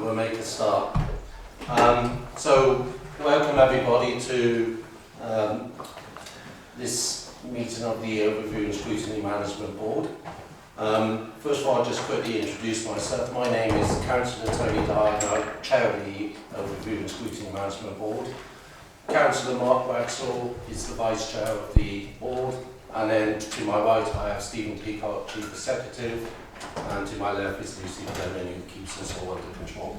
we'll make a start. So, welcome everybody to this meeting of the Overview and Scrutiny Management Board. First of all, I'll just quickly introduce myself. My name is Councillor Tony Dyer, and I'm Chair of the Overview and Scrutiny Management Board. Councillor Mark Waxall is the Vice Chair of the Board. And then to my right, I have Stephen Peacock, Chief Executive. And to my left is Lucy Fleming, who keeps us all under control.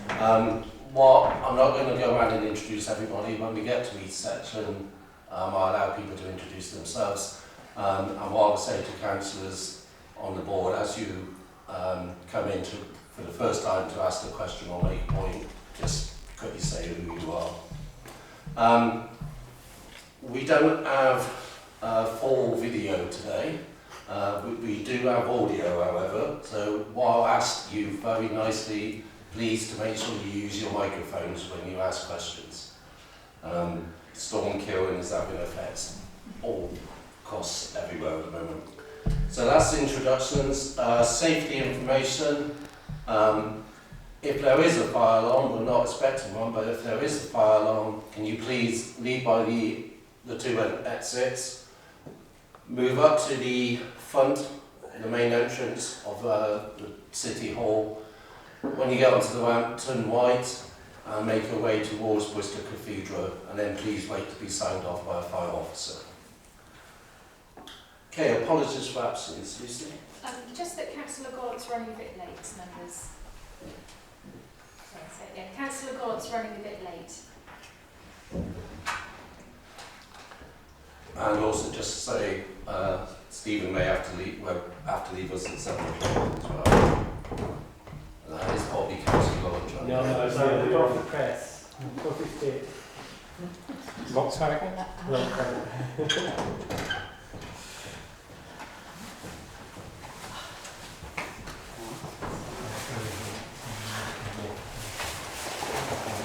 I'm not going to go around and introduce everybody. When we get to each section, I'll allow people to introduce themselves. And what I'll say to councillors on the board, as you come in for the first time to ask a question or make a point, just quickly say who you are. We don't have full video today. We do have audio, however, so what I'll ask you very nicely, please, to make sure you use your microphones when you ask questions. Storm killing is having effects all across everywhere at the moment. So that's introductions. Safety information. If there is a fire alarm, we're not expecting one, but if there is a fire alarm, can you please leave by the two exits, move up to the front, the main entrance of the City Hall. When you get onto the ramp, turn right and make your way towards Worcester Cathedral, and then please wait to be signed off by a fire officer. Okay, apologies for absence, Lucy. Just that Councillor Gollott's running a bit late, members. Sorry, say it again. Councillor Gollott's running a bit late. And also just to say, Stephen may have to leave us at 7 o'clock as well. That is probably Councillor Gollott. No, sorry, we're off the press. 4:50. What, sorry?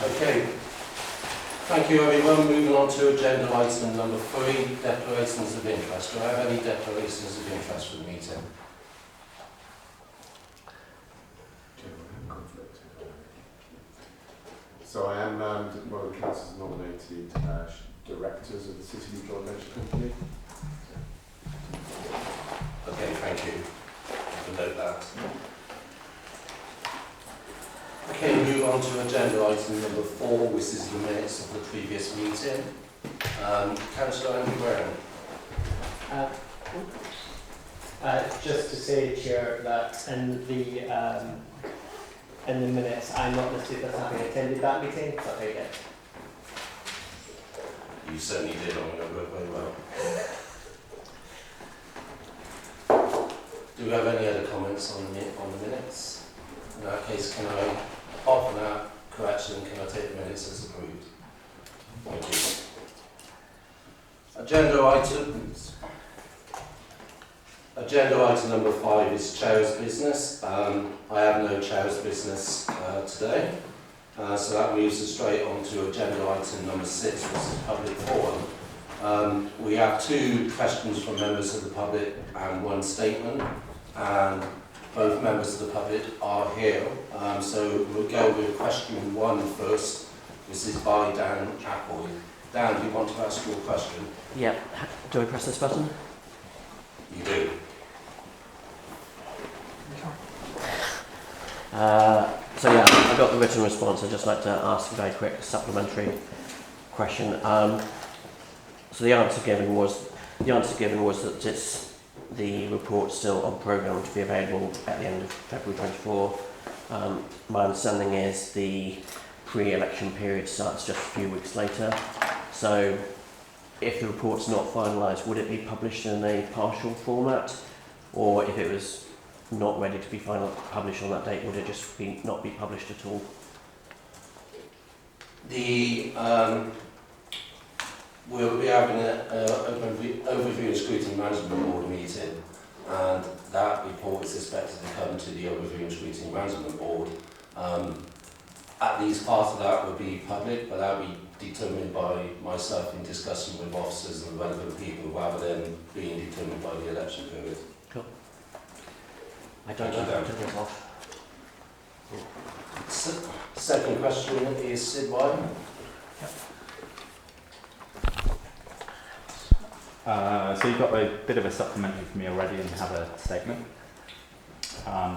Okay. Thank you everyone. Moving on to agenda item number 3, declarations of interest. Do I have any declarations of interest for the meeting? So I am one of the council's nominated directors of the City Joint Venture Company. Okay, thank you. I can note that. Okay, move on to agenda item number 4, which is the minutes of the previous meeting. Councillor Andrew Brown. Just to say, Chair, that in the minutes, I'm not listed as having attended that meeting, but I did. You certainly did, I remember it very well. Do we have any other comments on the minutes? In that case, can I, apart from that correction, can I take the minutes as approved? Thank you. Agenda item number 5 is Chair's business. I have no Chair's business today, so that moves us straight on to agenda item number 6, which is public forum. We have 2 questions from members of the public and 1 statement, and both members of the public are here. So we'll go with question 1 first. This is by Dan Appley. Dan, do you want to ask your question? Yeah. Do I press this button? You do. So yeah, I got the written response. I'd just like to ask a very quick supplementary question. So the answer given was that the report's still on programme to be available at the end of February 24. My understanding is the pre-election period starts just a few weeks later. So if the report's not finalised, would it be published in a partial format? Or if it was not ready to be published on that date, would it just not be published at all? We'll be having an overview and scrutiny management board meeting, and that report is expected to come to the overview and scrutiny management board. At least part of that will be public, but that will be determined by myself in discussion with officers and relevant people, rather than being determined by the election period. Cool. I don't know how to turn this off. Second question is Sid White. So you've got a bit of a supplementary from me already and have a statement.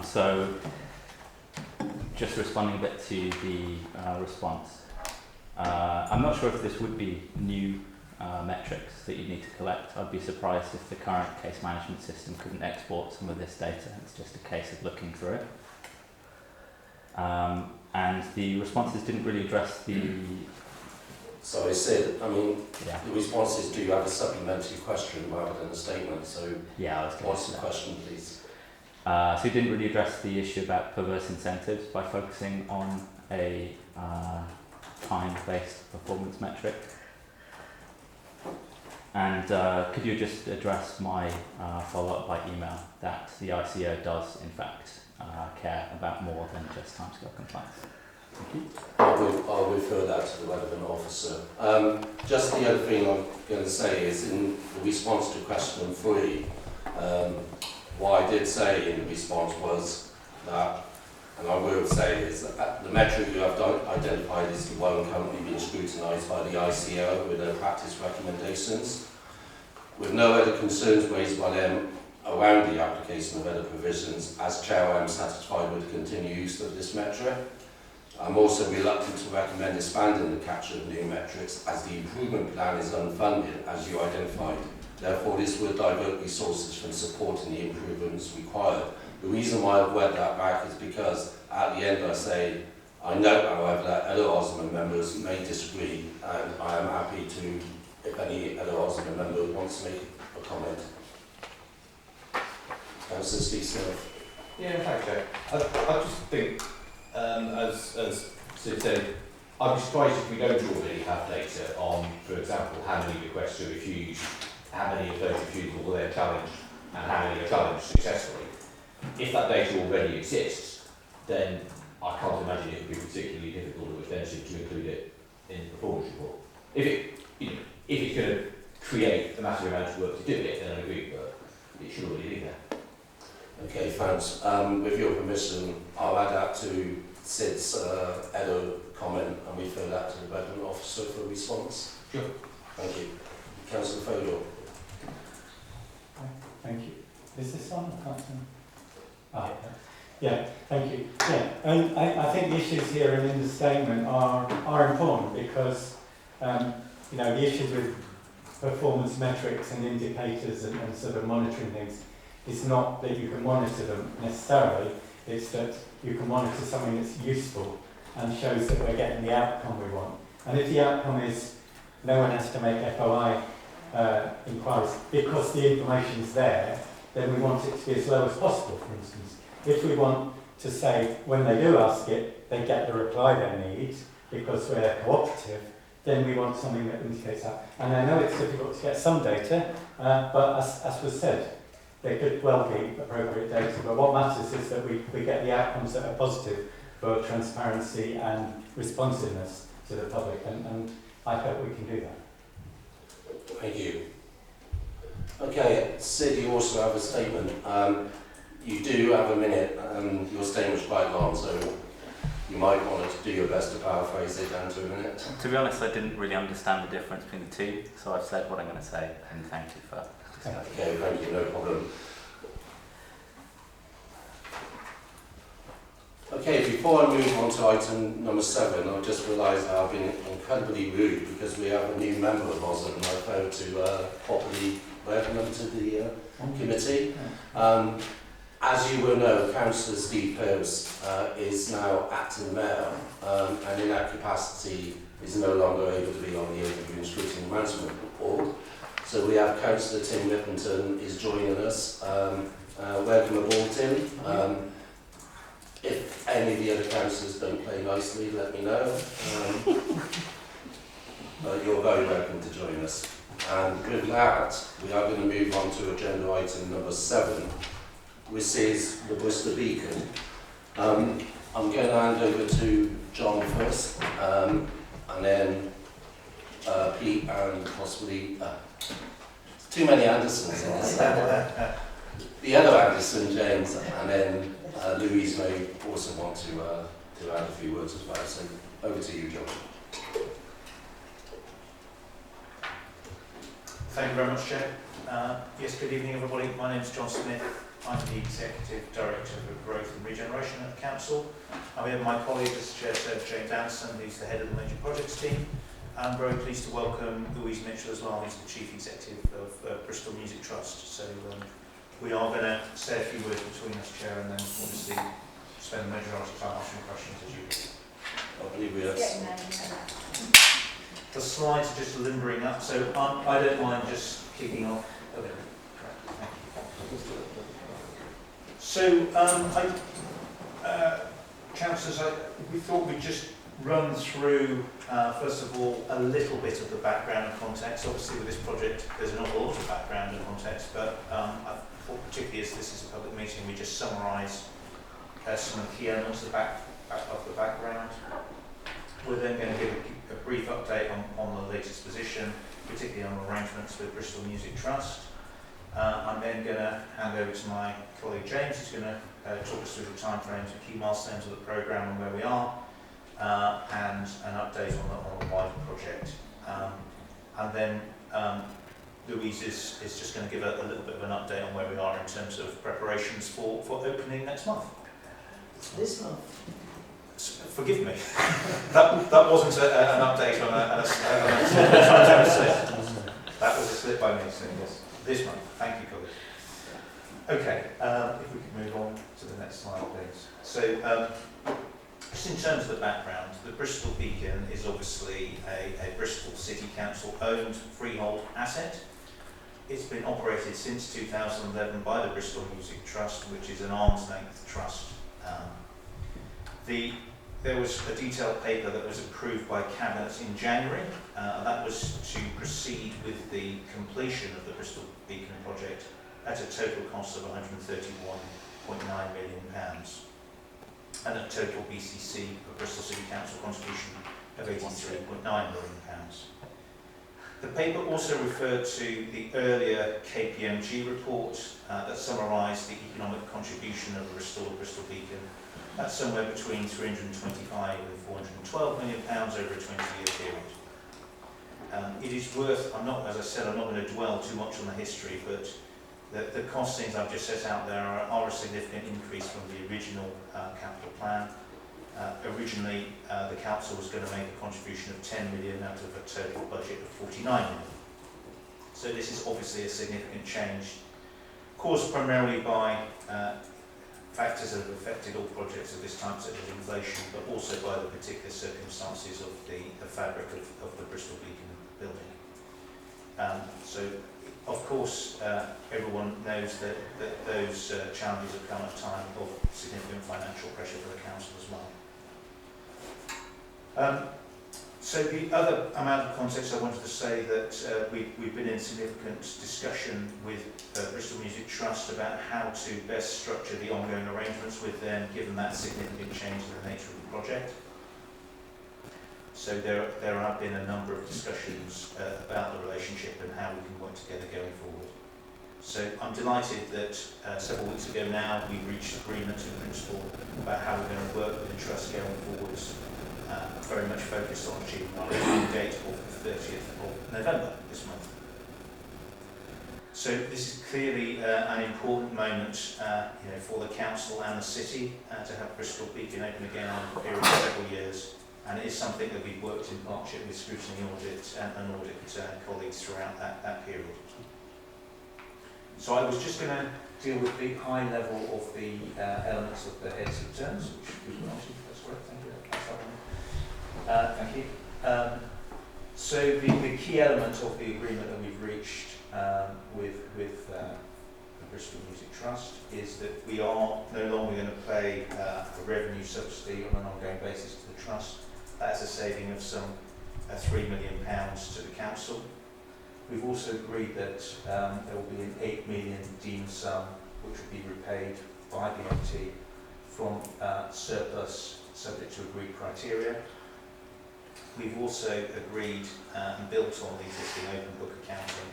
So just responding a bit to the response. I'm not sure if this would be new metrics that you need to collect. I'd be surprised if the current case management system couldn't export some of this data. It's just a case of looking through it. And the responses didn't really address the... So Sid, I mean, Yeah. the response is, do you have a supplementary question rather than a statement? So Yeah, I was going what's to the question, please? So you didn't really address the issue about perverse incentives by focusing on a time-based performance metric. And could you just address my follow-up by email that the ICO does, in fact, care about more than just timescale compliance? Thank you. I'll refer that to the relevant officer. Just the other thing I'm going to say is in the response to question 3, what I did say in the response was that, and I will say, is that the metric you have identified is the one currently being scrutinised by the ICO with their practice recommendations, with no other concerns raised by them around the application of other provisions. As Chair, I am satisfied with the continued use of this metric. I'm also reluctant to recommend expanding the capture of new metrics as the improvement plan is unfunded, as you identified. Therefore, this will divert resources from supporting the improvements required. The reason why I've read that back is because at the end I say, I note, however, that other Osman members may disagree, and I am happy to, if any other Osman member wants to make a comment. Councillor Steve Smith. Yeah, thanks, Joe. I just think, as Sid said, I'd be surprised if we don't already have data on, for example, how many requests are refused, how many of those refusals were then challenged, and how many are challenged successfully. If that data already exists, then I can't imagine it would be particularly difficult or expensive to include it in the performance report. If it's going to create a massive amount of work to do it, then I agree, but it should already be there. Okay, thanks. With your permission, I'll add that to Sid's Edo comment and refer that to the relevant officer for response. Sure. Thank you. Councillor Fodor. Thank you. Is this on? Yeah, thank you. Yeah, and I think the issues here and in the statement are important because the issues with performance metrics and indicators and sort of monitoring things is not that you can monitor them necessarily, it's that you can monitor something that's useful and shows that we're getting the outcome we want. And if the outcome is no one has to make FOI inquiries because the information's there, then we want it to be as low as possible, for instance. If we want to say, when they do ask it, they get the reply they need because we're cooperative, then we want something that indicates that. And I know it's difficult to get some data, but as was said, there could well be appropriate data, but what matters is that we get the outcomes that are positive for transparency and responsiveness to the public, and I hope we can do that. Thank you. Okay, Sid, you also have a statement. You do have a minute, and your statement's quite long, so you might want to do your best to paraphrase it down to a minute. To be honest, I didn't really understand the difference between the two, so I've said what I'm going to say, and thank you for discussing. Okay, thank you, no problem. Okay, before I move on to item number 7, I just realised I've been incredibly rude because we have a new member of OSM and I failed to properly welcome them to the committee. As you will know, Councillor Steve Pearce is now acting mayor and in that capacity is no longer able to be on the Overview and Scrutiny Management Board. So we have Councillor Tim Rippington is joining us. Welcome aboard, Tim. If any of the other councillors don't play nicely, let me know. But you're very welcome to join us. And with that, we are going to move on to agenda item number 7, which is the Bristol Beacon. I'm going to hand over to John first, and then Pete and possibly too many Andersons in this. The other Anderson, James, and then Louise may also want to to add a few words as well. So over to you, John. Thank you very much, Chair. Yes, good evening, everybody. My name is John Smith. I'm the Executive Director for Growth and Regeneration at the Council. I'm here with my colleague, as Chair said, James Anderson, who's the head of the Major Projects team. I'm very pleased to welcome Louise Mitchell as well. He's the Chief Executive of Bristol Music Trust. So we are going to say a few words between us, Chair, and then obviously spend the majority of time answering questions as usual. I believe we have. Getting there, yeah. The slides are just limbering up, so I don't mind just kicking off. Okay. So, councillors, we thought we'd just run through, first of all, a little bit of the background and context. Obviously, with this project, there's an awful lot of background and context, but I thought particularly as this is a public meeting, we just summarise some of the key elements of the background. We're then going to give a brief update on the latest position, particularly on arrangements with Bristol Music Trust. I'm then going to hand over to my colleague James, who's going to talk us through the timeframes and key milestones of the programme and where we are, and an update on the wider project. And then Louise is just going to give a little bit of an update on where we are in terms of preparations for opening next month. This month. Forgive me, that wasn't an update on a slip. That was a slip by me, so yes, this month. Thank you, colleague. Okay, if we could move on to the next slide, please. So, just in terms of the background, the Bristol Beacon is obviously a Bristol City Council owned freehold asset. It's been operated since 2011 by the Bristol Music Trust, which is an arm's length trust. There was a detailed paper that was approved by Cabinet in January, and that was to proceed with the completion of the Bristol Beacon project at a total cost of £131.9 million and a total BCC for Bristol City Council contribution of £83.9 million. The paper also referred to the earlier KPMG report that summarised the economic contribution of a restored Bristol Beacon. That's somewhere between £325 and £412 million over a 20-year period. It is worth, as I said, I'm not going to dwell too much on the history, but the costings I've just set out there are a significant increase from the original capital plan. Originally, the council was going to make a contribution of £10 million out of a total budget of £49 million. So this is obviously a significant change, caused primarily by factors that have affected all projects of this type, such as inflation, but also by the particular circumstances of the fabric of the Bristol Beacon building. So, of course, everyone knows that those challenges have come at a time of significant financial pressure for the council as well. So the other amount of context I wanted to say that we've been in significant discussion with Bristol Music Trust about how to best structure the ongoing arrangements with them, given that significant change in the nature of the project. So there have been a number of discussions about the relationship and how we can work together going forward. So I'm delighted that several weeks ago now we reached agreement in principle about how we're going to work with the Trust going forwards, very much focused on achieving our date of the 30th of November this month. So this is clearly an important moment for the council and the city to have Bristol Beacon open again over a period of several years, and it is something that we've worked in partnership with Scrutiny Audit and Audit colleagues throughout that period. So I was just going to deal with the high level of the elements of the heads of terms, which we've mentioned. That's correct. Thank you. Thank you. So the key element of the agreement that we've reached with the Bristol Music Trust is that we are no longer going to pay a revenue subsidy on an ongoing basis to the Trust. That's a saving of some £3 million to the council. We've also agreed that there will be an £8 million deemed sum which will be repaid by the MT from surplus subject to agreed criteria. We've also agreed and built on the existing open book accounting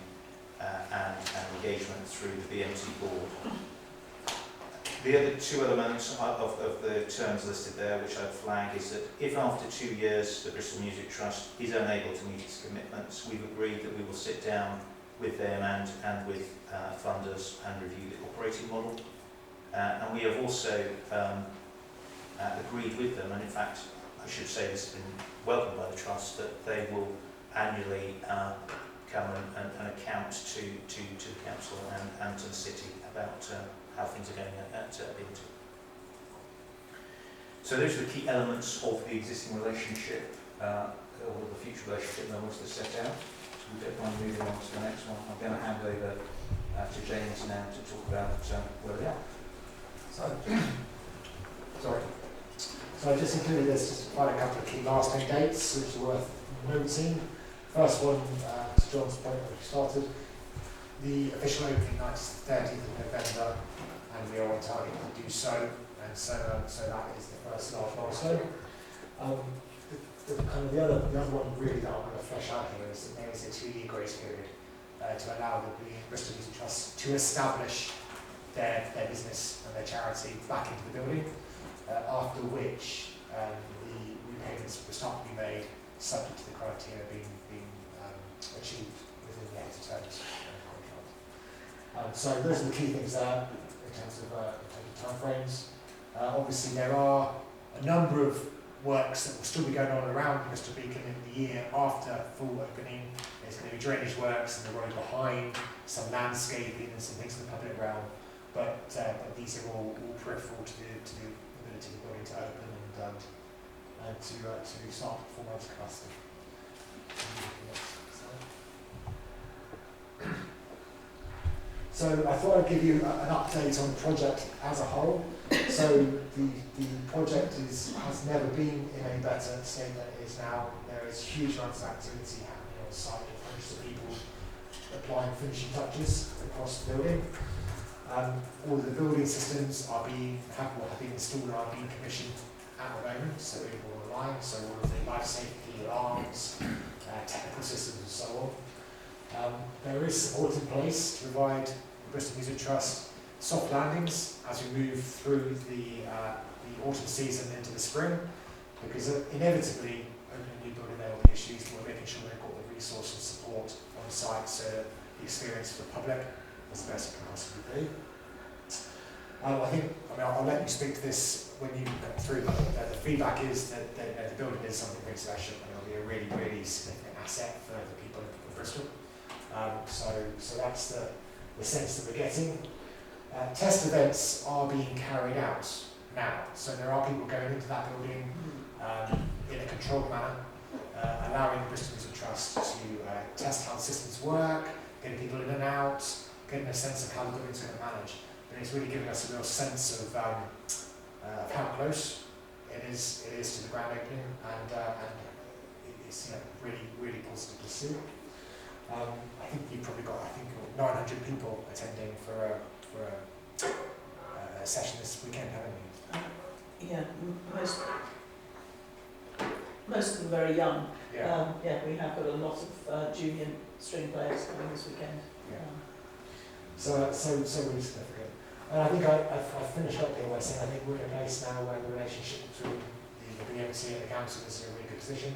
and engagement through the BMT board The other two elements of the terms listed there, which I'd flag, is that if after 2 years the Bristol Music Trust is unable to meet its commitments, we've agreed that we will sit down with them and with funders and review the operating model. And we have also agreed with them, and in fact I should say this has been welcomed by the Trust, that they will annually come and account to the Council and to the City about how things are going at BMT. So those are the key elements of the existing relationship, or the future relationship that was set out. So we don't mind moving on to the next one. I'm going to hand over to James now to talk about where we are. So I just included this just to provide a couple of key lasting dates which are worth noting. First one, to John's point where we started, the official opening night is the 30th of November, and we are on target to do so, and so that is the first large milestone. The other one really that I want to flesh out here is that there is a 2-year grace period to allow the Bristol Music Trust to establish their business and their charity back into the building, after which the repayments will start to be made subject to the criteria being achieved within the exit terms of the contract. So those are the key things there in terms of time frames. Obviously there are a number of works that will still be going on around Bristol Beacon in the year after full opening. There's going to be drainage works and the road behind, some landscaping and some things in the public realm, but these are all peripheral to the ability of the building to open and to start to perform at capacity. So I thought I'd give you an update on the project as a whole. So the project has never been in a better state than it is now. There is huge amounts of activity happening on site, with hundreds of people applying finishing touches across the building. All of the building systems have been installed and are being commissioned at the moment, so people are online, so all of the life safety alarms, technical systems and so on. There is support in place to provide the Bristol Music Trust soft landings as we move through the autumn season into the spring, because inevitably opening a new building there will be issues, but we're making sure they've got the resource and support on site so that the experience for the public is the best it can possibly be. I'll let you speak to this when you come through, but the feedback is that the building is something very special and it'll be a really, really significant asset for the people of Bristol. So that's the sense that we're getting. Test events are being carried out now, so there are people going into that building in a controlled manner, allowing the Bristol Music Trust to test how the systems work, getting people in and out, getting a sense of how the building's going to manage. And it's really giving us a real sense of how close it is to the grand opening, and it's really, really positive to see. I think you've probably got 900 people attending for a session this weekend, haven't you? Yeah, most of them very young. Yeah. We have got a lot of junior string players coming this weekend. Yeah. So really significant. And I think I finished up here by saying I think we're in a place now where the relationship between the BMT and the council is in a really good position.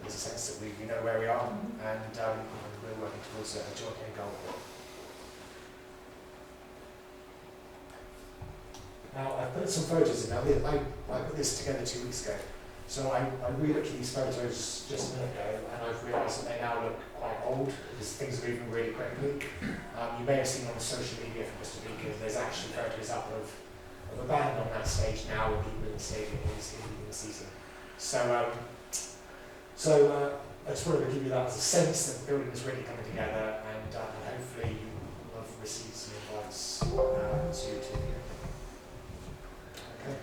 There's a sense that we know where we are, and we're working towards a joint end goal. Now, I put some photos in. Now, I put this together 2 weeks ago. So I re-looked at these photos just a minute ago, and I've realised that they now look quite old because things are moving really quickly. You may have seen on social media from Mr. Beacon, there's actually photos up of a band on that stage now with people in the stadium in the season. So I just wanted to give you that as a sense that the building is really coming together, and hopefully you will have received some advice to Okay.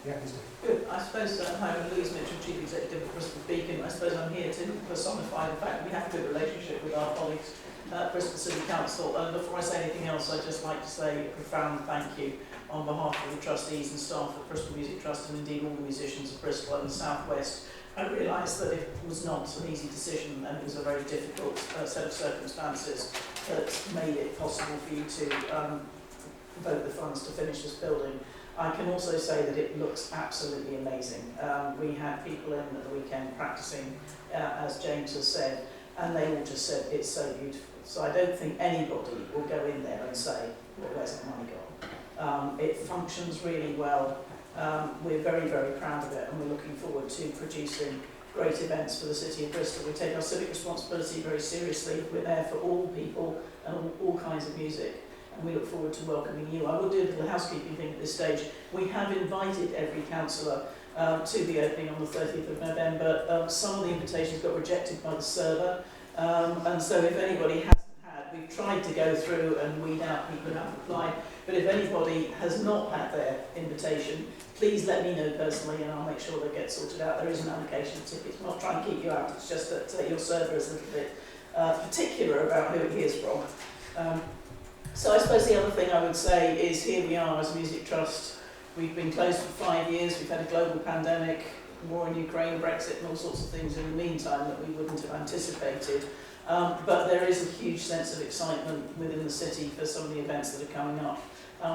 Yeah, please do. Good. I suppose I'm Louise Mitchell, Chief Executive of Bristol Beacon. I suppose I'm here to personify the fact that we have a good relationship with our colleagues at Bristol City Council. And before I say anything else, I'd just like to say a profound thank you on behalf of the trustees and staff at Bristol Music Trust, and indeed all the musicians of Bristol and the South West. I realise that it was not an easy decision, and it was a very difficult set of circumstances that made it possible for you to vote the funds to finish this building. I can also say that it looks absolutely amazing. We had people in at the weekend practicing, as James has said, and they all just said it's so beautiful. So I don't think anybody will go in there and say, well, where's the money gone? It functions really well. We're very, very proud of it, and we're looking forward to producing great events for the City of Bristol. We take our civic responsibility very seriously. We're there for all people and all kinds of music, and we look forward to welcoming you. I will do a little housekeeping thing at this stage. We have invited every councillor to the opening on the 30th of November. Some of the invitations got rejected by the server, and so if anybody hasn't had, we've tried to go through and weed out people who haven't applied, but if anybody has not had their invitation, please let me know personally and I'll make sure they get sorted out. There is an allocation of tickets. I'm not trying to keep you out, it's just that your server is a little bit particular about who it hears from. So I suppose the other thing I would say is here we are as a music trust. We've been closed for 5 years, we've had a global pandemic, war in Ukraine, Brexit and all sorts of things in the meantime that we wouldn't have anticipated. But there is a huge sense of excitement within the city for some of the events that are coming up.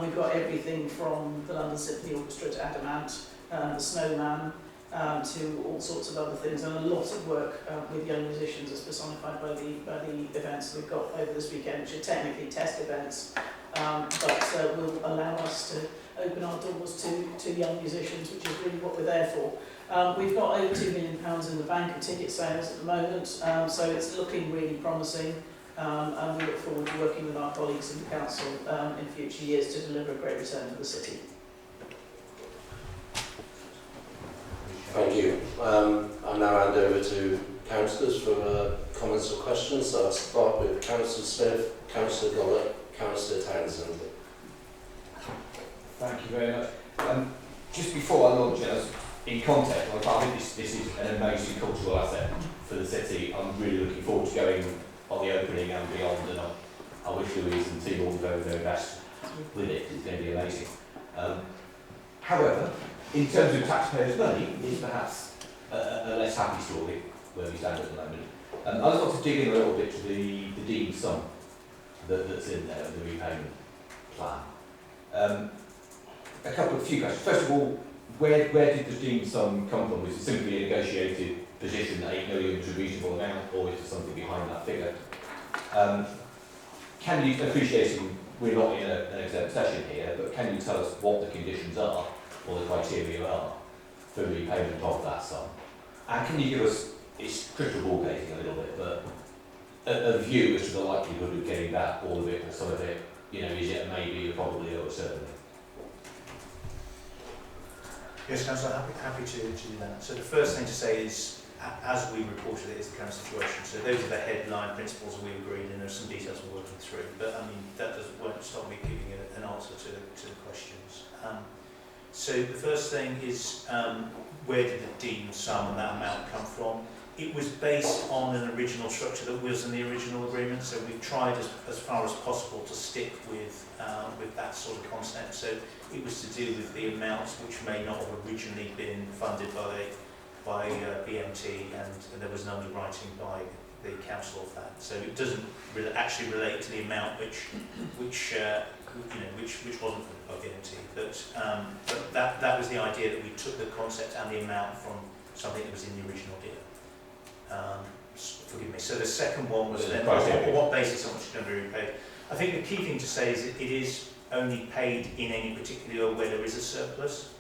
We've got everything from the London Symphony Orchestra to Adamant, the Snowman, to all sorts of other things, and a lot of work with young musicians as personified by the events we've got over this weekend, which are technically test events, but will allow us to open our doors to young musicians, which is really what we're there for. We've got over £2 million in the bank of ticket sales at the moment, so it's looking really promising. And we look forward to working with our colleagues in the council in future years to deliver a great return for the city. Thank you. I'll now hand over to councillors for comments or questions. So I'll start with Councillor Smith, Councillor Gollett, Councillor Townsend. Thank you very much. Just before I launch it, in context, I think this is an amazing cultural asset for the city. I'm really looking forward to going on the opening and beyond, and I wish Louise and the team all the very, very best with it. It's going to be amazing. However, in terms of taxpayers' money, it's perhaps a less happy story where we stand at the moment. I just want to dig in a little bit to the deemed sum that's in there, the repayment plan. A few questions. First of all, where did the deemed sum come from? Was it simply a negotiated position that 8 million was a reasonable amount, or is there something behind that figure? Can you, appreciating we're not in an exempt session here, but can you tell us what the conditions are, or the criteria are, for repayment of that sum? And can you give us, it's crystal ball gazing a little bit, but a view as to the likelihood of getting back all of it or some of it? You know, is it a maybe, or probably, or certainly? Yes, Councillor, happy to do that. So the first thing to say is, as we reported it, is the current situation. So those are the headline principles we agreed, and there's some details we're working through. But I mean, that won't stop me giving an answer to the questions. So the first thing is, where did the deemed sum and that amount come from? It was based on an original structure that was in the original agreement. So we've tried as far as possible to stick with that sort of concept. So it was to do with the amounts which may not have originally been funded by BMT, and there was an underwriting by the council of that. So it doesn't actually relate to the amount which wasn't funded by BMT. But that was the idea, that we took the concept and the amount from something that was in the original deal. Forgive me. So the second one was then what basis on which it's going to be repaid. I think the key thing to say is that it is only paid in any particular year where there is a surplus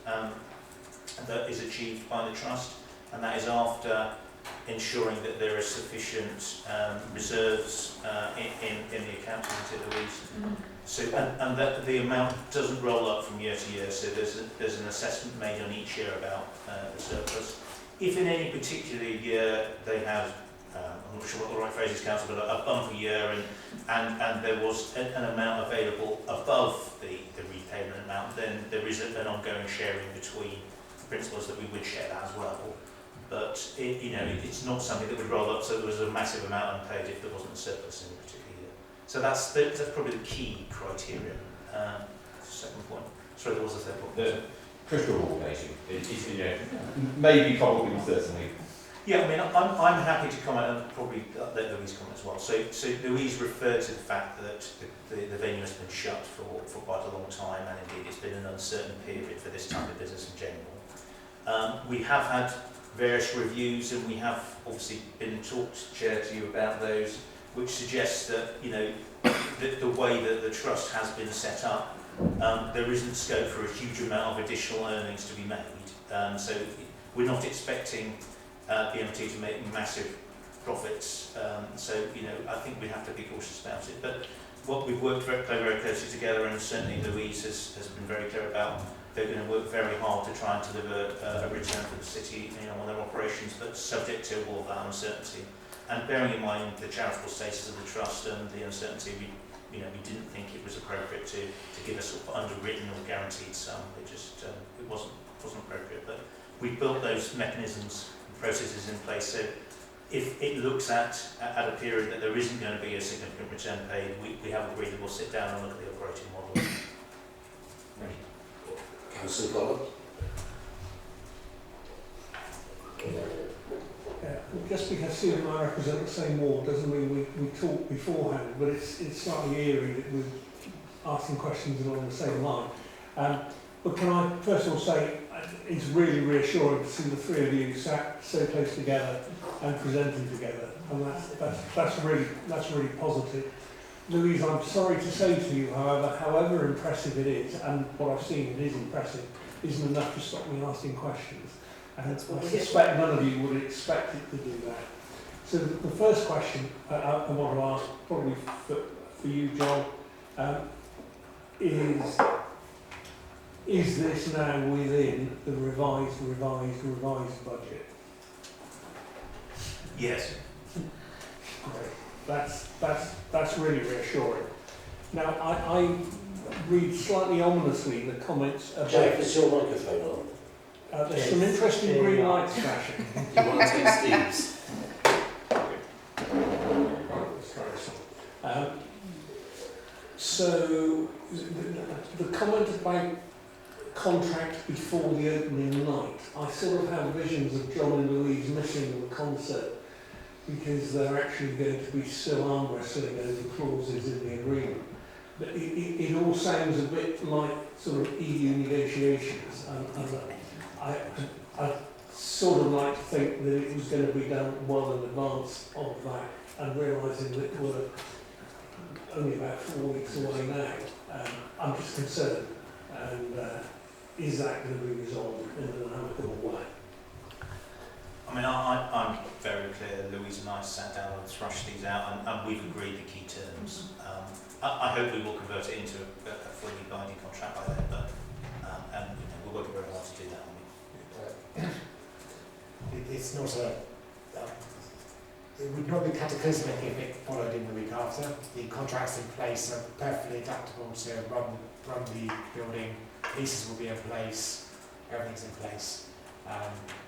that is achieved by the trust, and that is after ensuring that there are sufficient reserves in the account to the lease. So, and that the amount doesn't roll up from year to year, so there's an assessment made on each year about the surplus. If in any particular year they have, I'm not sure what the right phrase is, Council, but a bumper year, and there was an amount available above the repayment amount, then there is an ongoing sharing between principals that we would share that as well. But it's not something that would roll up, so there was a massive amount unpaid if there wasn't a surplus in a particular year. So that's probably the key criterion. Second point. Sorry, there was a third point. The crystal ball gazing is maybe, probably, certainly Yeah, I mean, I'm happy to comment and probably let Louise comment as well. So Louise referred to the fact that the venue has been shut for quite a long time, and indeed it's been an uncertain period for this type of business in general. We have had various reviews, and we have obviously been talked, Chair, to you about those, which suggests that, you know, the way that the trust has been set up, there isn't scope for a huge amount of additional earnings to be made. So we're not expecting BMT to make massive profits. So, you know, I think we have to be cautious about it. But what we've worked very closely together, and certainly Louise has been very clear about, they're going to work very hard to try and deliver a return for the city, you know, on their operations, but subject to all of that uncertainty. And bearing in mind the charitable status of the trust and the uncertainty, we didn't think it was appropriate to give a sort of underwritten or guaranteed sum. It just it wasn't appropriate. But we built those mechanisms and processes in place. So if it looks at a period that there isn't going to be a significant return paid, we have agreed that we'll sit down and look at the operating model. Councillor Goddard. Yeah, just because Sue and I represent the same ward doesn't mean we talk beforehand, but it's slightly eerie that we're asking questions along the same line. But can I first of all say it's really reassuring to see the three of you sat so close together and presenting together, and that's really positive. Louise, I'm sorry to say to you, however impressive it is, and what I've seen, it is impressive, isn't enough to stop me asking questions. And I suspect none of you would expect it to do that. So the first question I want to ask, probably for you, John, is this now within the revised budget? Yes. Great. That's really reassuring. Now I read slightly ominously the comments about. Jack, is your microphone on? There's some interesting green lights flashing. Do you want to take Steve's? So the comment about contract before the opening night, I sort of have visions of John and Louise missing the concert because they're actually going to be still arm wrestling over clauses in the agreement. But it all sounds a bit like sort of EU negotiations, and I sort of like to think that it was going to be done well in advance of that, and realising that we're only about 4 weeks away now. I'm just concerned, and is that going to be resolved in an amicable way? I mean, I'm very clear. Louise and I sat down and thrashed these out, and we've agreed the key terms. I hope we will convert it into a fully binding contract by then, but and we're working very hard to do that. It's not it would not be cataclysmic if it followed in the week after. The contracts in place are perfectly adaptable to run the building. Leases will be in place. Everything's in place.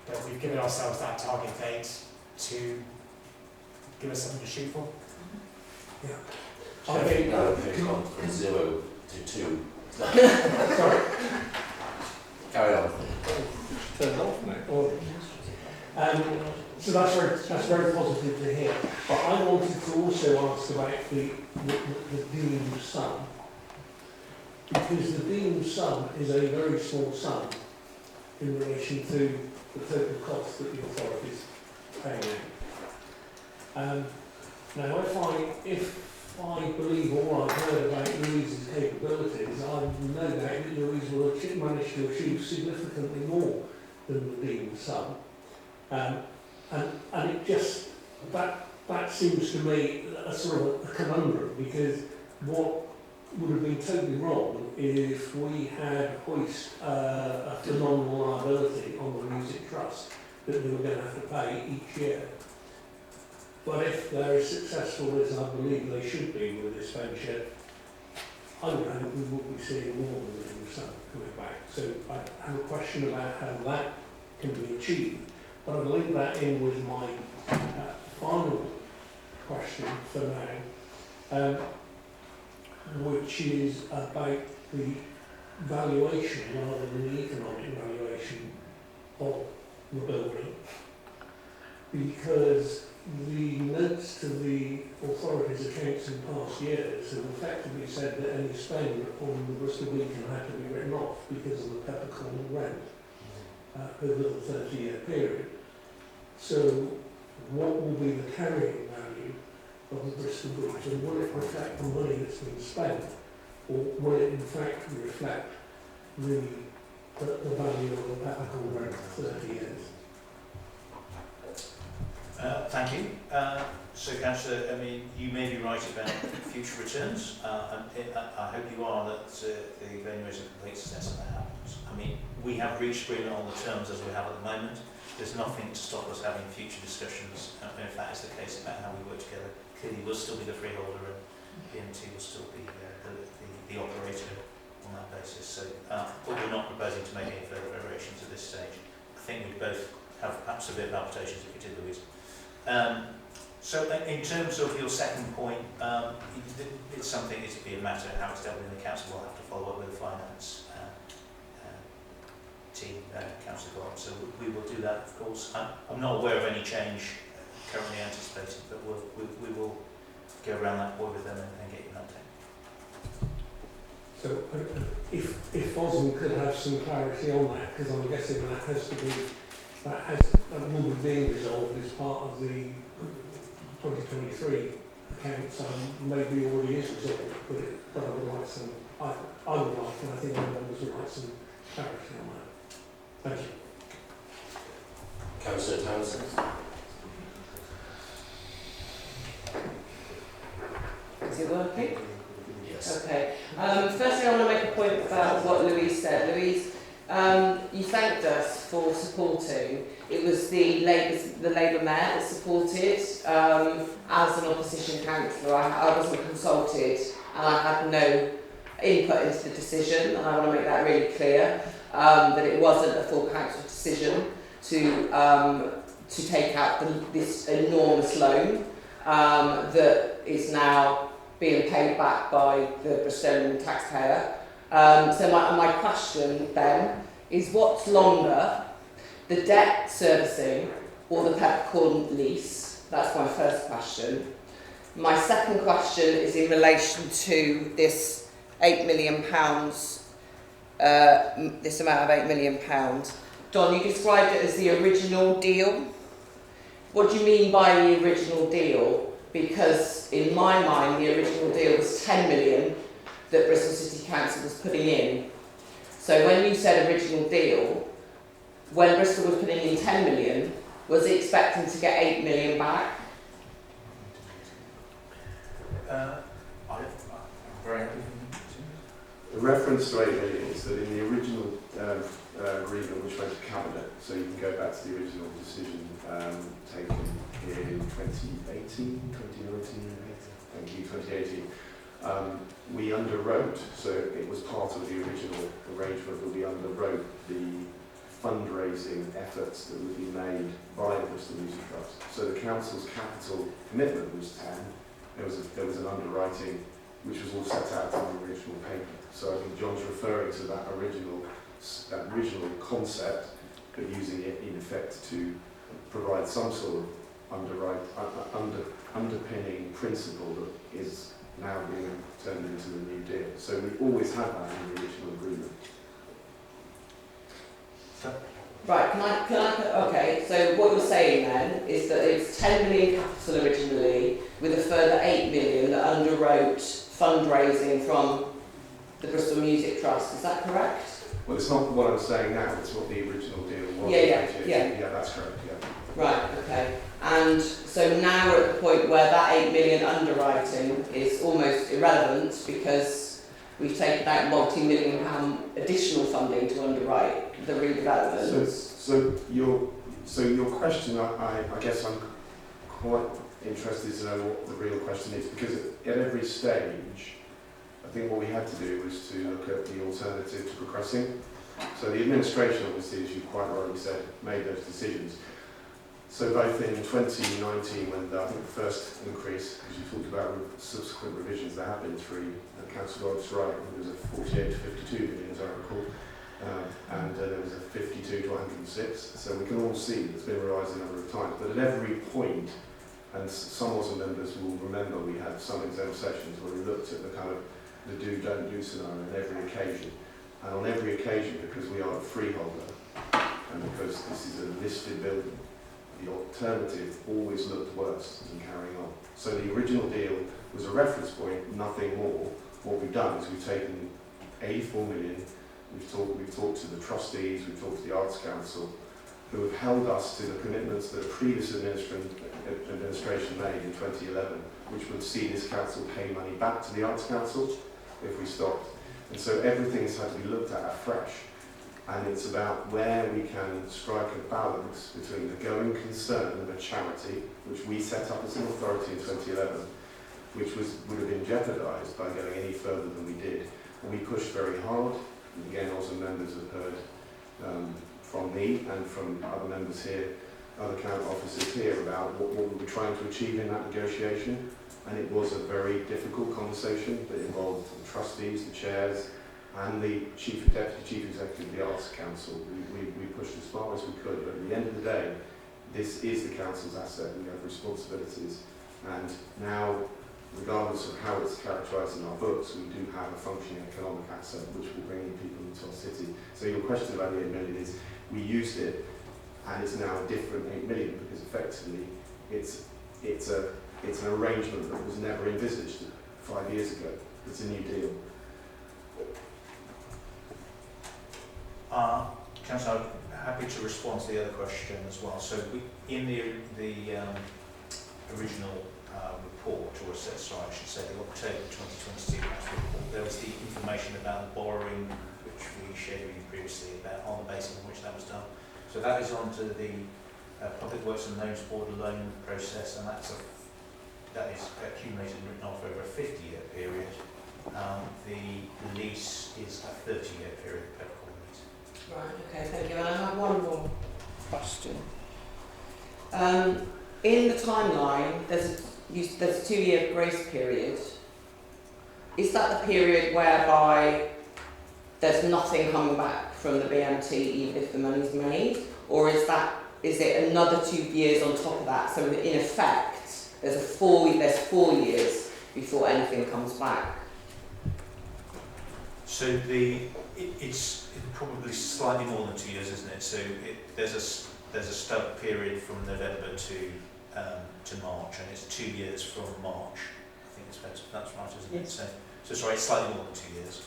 But we've given ourselves that target date to give us something to shoot for. Yeah. I think now it's gone from 0 to 2. Sorry. Carry on. Turned off now. So that's very positive to hear. But I wanted to also ask about the deemed sum, because the deemed sum is a very small sum in relation to the total cost that the authority is paying out. Now, if I believe all I've heard about Louise's capabilities, I no doubt that Louise will manage to achieve significantly more than the deemed sum. And it just, that seems to me a sort of a conundrum, because what would have been totally wrong if we had hoist a phenomenal liability on the Music Trust that they were going to have to pay each year. But if they're as successful as I believe they should be with this venture, I would hope we would be seeing more than the sum coming back. So I have a question about how that can be achieved. But I'll link that in with my final question for now, which is about the valuation rather than the economic valuation of the building. because the notes to the authorities' accounts in past years have effectively said that any spend on the Bristol Beacon had to be written off because of the peppercorn rent over the 30-year period. So what will be the carrying value of the Bristol Beacon? Will it reflect the money that's been spent, or will it in fact reflect the value of the peppercorn rent for 30 years? Thank you. So, Councillor, I mean, you may be right about future returns, and I hope you are that the venue is a complete success and that happens. I mean, we have reached agreement on the terms as we have at the moment. There's nothing to stop us having future discussions, and if that is the case, about how we work together. Clearly, we'll still be the freeholder, and BMT will still be the operator on that basis. So, but we're not proposing to make any further variations at this stage. I think we'd both have perhaps a bit of palpitations if we did, Louise. So in terms of your second point, it's something, it'll be a matter of how it's dealt with in the council. We'll have to follow up with the finance team, Councillor Gordon. So we will do that, of course. I'm not aware of any change currently anticipated, but we will go around that point with them and get you an update. So if Osmond could have some clarity on that, because I'm guessing that has to be, that will be being resolved as part of the 2023 accounts, maybe already is resolved, but I would like some, I would like, and I think other members would like some clarity on that. Thank you. Councillor Townsend. Is it working? Yes. Okay. Firstly, I want to make a point about what Louise said. Louise, you thanked us for supporting. It was the Labour Mayor that supported as an opposition councillor. I wasn't consulted and I had no input into the decision, and I want to make that really clear, that it wasn't a full council decision to take out this enormous loan that is now being paid back by the Bristolian taxpayer. So my question then is, what's longer, the debt servicing or the peppercorn lease? That's my first question. My second question is in relation to this £8 million, this amount of £8 million. Don, you described it as the original deal. What do you mean by the original deal? Because in my mind, the original deal was 10 million that Bristol City Council was putting in. So when you said original deal, when Bristol was putting in 10 million, was it expecting to get 8 million back? I'm very happy. The reference to 8 million is that in the original agreement which went to Cabinet, so you can go back to the original decision taken in 2018, 2019, thank you, 2018, we underwrote, so it was part of the original arrangement that we underwrote the fundraising efforts that would be made by the Bristol Music Trust. So the council's capital commitment was 10. There was an underwriting which was all set out in the original paper. So I think John's referring to that original concept, but using it in effect to provide some sort of underpinning principle that is now being turned into the new deal. So we always had that in the original agreement. Right, can I, okay, so what you're saying then is that it's 10 million capital originally, with a further 8 million that underwrote fundraising from the Bristol Music Trust, is that correct? Well, it's not what I'm saying now, it's what the original deal was. Yeah, that's correct, yeah. Right, okay. And so now we're at the point where that 8 million underwriting is almost irrelevant because we've taken out multi-million pound additional funding to underwrite the redevelopment. So your question, I guess I'm quite interested to know what the real question is, because at every stage, I think what we had to do was to look at the alternative to progressing. So the administration, obviously, as you quite rightly said, made those decisions. So both in 2019, when I think the first increase, as you talked about subsequent revisions, there have been three, and Councillor God's right, it was a 48 to 52 million, as I recall. and there was a 52 to 106. So we can all see it's been revised a number of times, but at every point, and some Austin members will remember we had some exempt sessions where we looked at the kind of the do, don't do scenario on every occasion. And on every occasion, because we are a freeholder, and because this is a listed building, the alternative always looked worse than carrying on. So the original deal was a reference point, nothing more. What we've done is we've taken 84 million, we've talked to the trustees, we've talked to the Arts Council, who have held us to the commitments that a previous administration made in 2011, which would see this council pay money back to the Arts Council if we stopped. And so everything's had to be looked at afresh. And it's about where we can strike a balance between the going concern of a charity, which we set up as an authority in 2011, which would have been jeopardised by going any further than we did. And we pushed very hard. And again, also members have heard from me and from other members here, other county officers here, about what we were trying to achieve in that negotiation. And it was a very difficult conversation that involved the trustees, the chairs, and the deputy chief executive of the Arts Council. We pushed as far as we could, but at the end of the day, this is the council's asset. We have responsibilities, and now, regardless of how it's characterised in our books, we do have a functioning economic asset which will bring in people into our city. So your question about the 8 million is, we used it, and it's now a different 8 million because effectively it's an arrangement that was never envisaged 5 years ago. It's a new deal. Councillor, I'm happy to respond to the other question as well. So in the original report, or sorry, I should say the October 2022 council report, there was the information about the borrowing which we shared with you previously about on the basis on which that was done. So that is onto the Public Works and Loans Board loan process, and that is accumulated and written off over a 50-year period. The lease is a 30-year period. Right, okay, thank you. And I have one more question. In the timeline, there's a 2-year grace period. Is that the period whereby there's nothing coming back from the BMT even if the money's made? Or is it another 2 years on top of that? So in effect, there's 4 years before anything comes back. So it's probably slightly more than 2 years, isn't it? So there's a stub period from November to March, and it's 2 years from March. I think that's right, isn't it? So sorry, it's slightly more than 2 years.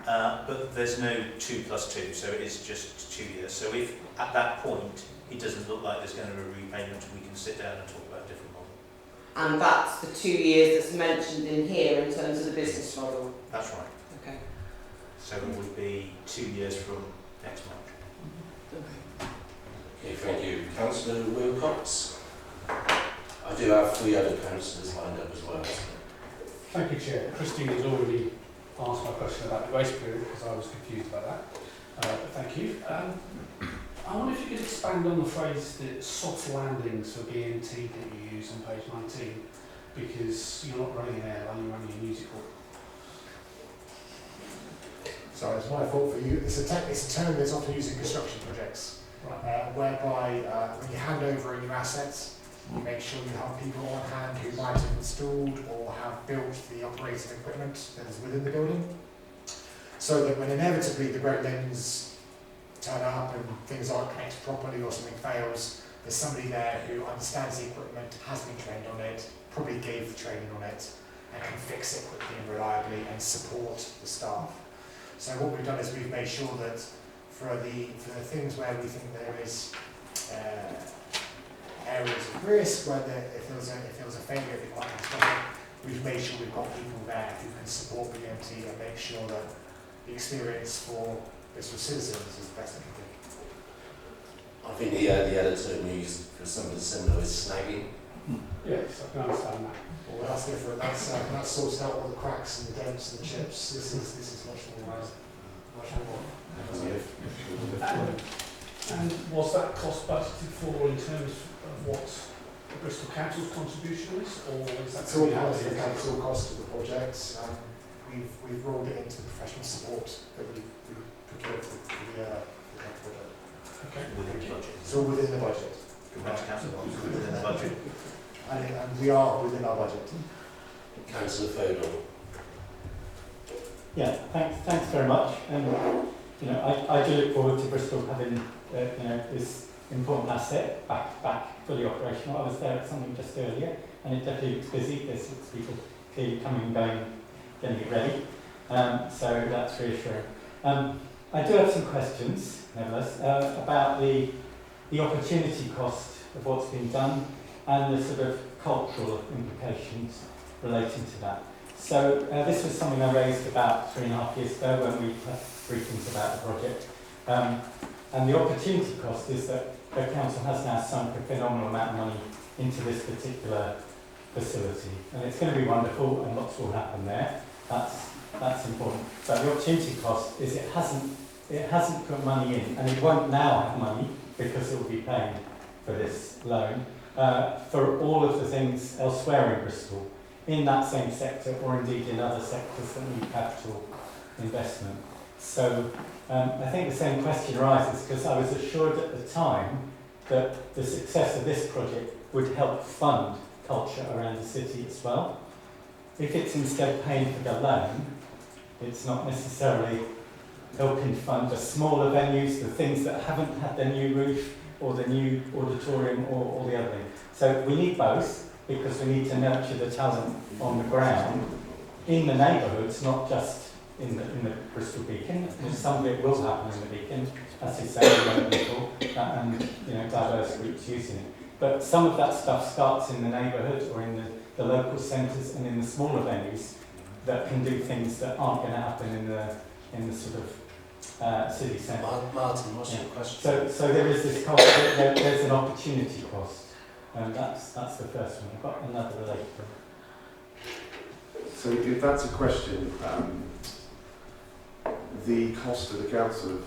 But there's no 2 plus 2, so it is just 2 years. So if at that point it doesn't look like there's going to be a repayment, we can sit down and talk about a different model. And that's the 2 years that's mentioned in here in terms of the business model? That's right. Okay. So it would be 2 years from next March. Okay, thank you. Councillor Wilcox. I do have 3 other councillors lined up as well. Thank you, Chair. Christine has already asked my question about the grace period because I was confused about that. But thank you. I wonder if you could expand on the phrase the soft landings for BMT that you use on page 19, because you're not running an airline, you're running a music hall. Sorry, it's my fault for you. It's a term that's often used in construction projects, whereby when you hand over a new asset, you make sure you have people on hand who might have installed or have built the operating equipment that is within the building, so that when inevitably the great limbs turn up and things aren't connected properly or something fails, there's somebody there who understands the equipment, has been trained on it, probably gave the training on it, and can fix it quickly and reliably and support the staff. So what we've done is we've made sure that for the things where we think there is areas of risk, where if there was a failure, if it might happen, we've made sure we've got people there who can support BMT and make sure that the experience for Bristol citizens is the best it can be. I think the other term used for something similar is snagging. Yes, I can understand that. Well, that's different. That's sorted out all the cracks and the dents and the chips. This is much more. And was that cost budgeted for in terms of what the Bristol Council's contribution is, or is that? It's all part of the council cost of the project. We've rolled it into the professional support that we procured for the project. Okay. Within the budget. It's all within the budget. Good match, councillor Bowles, within the budget. And we are within our budget. Councillor Fodor. Yeah, thanks very much. You know, I do look forward to Bristol having you know, this important asset back fully operational. I was there at something just earlier, and it definitely looks busy. There's people clearly coming and going, getting it ready. So that's reassuring. I do have some questions, nevertheless, about the opportunity cost of what's been done and the sort of cultural implications relating to that. So this was something I raised about 3.5 years ago when we had briefings about the project. And the opportunity cost is that the council has now sunk a phenomenal amount of money into this particular facility. And it's going to be wonderful and lots will happen there. That's important. But the opportunity cost is it hasn't put money in, and it won't now have money because it will be paying for this loan for all of the things elsewhere in Bristol, in that same sector or indeed in other sectors that need capital investment. So I think the same question arises because I was assured at the time that the success of this project would help fund culture around the city as well. If it's instead paying for the loan, it's not necessarily helping fund the smaller venues, the things that haven't had their new roof or the new auditorium or the other thing. So we need both because we need to nurture the talent on the ground in the neighbourhoods, not just in the Bristol Beacon. And some of it will happen in the Beacon, as you say, young people and you know, diverse groups using it. But some of that stuff starts in the neighbourhood or in the local centres and in the smaller venues that can do things that aren't going to happen in the sort of city centre. Martin, what's your question? So there is this cost. There's an opportunity cost, and that's the first one. I've got another related one. So if that's a question, the cost of the council of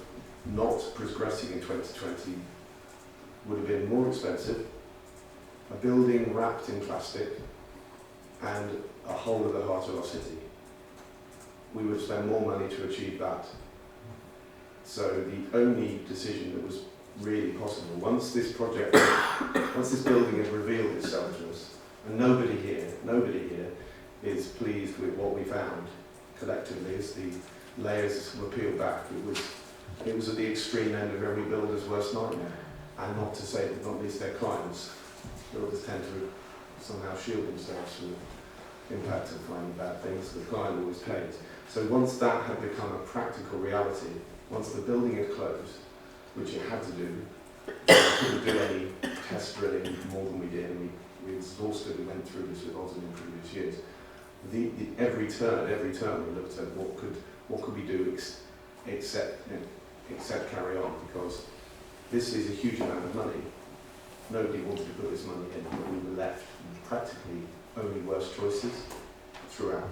not progressing in 2020 would have been more expensive. A building wrapped in plastic and a hole in the heart of our city. We would spend more money to achieve that. So the only decision that was really possible, once this building had revealed itself to us, and nobody here is pleased with what we found collectively as the layers were peeled back. It was at the extreme end of every builder's worst nightmare. And not to say that not least their clients, builders tend to somehow shield themselves from the impact of finding bad things. The client always pays. So once that had become a practical reality, once the building had closed, which it had to do, we couldn't do any test drilling more than we did, and we exhausted, we went through this with Osmond in previous years. Every turn we looked at what could we do except carry on, because this is a huge amount of money. Nobody wanted to put this money in, but we were left with practically only worse choices throughout.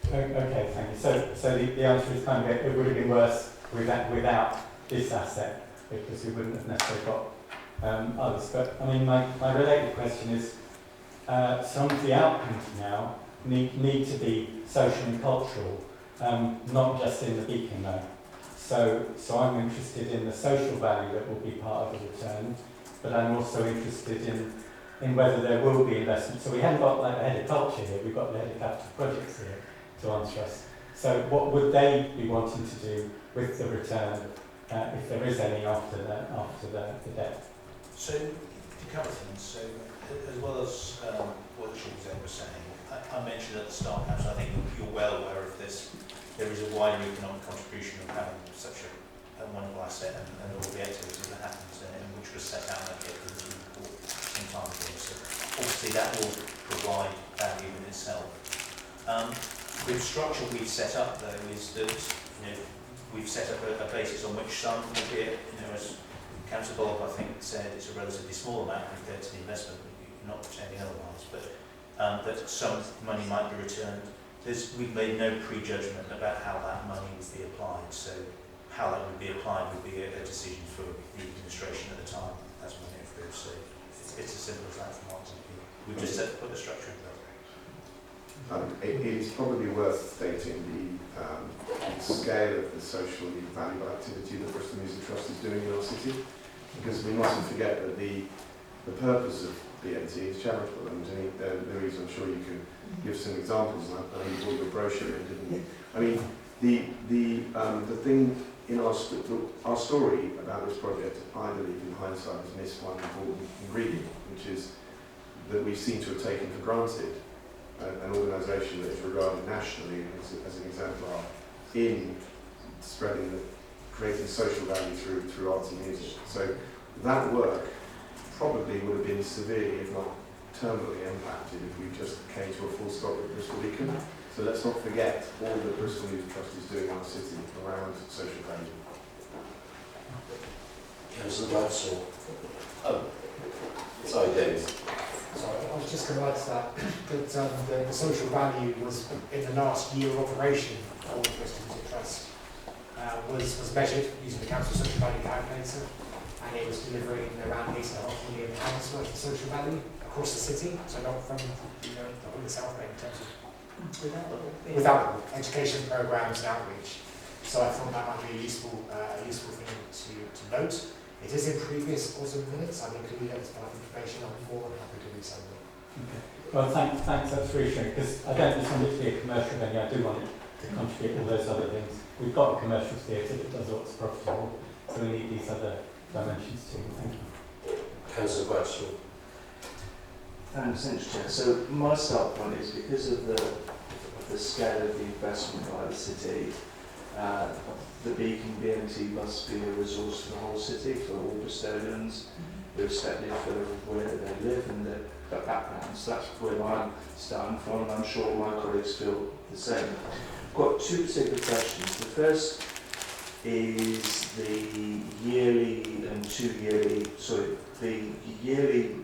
Okay, thank you. So the answer is kind of it would have been worse without this asset because we wouldn't have necessarily got others. But I mean, my related question is some of the outcomes now need to be social and cultural, not just in the Beacon though. So I'm interested in the social value that will be part of the return, but I'm also interested in whether there will be investment. So we haven't got like the head of culture here, we've got the head of capital projects here to answer us. So what would they be wanting to do with the return, if there is any after the debt? So, a couple of things. So, as well as what the chief exec was saying, I mentioned at the start, perhaps I think you're well aware of this. There is a wider economic contribution of having such a wonderful asset and all the activity that happens in it, which was set out in the report some time ago. So obviously that will provide value in itself. The structure we've set up though is that we've set up a basis on which some, albeit as Councillor Bob I think said, it's a relatively small amount compared to the investment, not pretending otherwise, but that some money might be returned. We've made no prejudgment about how that money would be applied, so how that would be applied would be a decision for the administration at the time, as we went through. So it's as simple as that from our point of view. We've just put the structure in place. It is probably worth stating the scale of the socially valuable activity that Bristol Music Trust is doing in our city, because we mustn't forget that the purpose of BNT is charitable, and Louise, I'm sure you can give some examples, and I know you brought your brochure in, didn't you? I mean, the thing in our story about this project, I believe in hindsight, has missed one important ingredient, which is that we seem to have taken for granted an organisation that is regarded nationally as an exemplar in creating social value through arts and music. So that work probably would have been severely, if not terminally, impacted if we just came to a full stop at Bristol Beacon. So let's not forget all that Bristol Music Trust is doing in our city around social value. Councillor Bradshaw. Oh, sorry, James. Sorry, I was just going to add to that, the social value was, in the last year of operation for the Bristol Music Trust, was measured using the council social value calculator, and it was delivering around £8.5 million worth of social value across the city, so not from the whole of the South Bank in terms of without education programs and outreach. So I thought that might be a useful thing to note. It is in previous autumn minutes. I've included it as part of information. I'm more than happy to do so. Okay. Well, thanks. That's reassuring, because I don't just want it to be a commercial venue. I do want it to contribute all those other things. We've got a commercial theatre that does what's profitable, so we need these other dimensions too. Thank you. Councillor Bradshaw. Thanks, Chair. So my start point is because of the scale of the investment by the city, the Beacon BNT must be a resource for the whole city, for all Bristolians, irrespective of where they live and their backgrounds. That's where I'm starting from, and I'm sure my colleagues feel the same. I've got two particular questions. The first is the yearly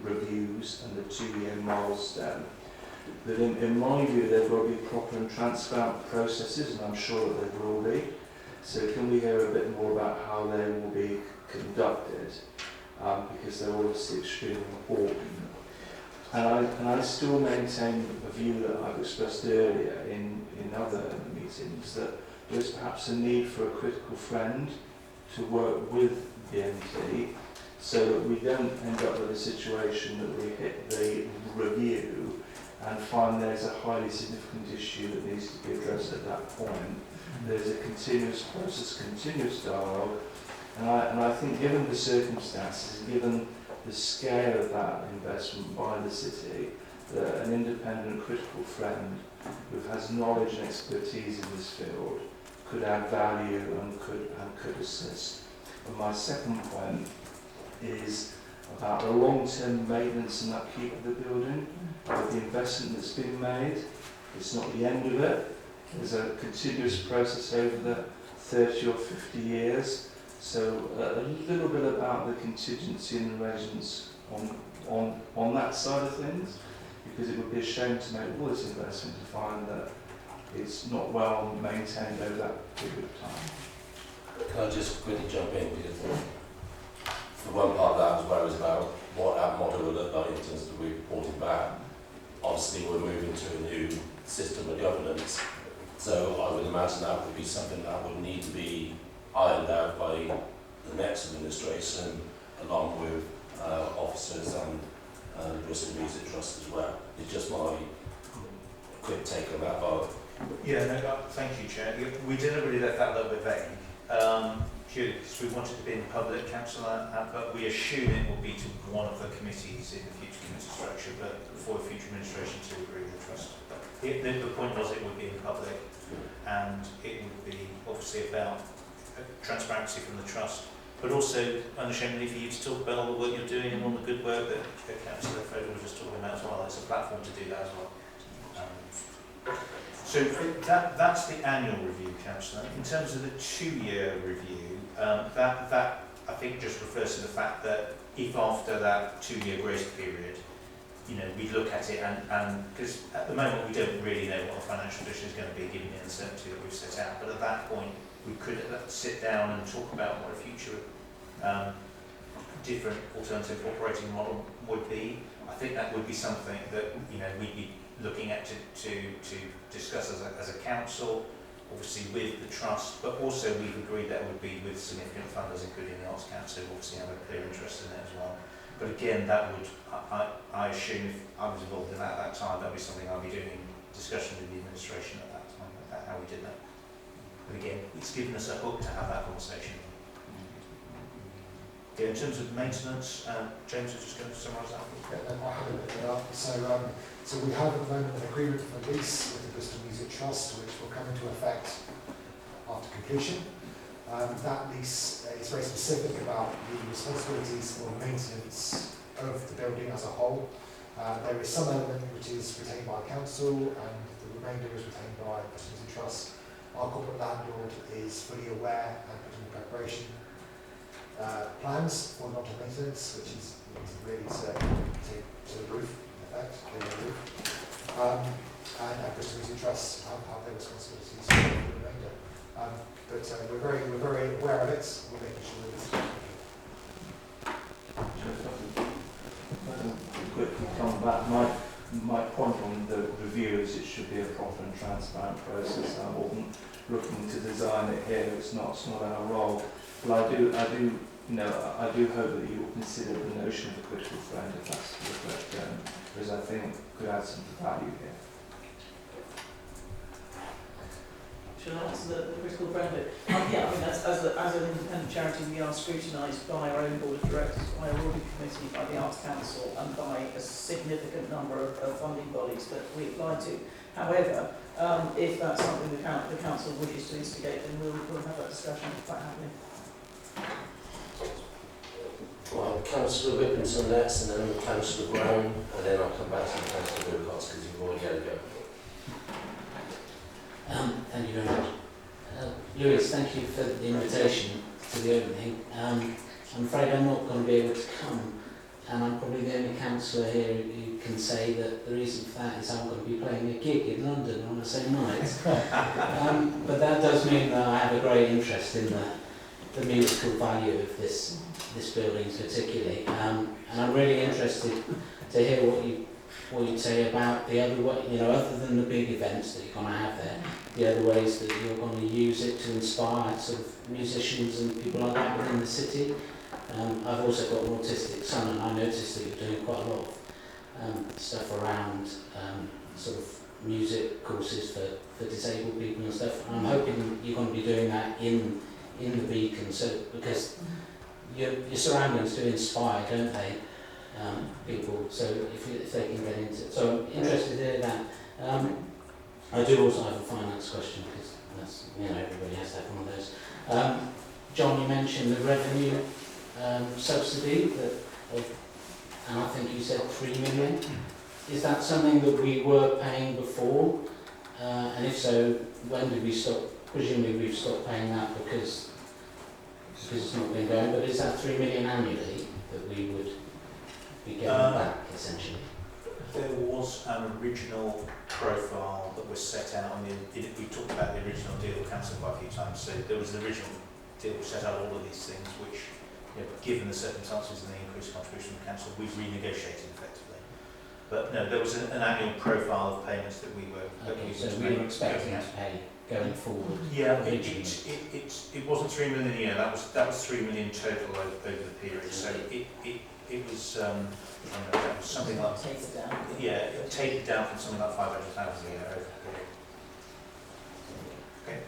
reviews and the 2-year milestone. That in my view, there will be proper and transparent processes, and I'm sure that there will be. So can we hear a bit more about how they will be conducted? Because they're obviously extremely important. And I still maintain a view that I've expressed earlier in other meetings, that there's perhaps a need for a critical friend to work with BNT, so that we don't end up with a situation that we hit the review and find there's a highly significant issue that needs to be addressed at that point. There's a continuous process, continuous dialogue, and I think given the circumstances, given the scale of that investment by the city, that an independent critical friend who has knowledge and expertise in this field could add value and could assist. And my second point is about the long-term maintenance and upkeep of the building, with the investment that's been made. It's not the end of it. There's a continuous process over the 30 or 50 years. So a little bit about the contingency and arrangements on that side of things, because it would be a shame to make all this investment to find that it's not well maintained over that period of time. Can I just quickly jump in? Because for one part of that, I was worried about what our model will look like in terms of reporting back. Obviously, we're moving to a new system of governance, so I would imagine that would be something that would need to be ironed out by the next administration, along with officers and Bristol Music Trust as well. It's just my quick take on that part. Yeah, no, thank you, Chair. We deliberately left that a little bit vague, purely because we wanted to be in public council, but we assume it will be to one of the committees in the future committee structure, but for future administration to agree with the trust. The point was it would be in public, and it would be obviously about transparency from the trust, but also unashamedly for you to talk about all the work you're doing and all the good work that Councillor Frederick was just talking about as well. It's a platform to do that as well. So that's the annual review, Councillor. In terms of the 2-year review, that I think just refers to the fact that if after that 2-year grace period, we look at it and because at the moment we don't really know what the financial position is going to be given the uncertainty that we've set out, but at that point we could sit down and talk about what a future different alternative operating model would be. I think that would be something that we'd be looking at to discuss as a council. obviously with the trust, but also we've agreed that would be with significant funders, including the Arts Council, who obviously have a clear interest in it as well. But again, that would, I assume if I was involved in that at that time, that would be something I'd be doing in discussion with the administration at that time, about how we did that. But again, it's given us a hook to have that conversation. Okay, in terms of maintenance, James is just going to summarise that. Yeah, I have a bit of that. So we have at the moment an agreement for lease with the Bristol Music Trust, which will come into effect after completion. That lease is very specific about the responsibilities for maintenance of the building as a whole. There is some element which is retained by council, and the remainder is retained by the Bristol Music Trust. Our corporate landlord is fully aware and put in preparation plans for long-term maintenance, which is really to the roof, in effect, the roof. And Bristol Music Trust have their responsibilities for the remainder. But we're very aware of it. We're making sure that it's quickly come back. My point on the review is it should be a proper and transparent process. I wasn't looking to design it here. It's not our role. But I do hope that you will consider the notion of a critical friend if that's the correct term, because I think could add some value here. Shall I answer the critical friend bit? Yeah, I mean, as an independent charity, we are scrutinised by our own board of directors, by our audit committee, by the Arts Council, and by a significant number of funding bodies that we apply to. However, if that's something the council wishes to instigate, then we'll have that discussion if that happening. Well, Councillor Whippington next, and then Councillor Brown, and then I'll come back to the Councillor Wilcox because you've already had a go. Thank you very much. Lewis, thank you for the invitation to the opening. I'm afraid I'm not going to be able to come, and I'm probably the only councillor here who can say that the reason for that is I'm going to be playing a gig in London on the same night. But that does mean that I have a great interest in the musical value of this building particularly, and I'm really interested to hear what you'd say about the other way, other than the big events that you're going to have there, the other ways that you're going to use it to inspire sort of musicians and people like that within the city. I've also got an autistic son, and I noticed that you're doing quite a lot of stuff around sort of music courses for disabled people and stuff. And I'm hoping you're going to be doing that in the Beacon, so because your surroundings do inspire, don't they? People, so if they can get into it. So I'm interested to hear that. I do also have a finance question, because that's, everybody has to have one of those. John, you mentioned the revenue subsidy, and I think you said 3 million. Is that something that we were paying before? And if so, when did we stop? Presumably we've stopped paying that because it's not been going, but is that 3 million annually that we would be getting back, essentially? There was an original profile that was set out. We talked about the original deal with council quite a few times. So there was an original deal which set out all of these things, which, given the circumstances and the increased contribution from council, we've renegotiated effectively. But no, there was an annual profile of payments that we were. So we were expecting to pay going forward. Yeah, it wasn't 3 million a year. That was 3 million total over the period. So it was something like take it down from something like 500,000 a year over the period. Okay.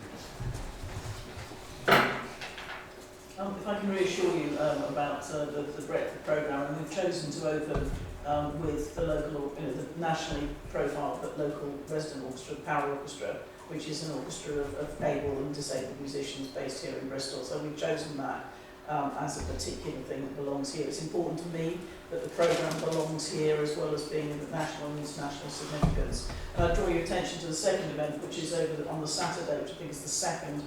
If I can reassure you about the breadth of the programme, and we've chosen to open with the local, the nationally profiled but local resident orchestra, Power Orchestra, which is an orchestra of able and disabled musicians based here in Bristol. So we've chosen that as a particular thing that belongs here. It's important to me that the programme belongs here as well as being of national and international significance. And I draw your attention to the second event, which is on the Saturday, which I think is the second,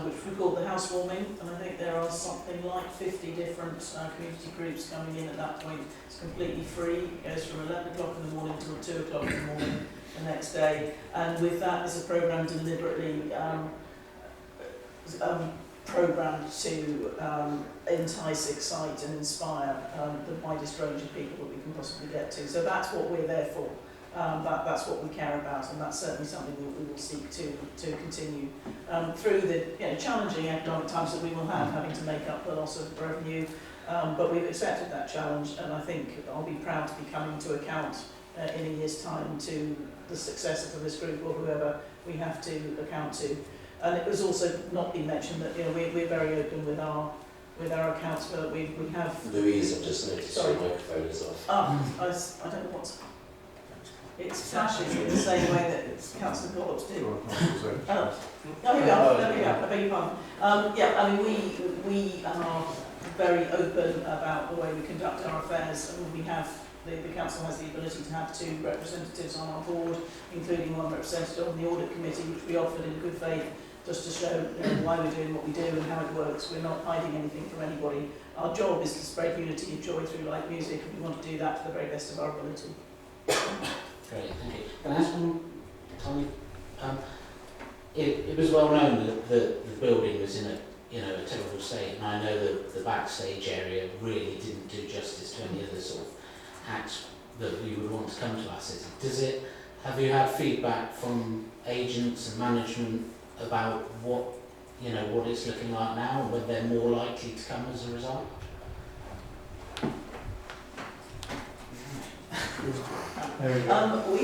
which we call the housewarming. And I think there are something like 50 different community groups coming in at that point. It's completely free. It goes from 11 o'clock in the morning till 2 o'clock in the morning the next day. And with that is a programme deliberately programmed to entice, excite and inspire the widest range of people that we can possibly get to. So that's what we're there for. That's what we care about, and that's certainly something that we will seek to continue through the challenging economic times that we will have, having to make up the loss of revenue. But we've accepted that challenge, and I think I'll be proud to be coming to account in a year's time to the successor for this group or whoever we have to account to. And it was also not been mentioned that we're very open with our accounts, but we have. Louise, I've just noticed your microphone is off. I don't know what's. It's flashing in the same way that Councillor Gollops did. Here we are. There we go. I beg your pardon. Yeah, I mean we are very open about the way we conduct our affairs, and we have. The council has the ability to have 2 representatives on our board, including 1 representative on the audit committee, which we offered in good faith, just to show why we're doing what we do and how it works. We're not hiding anything from anybody. Our job is to spread unity and joy through live music, and we want to do that to the very best of our ability. Great, thank you. Can I ask one, Tommy? It was well known that the building was in a terrible state, and I know that the backstage area really didn't do justice to any other sort of acts that we would want to come to our city. Have you had feedback from agents and management about what it's looking like now, and whether they're more likely to come as a result?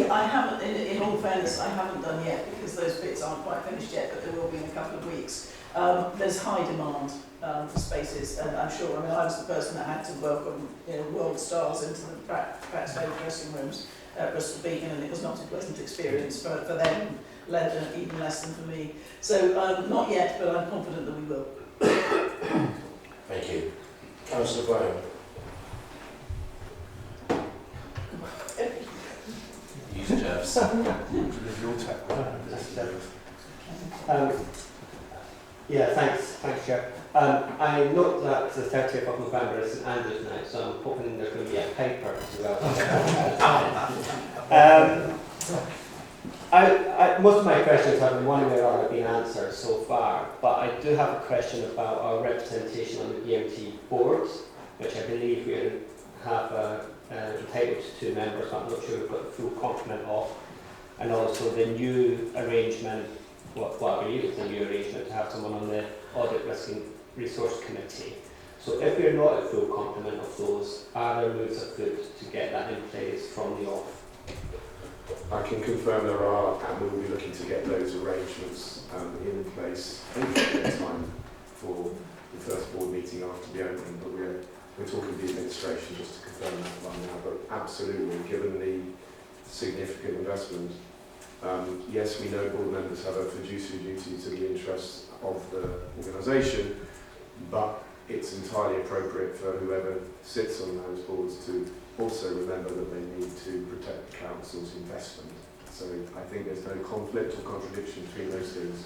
I haven't, in all fairness, I haven't done yet because those bits aren't quite finished yet, but they will be in a couple of weeks. There's high demand for spaces, and I'm sure. I mean, I was the person that had to welcome world stars into the backstage dressing rooms at Bristol Beacon, and it was not a pleasant experience for them, even less than for me. So not yet, but I'm confident that we will. Thank you. Councillor Brown. Use Jeff's. Yeah, thanks, Chair. I note that the 30th of November is St Andrews night, so I'm hoping there's going to be a paper as well. Most of my questions have in one way or another been answered so far, but I do have a question about our representation on the EMT boards, which I believe we have entitled to 2 members, but I'm not sure we've got the full complement of, and also the new arrangement, what I believe is the new arrangement, to have someone on the Audit Risk and Resource Committee. So if we're not at full complement of those, are there moves afoot to get that in place from the off? I can confirm there are, and we will be looking to get those arrangements in place in time for the first board meeting after the opening, but we're talking to the administration just to confirm that right now. But absolutely, given the significant investment, yes, we know board members have a fiduciary duty to the interests of the organisation, but it's entirely appropriate for whoever sits on those boards to also remember that they need to protect the council's investment. So I think there's no conflict or contradiction between those things,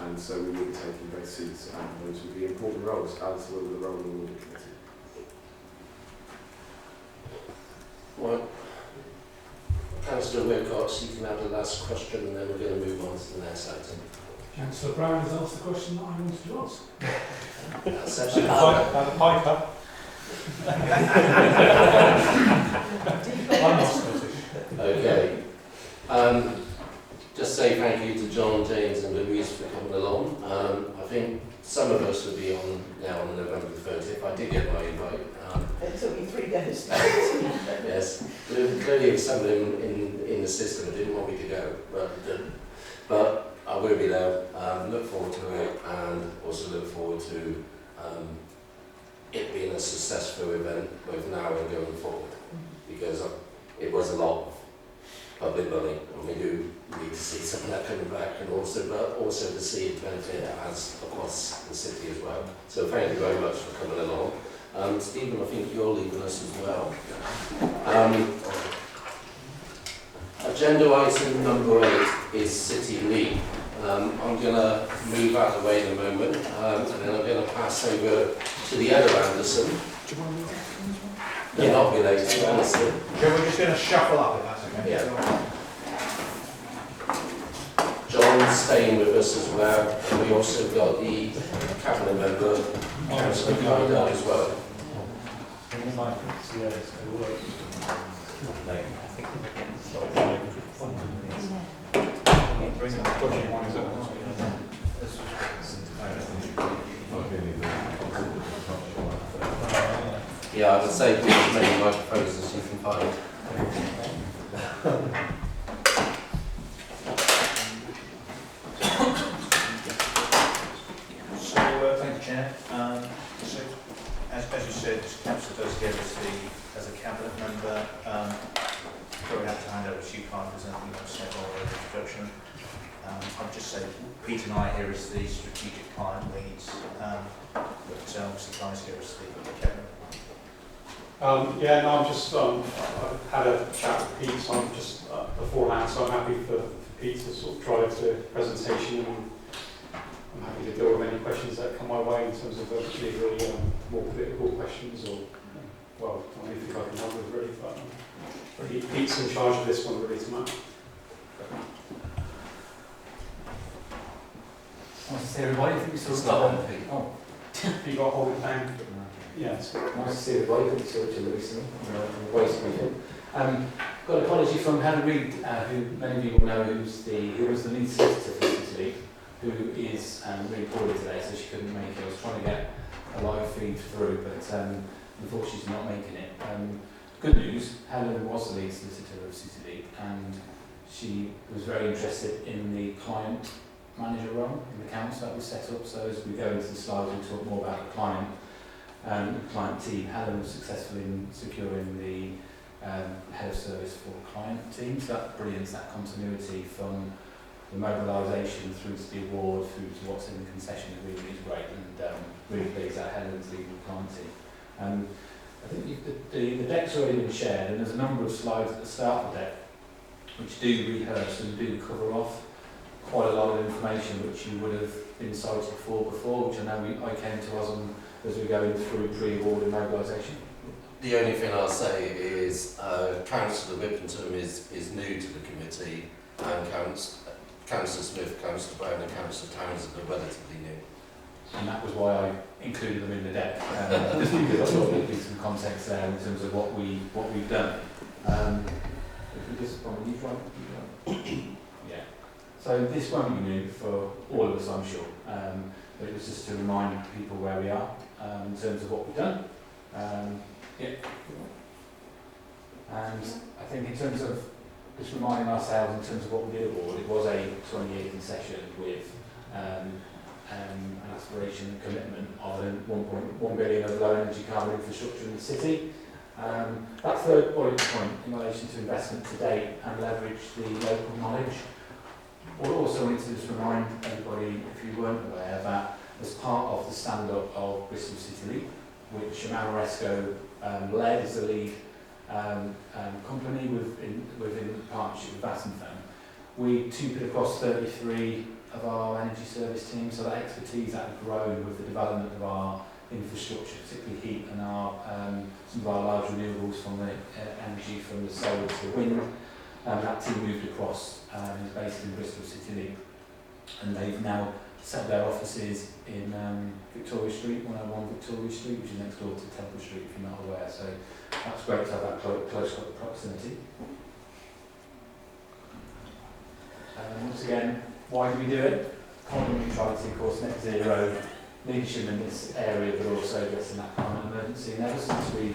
and so we will be taking both seats, and those will be important roles, as will the role of the audit committee. Well, Councillor Wilcox, you can have the last question, and then we're going to move on to the next item. Councillor Brown has asked the question that I wanted to ask. That's actually the piper. I'm not Scottish. Okay. Just say thank you to John, James and Louise for coming along. I think some of us will be on now on November the 30th. I did get my invite. It took me 3 days. Yes. Clearly some of them in the system didn't want me to go, but I will be there. Look forward to it, and also look forward to it being a successful event both now and going forward, because it was a lot of public money, and we do need to see some of that coming back, and also to see it benefit as across the city as well. So thank you very much for coming along. Stephen, I think you're leaving us as well. Agenda item number 8 is City Lead. I'm going to move out of the way in a moment, and then I'm going to pass over to the other Anderson. Do you want to move that? They'll not be late, honestly. Okay, we're just going to shuffle up if that's okay. Yeah. John's staying with us as well, and we also got the cabinet member, Councillor Carter, as well. Yeah, I would say do as many microphones as you can find. So, thank you, Chair. So, as you said, Councillor does here as a cabinet member. Probably have to hand over to you, Clark, if there's anything you want to say or introduction. I'll just say Pete and I here as the strategic client leads, but obviously guys here as the cabinet. Yeah, no, I'm just, I've had a chat with Pete, so I'm just beforehand, so I'm happy for Pete to sort of drive the presentation, and I'm happy to deal with any questions that come my way in terms of particularly more political questions or, well, anything I can help with really, but Pete's in charge of this one really tonight. Nice to see everybody. I think we saw It's not on, Pete. Oh, You got hold of time? Yeah, it's good. nice to see everybody. I think we saw each other recently on the waste briefing. Got an apology from Helen Reid, who many of you will know, who was the lead solicitor for Italy, who is really poorly today, so she couldn't make it. I was trying to get a live feed through, but unfortunately she's not making it. Good news, Helen was the lead solicitor of Italy, and she was very interested in the client manager role in the council that was set up. So as we go into the slides, we'll talk more about the client team. Helen was successful in securing the head of service for client teams. That brilliance, that continuity from the mobilisation through to the award, through to what's in the concession agreement is great, and really pleased that Helen's leading the client team. I think the deck's already been shared, and there's a number of slides at the start of the deck which do rehearse and do cover off quite a lot of information which you would have been cited for before, which I know I came to us on as we're going through pre-award and mobilisation. The only thing I'll say is Councillor Whippington is new to the committee, and Councillor Smith, Councillor Brown and Councillor Townsend are relatively new. And that was why I included them in the deck, just because I thought there'd be some context there in terms of what we've done. If we just yeah. So this won't be new for all of us, I'm sure. But it was just to remind people where we are in terms of what we've done. Yeah. And I think in terms of just reminding ourselves in terms of what we did award, it was a 20-year concession with an aspiration and commitment of 1.1 billion of low energy carbon infrastructure in the city. That third point in relation to investment to date and leverage the local knowledge. We also need to just remind everybody, if you weren't aware, that as part of the stand-up of Bristol City Leap, which Amoresco led as the lead company within partnership with Vattenfall, we took it across 33 of our energy service teams, so that expertise that had grown with the development of our infrastructure, particularly heat and our some of our large renewables from the energy from the solar to the wind. That team moved across, is based in Bristol City Leap, and they've now set their offices in Victoria Street, 101 Victoria Street, which is next door to Temple Street, if you're not aware. So that's great to have that close proximity. Once again, why do we do it? Carbon neutrality, of course, net zero, leadership in this area, but also addressing that climate emergency. And ever since we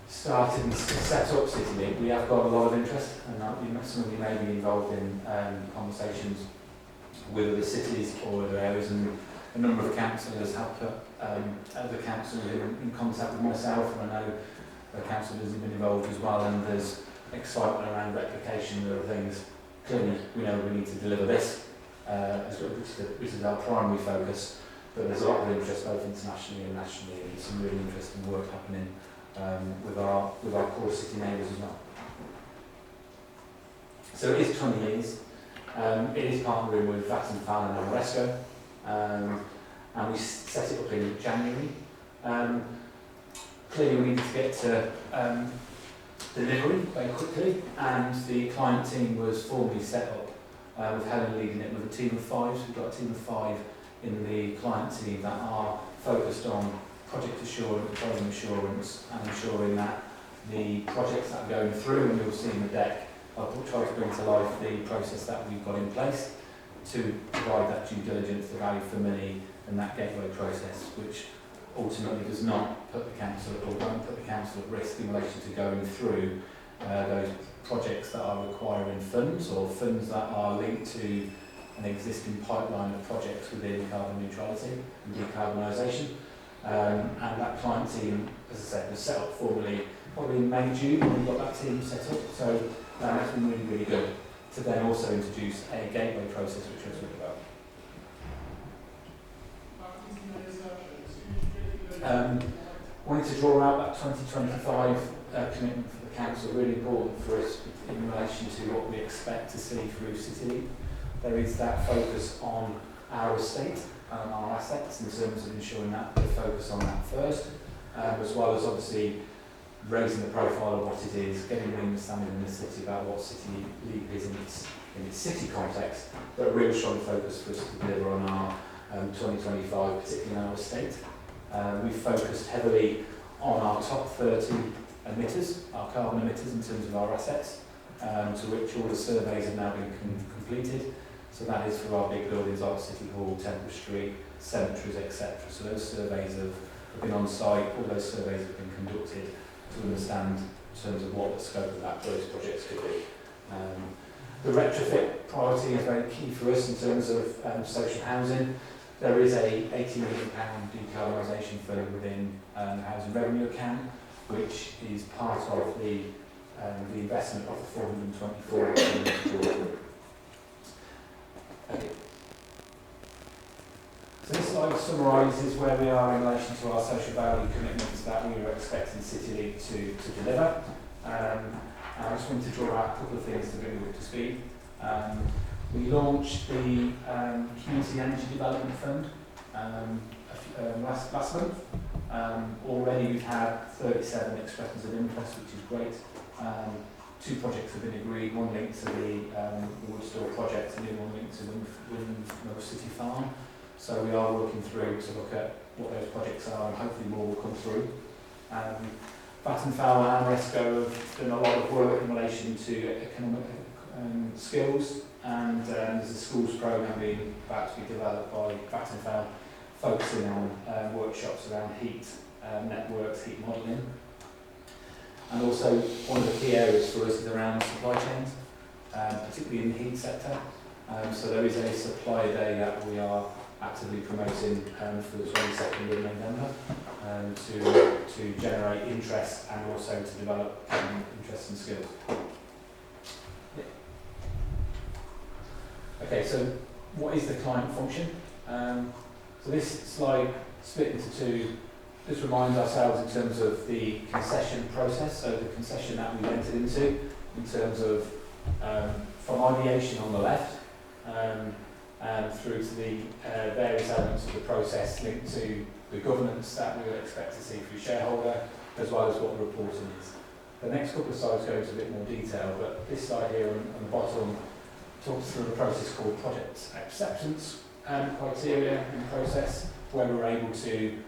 started and set up City Link, we have got a lot of interest, and some of you may be involved in conversations with other cities or other areas, and a number of councillors have put other councillors in contact with myself, and I know the councillors have been involved as well, and there's excitement around replication and other things. Clearly, we know we need to deliver this, which is our primary focus, but there's a lot of interest both internationally and nationally, and some really interesting work happening with our core city neighbours as well. So it is 20 years. It is partnering with Vattenfall and Amoresco, and we set it up in January. Clearly we needed to get to delivery very quickly, and the client team was formally set up with Helen leading it with a team of 5. So we've got a team of 5 in the client team that are focused on project assurance, program assurance, and ensuring that the projects that are going through, and you'll see in the deck, I've tried to bring to life the process that we've got in place to provide that due diligence, the value for money, and that gateway process, which ultimately does not put the council or won't put the council at risk in relation to going through those projects that are requiring funds or funds that are linked to an existing pipeline of projects within carbon neutrality and decarbonisation. And that client team, as I said, was set up formally probably in May, June when we got that team set up. So that's been really, really good to then also introduce a gateway process, which we'll talk about. Wanted to draw out that 2025 commitment for the council, really important for us in relation to what we expect to see through City. There is that focus on our estate and our assets in terms of ensuring that we focus on that first, as well as obviously raising the profile of what it is, getting an understanding in the city about what City Leap is in its city context, but a real strong focus for us to deliver on our 2025, particularly in our estate. We've focused heavily on our top 30 emitters, our carbon emitters in terms of our assets, to which all the surveys have now been completed. So that is for our big buildings like City Hall, Temple Street, cemeteries, etc. So those surveys have been on site, all those surveys have been conducted to understand in terms of what the scope of those projects could be. The retrofit priority is very key for us in terms of social housing. There is a £80 million decarbonisation fund within the housing revenue account, which is part of the investment of the 424 million. Okay. So this slide summarises where we are in relation to our social value commitments that we were expecting City League to deliver. I just wanted to draw out a couple of things to bring you up to speed. We launched the Community Energy Development Fund last month. Already we've had 37 expressions of interest, which is great. 2 projects have been agreed, one linked to the Woodstore project and the other one linked to Windmill City Farm. So we are working through to look at what those projects are, and hopefully more will come through. Vattenfall and Amoresco have done a lot of work in relation to economic skills, and there's a schools programme being about to be developed by Vattenfall, focusing on workshops around heat networks, heat modelling. And also one of the key areas for us is around supply chains, particularly in the heat sector. So there is a supplier day that we are actively promoting for the 22nd of November to generate interest and also to develop interest and skills. Okay, so what is the client function? So this slide split into 2. This reminds ourselves in terms of the concession process, so the concession that we entered into in terms of from ideation on the left and through to the various elements of the process linked to the governance that we would expect to see through shareholder, as well as what the reporting is. The next couple of slides go into a bit more detail, but this slide here on the bottom talks through a process called project acceptance criteria and process, where we're able to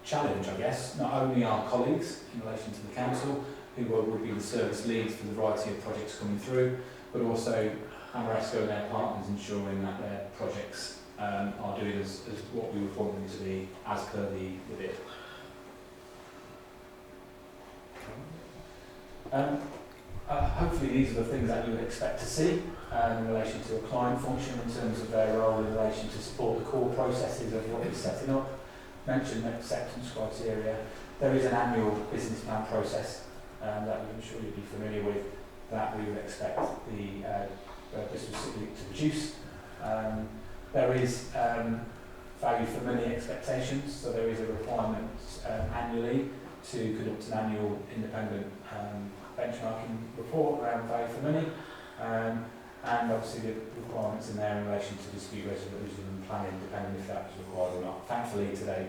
challenge, I guess, not only our colleagues in relation to the council, who would be the service leads for the variety of projects coming through, but also Amoresco and their partners ensuring that their projects are doing as what we would want them to be as per the bid. Hopefully these are the things that you would expect to see in relation to a client function in terms of their role in relation to support the core processes of what we're setting up. Mentioned acceptance criteria. There is an annual business plan process that I'm sure you'll be familiar with that we would expect the Bristol City League to produce. There is value for money expectations, so there is a requirement annually to conduct an annual independent benchmarking report around value for money, and obviously the requirements in there in relation to dispute resolution and planning, depending if that was required or not. Thankfully today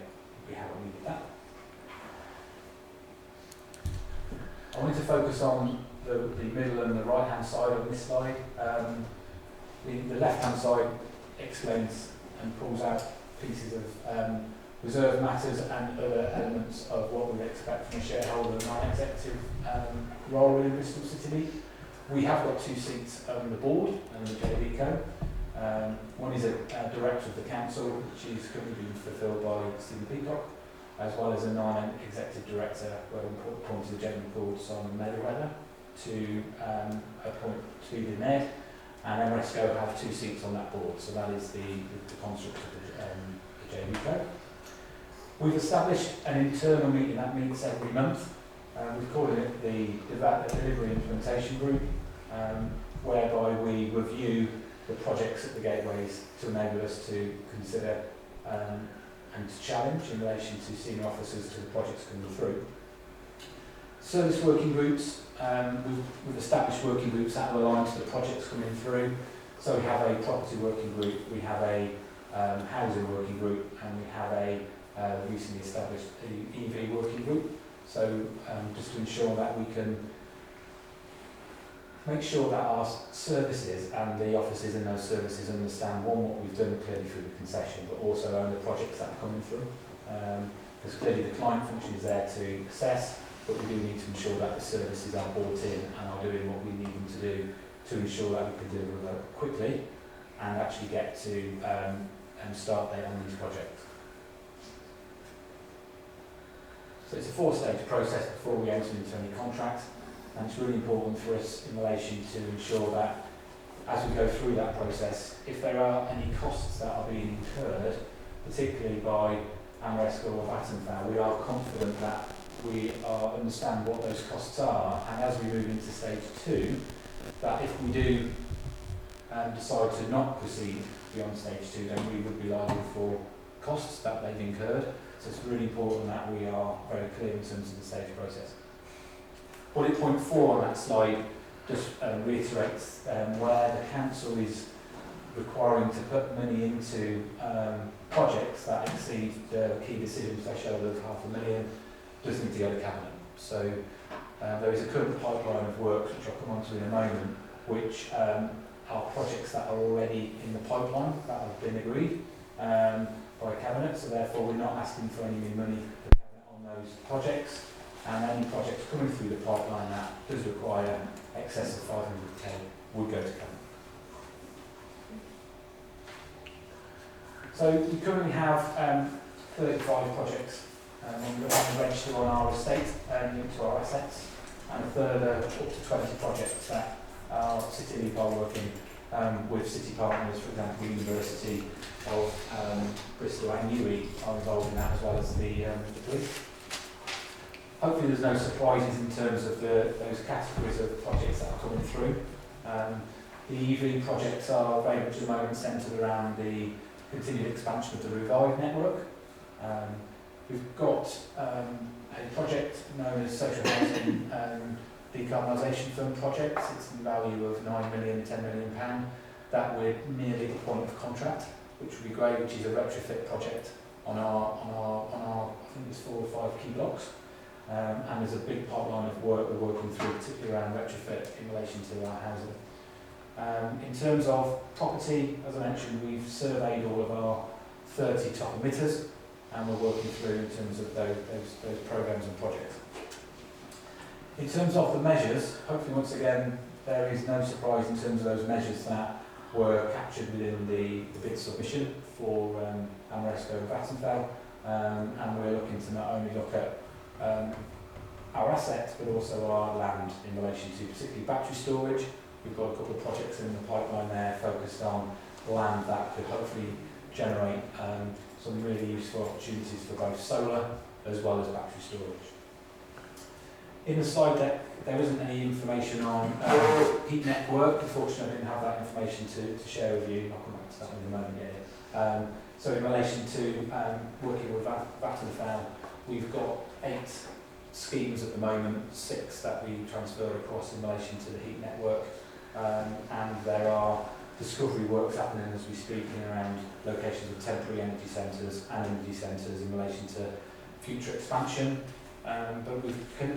we haven't needed that. I wanted to focus on the middle and the right hand side of this slide. The left hand side explains and pulls out pieces of reserve matters and other elements of what we expect from a shareholder and non-executive role in Bristol City League. We have got 2 seats on the board and the JVCO. One is a director of the council, which is currently being fulfilled by Stephen Peacock, as well as a non-executive director, where we appointed a gentleman called Simon Merriweather to appoint to be the NED, and MRESCO have 2 seats on that board, so that is the construct of the JVCO. We've established an internal meeting that meets every month. We've called it the Delivery Implementation Group, whereby we review the projects at the gateways to enable us to consider and to challenge in relation to senior officers to the projects coming through. Service working groups, we've established working groups that will align to the projects coming through. So we have a property working group, we have a housing working group, and we have a recently established EV working group. So just to ensure that we can make sure that our services and the offices in those services understand, one, what we've done clearly through the concession, but also own the projects that are coming through. Because clearly the client function is there to assess, but we do need to ensure that the services are brought in and are doing what we need them to do to ensure that we can deliver quickly and actually get to start date on these projects. So it's a 4-stage process before we enter into any contract, and it's really important for us in relation to ensure that as we go through that process, if there are any costs that are being incurred, particularly by AMRESCO or Vattenfall, we are confident that we understand what those costs are, and as we move into stage 2, that if we do decide to not proceed beyond stage 2, then we would be liable for costs that they've incurred. So it's really important that we are very clear in terms of the stage process. Bullet point 4 on that slide just reiterates where the council is requiring to put money into projects that exceed the key decision threshold of £500,000 does need to go to cabinet. So there is a current pipeline of work, which I'll come on to in a moment, which are projects that are already in the pipeline that have been agreed by cabinet. So therefore, we're not asking for any new money for cabinet on those projects, and any projects coming through the pipeline that does require excess of 500k would go to cabinet. So we currently have 35 projects registered on our estate linked to our assets, and a further up to 20 projects that our City League are working with city partners, for example, the University of Bristol and UWE are involved in that, as well as the police. Hopefully there's no surprises in terms of those categories of projects that are coming through. The EV projects are very much at the moment centred around the continued expansion of the Revive network. We've got a project known as Social Housing Decarbonisation Fund projects. It's in the value of £9 million, £10 million. That we're nearly the point of contract, which would be great, which is a retrofit project on our I think it's 4 or 5 key blocks. And there's a big pipeline of work we're working through, particularly around retrofit in relation to our housing. In terms of property, as I mentioned, we've surveyed all of our 30 top emitters, and we're working through in terms of those programmes and projects. In terms of the measures, hopefully once again there is no surprise in terms of those measures that were captured within the bid submission for AMRESCO and Vattenfall, and we're looking to not only look at our assets but also our land in relation to particularly battery storage. We've got a couple of projects in the pipeline there focused on land that could hopefully generate some really useful opportunities for both solar as well as battery storage. In the slide deck there isn't any information on heat network. Unfortunately I didn't have that information to share with you. I'll come back to that in a moment here. So in relation to working with Vattenfall, we've got 8 schemes at the moment, 6 that we transferred across in relation to the heat network, and there are discovery works happening as we speak in around locations of temporary energy centres and energy centres in relation to future expansion. But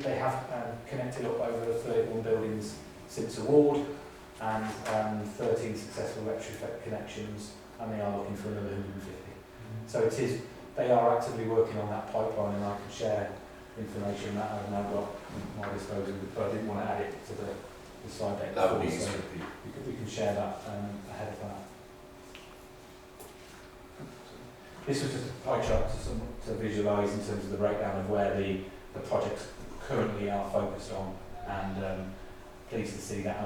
they have connected up over 31 buildings since award, and 13 successful retrofit connections, and they are looking for another 150. So it is they are actively working on that pipeline, and I can share information that I've now got at my disposal, but I didn't want to add it to the slide deck. That would be so useful. we can share that ahead of that. This was just a pie chart to visualise in terms of the breakdown of where the projects currently are focused on, and pleased to see that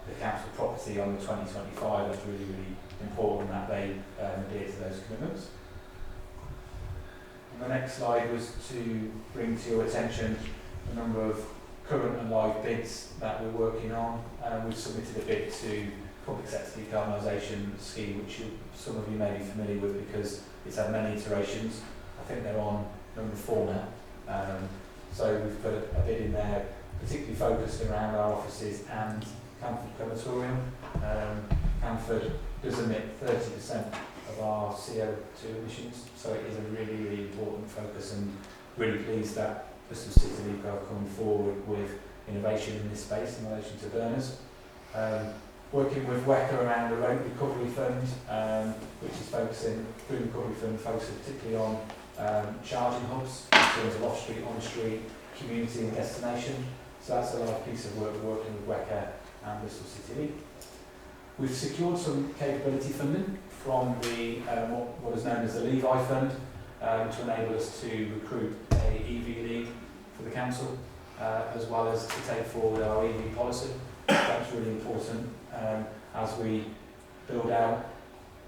the council property on the 2025 is really, really important that they adhere to those commitments. And the next slide was to bring to your attention a number of current and live bids that we're working on. We've submitted a bid to public sector decarbonisation scheme, which some of you may be familiar with because it's had many iterations. I think they're on number 4 now. So we've put a bid in there particularly focused around our offices and Camford Crematorium. Camford does emit 30% of our CO2 emissions, so it is a really, really important focus, and really pleased that Bristol City League are coming forward with innovation in this space in relation to burners. Working with WECA around the rent recovery fund, which is focusing, through the recovery fund, focusing particularly on charging hubs in terms of off-street, on-street, community and destination. So that's a large piece of work working with WECA and Bristol City League. We've secured some capability funding from the what is known as the Levi Fund to enable us to recruit a EV lead for the council, as well as to take forward our EV policy. That's really important as we build out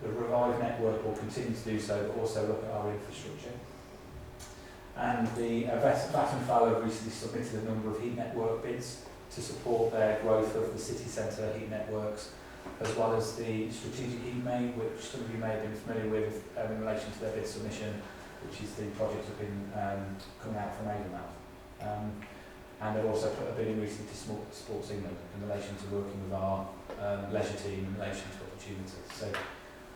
the Revive network, or continue to do so, but also look at our infrastructure. And the Vattenfall have recently submitted a number of heat network bids to support their growth of the city centre heat networks, as well as the strategic heat main, which some of you may have been familiar with in relation to their bid submission, which is the project that have been coming out from Avonmouth. And they've also put a bid in recently to Sports England in relation to working with our leisure team in relation to opportunities. So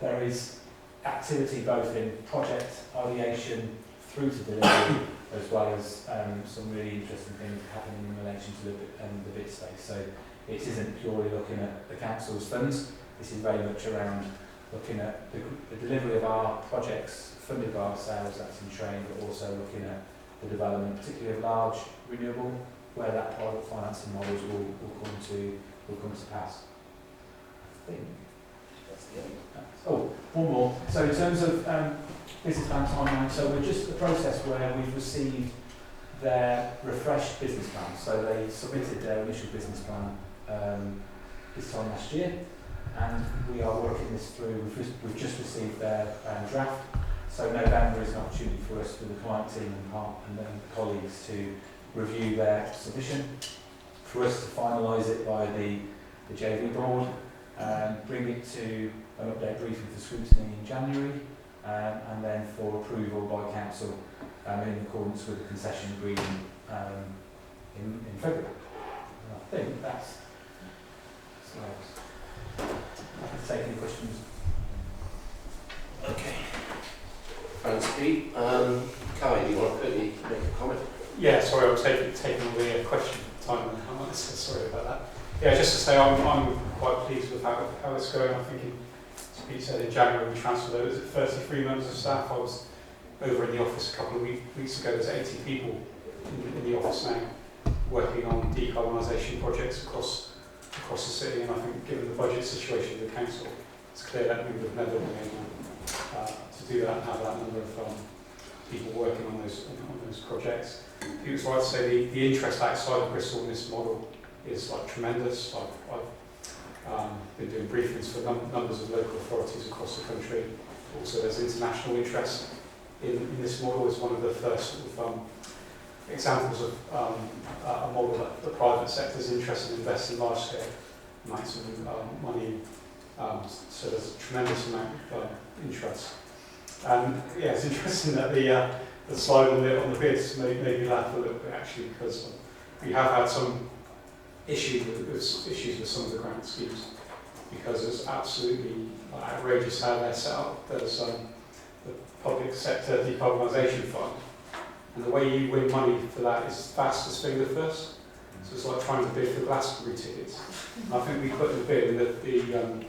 there is activity both in project ideation through to delivery, as well as some really interesting things happening in relation to the bid space. So it isn't purely looking at the council's funds. This is very much around looking at the delivery of our projects funded by ourselves, that's in train, but also looking at the development, particularly of large renewable, where that private financing models will come to pass. I think that's the end. Oh, one more. So in terms of business plan timeline, so we're just at the process where we've received their refreshed business plan. So they submitted their initial business plan this time last year, and we are working this through. We've just received their draft. So November is an opportunity for us with the client team and then colleagues to review their submission, for us to finalise it by the JV board, bring it to an update briefing for scrutiny in January, and then for approval by council in accordance with the concession agreement in February. And I think that's I can take any questions. Okay. Thanks, Pete. Kai, do you want to quickly make a comment? Yeah, sorry, I was taking all the question time. Sorry about that. Yeah, just to say I'm quite pleased with how it's going. I'm thinking, as Pete said, in January we transferred over 33 members of staff. I was over in the office a couple of weeks ago. There's 80 people in the office now working on decarbonisation projects across the city, and I think given the budget situation of the council, it's clear that we would have never been able to do that and have that number of people working on those projects. I think it's right to say the interest outside of Bristol in this model is tremendous. I've been doing briefings for numbers of local authorities across the country. Also, there's international interest in this model. It's one of the first examples of a model that the private sector is interested in investing large scale amounts of money. So there's a tremendous amount of interest. And yeah, it's interesting that the slide on the bids made me laugh a little bit actually, because we have had some issues with some of the grant schemes, because it's absolutely outrageous how they're set up. There's the public sector decarbonisation fund, and the way you win money for that is fastest finger first. So it's like trying to bid for Glastonbury tickets. And I think we put in the bid and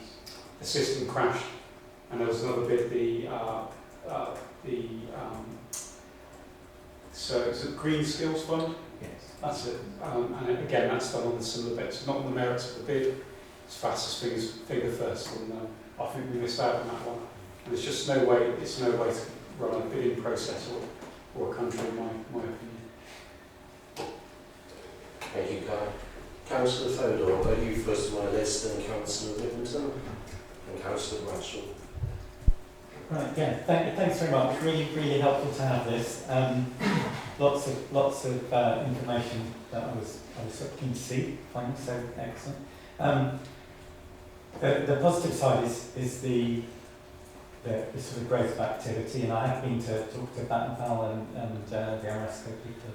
the system crashed, and there was another bid, the the so it's a Green Skills Fund. Yes. That's it. And again, that's done on the similar bits, not on the merits of the bid. It's fastest finger first, and I think we missed out on that one. And there's just no way. It's no way to run a bidding process or a country, in my opinion. Thank you, Guy. Councillor Fodor, I'll go you first on my list, then Councillor Whittington and Councillor Bradshaw. Right, yeah, thanks very much. Really helpful to have this. Lots of information that I was keen to see. Fine, so excellent. The positive side is the sort of growth of activity, and I have been to talk to Vattenfall and the Aresco people,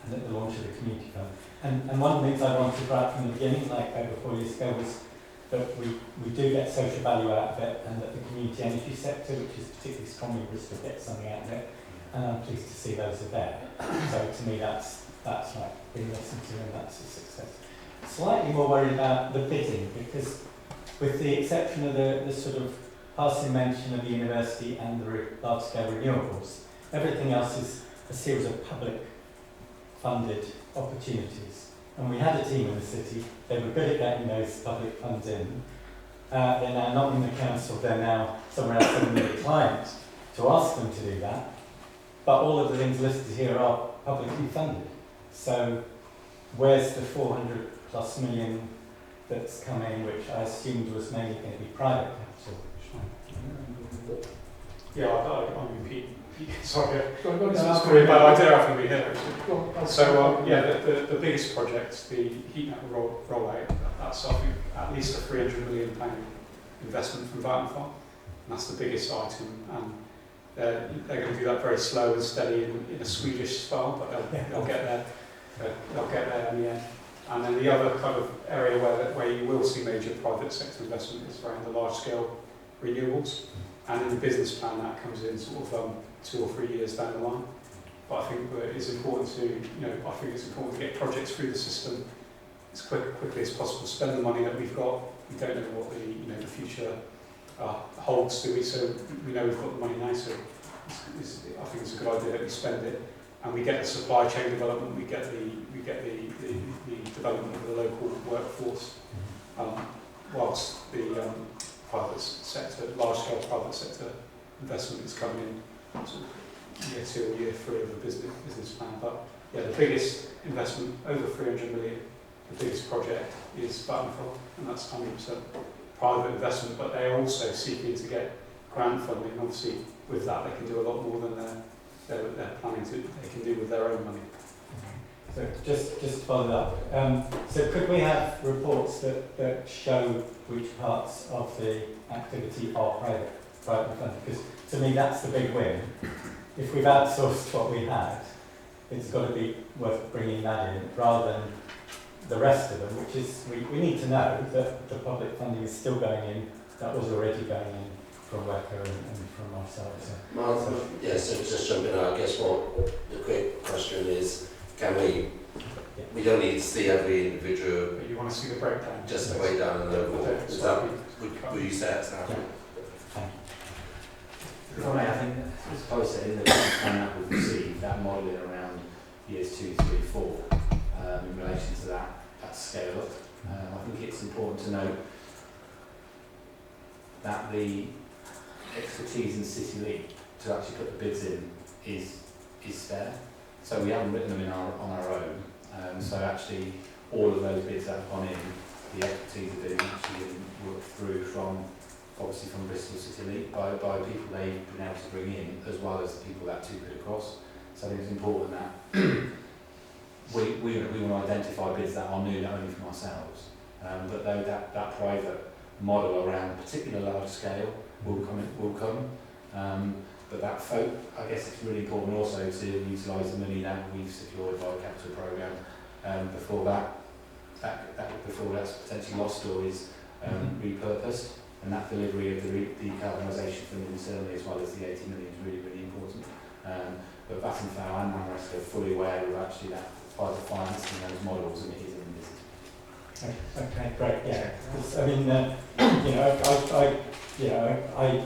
and at the launch of the community fund. And one of the things I wanted to write from the beginning, like over 4 years ago, was that we do get social value out of it, and that the community energy sector, which is particularly strongly Bristol, gets something out of it. And I'm pleased to see those are there. So to me, that's like being listened to, and that's a success. Slightly more worried about the bidding, because with the exception of the sort of passing mention of the university and the large-scale renewables, everything else is a series of public-funded opportunities. And we had a team in the city. They were good at getting those public funds in. They're now not in the council. They're now somewhere else in the client to ask them to do that. But all of the things listed here are publicly funded. So where's the 400+ million that's coming, which I assumed was mainly going to be private capital? Yeah, I'm Pete. Sorry, sorry, but I do have to be here. So yeah, the biggest project, the heat network rollout, that's I think at least a £300 million investment from Vattenfall, and that's the biggest item. And they're going to do that very slow and steady in a Swedish style, but they'll get there. They'll get there in the end. And then the other kind of area where you will see major private sector investment is around the large-scale renewables. And in the business plan, that comes in sort of 2 or 3 years down the line. But I think that it's important to, I think it's important to get projects through the system as quickly as possible. Spend the money that we've got. We don't know what the future holds, do we? So we know we've got the money now. So I think it's a good idea that we spend it, and we get the supply chain development. We get the development of the local workforce, whilst the private sector, large-scale private sector investment is coming in sort of year 2 or year 3 of the business plan. But yeah, the biggest investment, over 300 million, the biggest project is Vattenfall, and that's 100% private investment, but they are also seeking to get grant funding. Obviously, with that, they can do a lot more than they're planning to. They can do with their own money. So just to follow up, so could we have reports that show which parts of the activity are private funded? Because to me that's the big win. If we've outsourced what we had, it's got to be worth bringing that in rather than the rest of them, which is we need to know that the public funding is still going in, that was already going in from WECA and from ourselves. So just jump in, I guess what the quick question is, can we don't need to see every individual. But you want to see the breakdown. Just the breakdown and overall. Is that, would you say that's now? If I may, I think as Chloe said, in the business plan that we've received, that modelling around years 2, 3, 4, in relation to that scale up. I think it's important to note that the expertise in City League to actually put the bids in is there. So we haven't written them on our own. So actually, all of those bids that have gone in, the expertise have been actually worked through from Bristol City League by people they've been able to bring in, as well as the people that took it across. So I think it's important that we want to identify bids that are new, not only from ourselves, but though that private model around a particular large scale will come. But that I guess it's really important also to utilise the money that we've secured by the capital programme before that's potentially lost or is repurposed, and that delivery of the decarbonisation funding internally as well as the 80 million is really, really important. But Vattenfall and Aresco are fully aware of actually that private financing those models, and it is in the business. Okay, great. Yeah, 'cause, I mean, I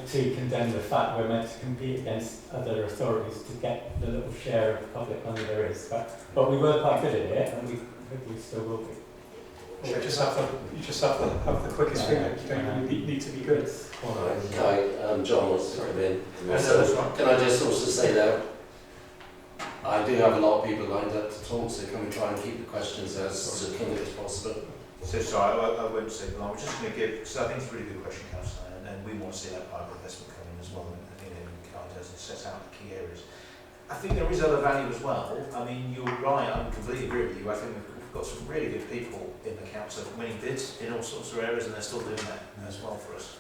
too condemn the fact we're meant to compete against other authorities to get the little share of public money there is. But we were quite good at it, and we hopefully still will be. You just have to have the quickest finger. You don't need to be good. Okay, John wants to come in. Can I just also say that I do have a lot of people lined up to talk, so can we try and keep the questions as succinct as possible? So sorry, I won't say, but I was just going to give, because I think it's a really good question, Councillor, and we want to see that private investment come in as well, and Kai does and sets out the key areas. I think there is other value as well. I mean, you're right, I completely agree with you. I think we've got some really good people in the council winning bids in all sorts of areas, and they're still doing that as well for us.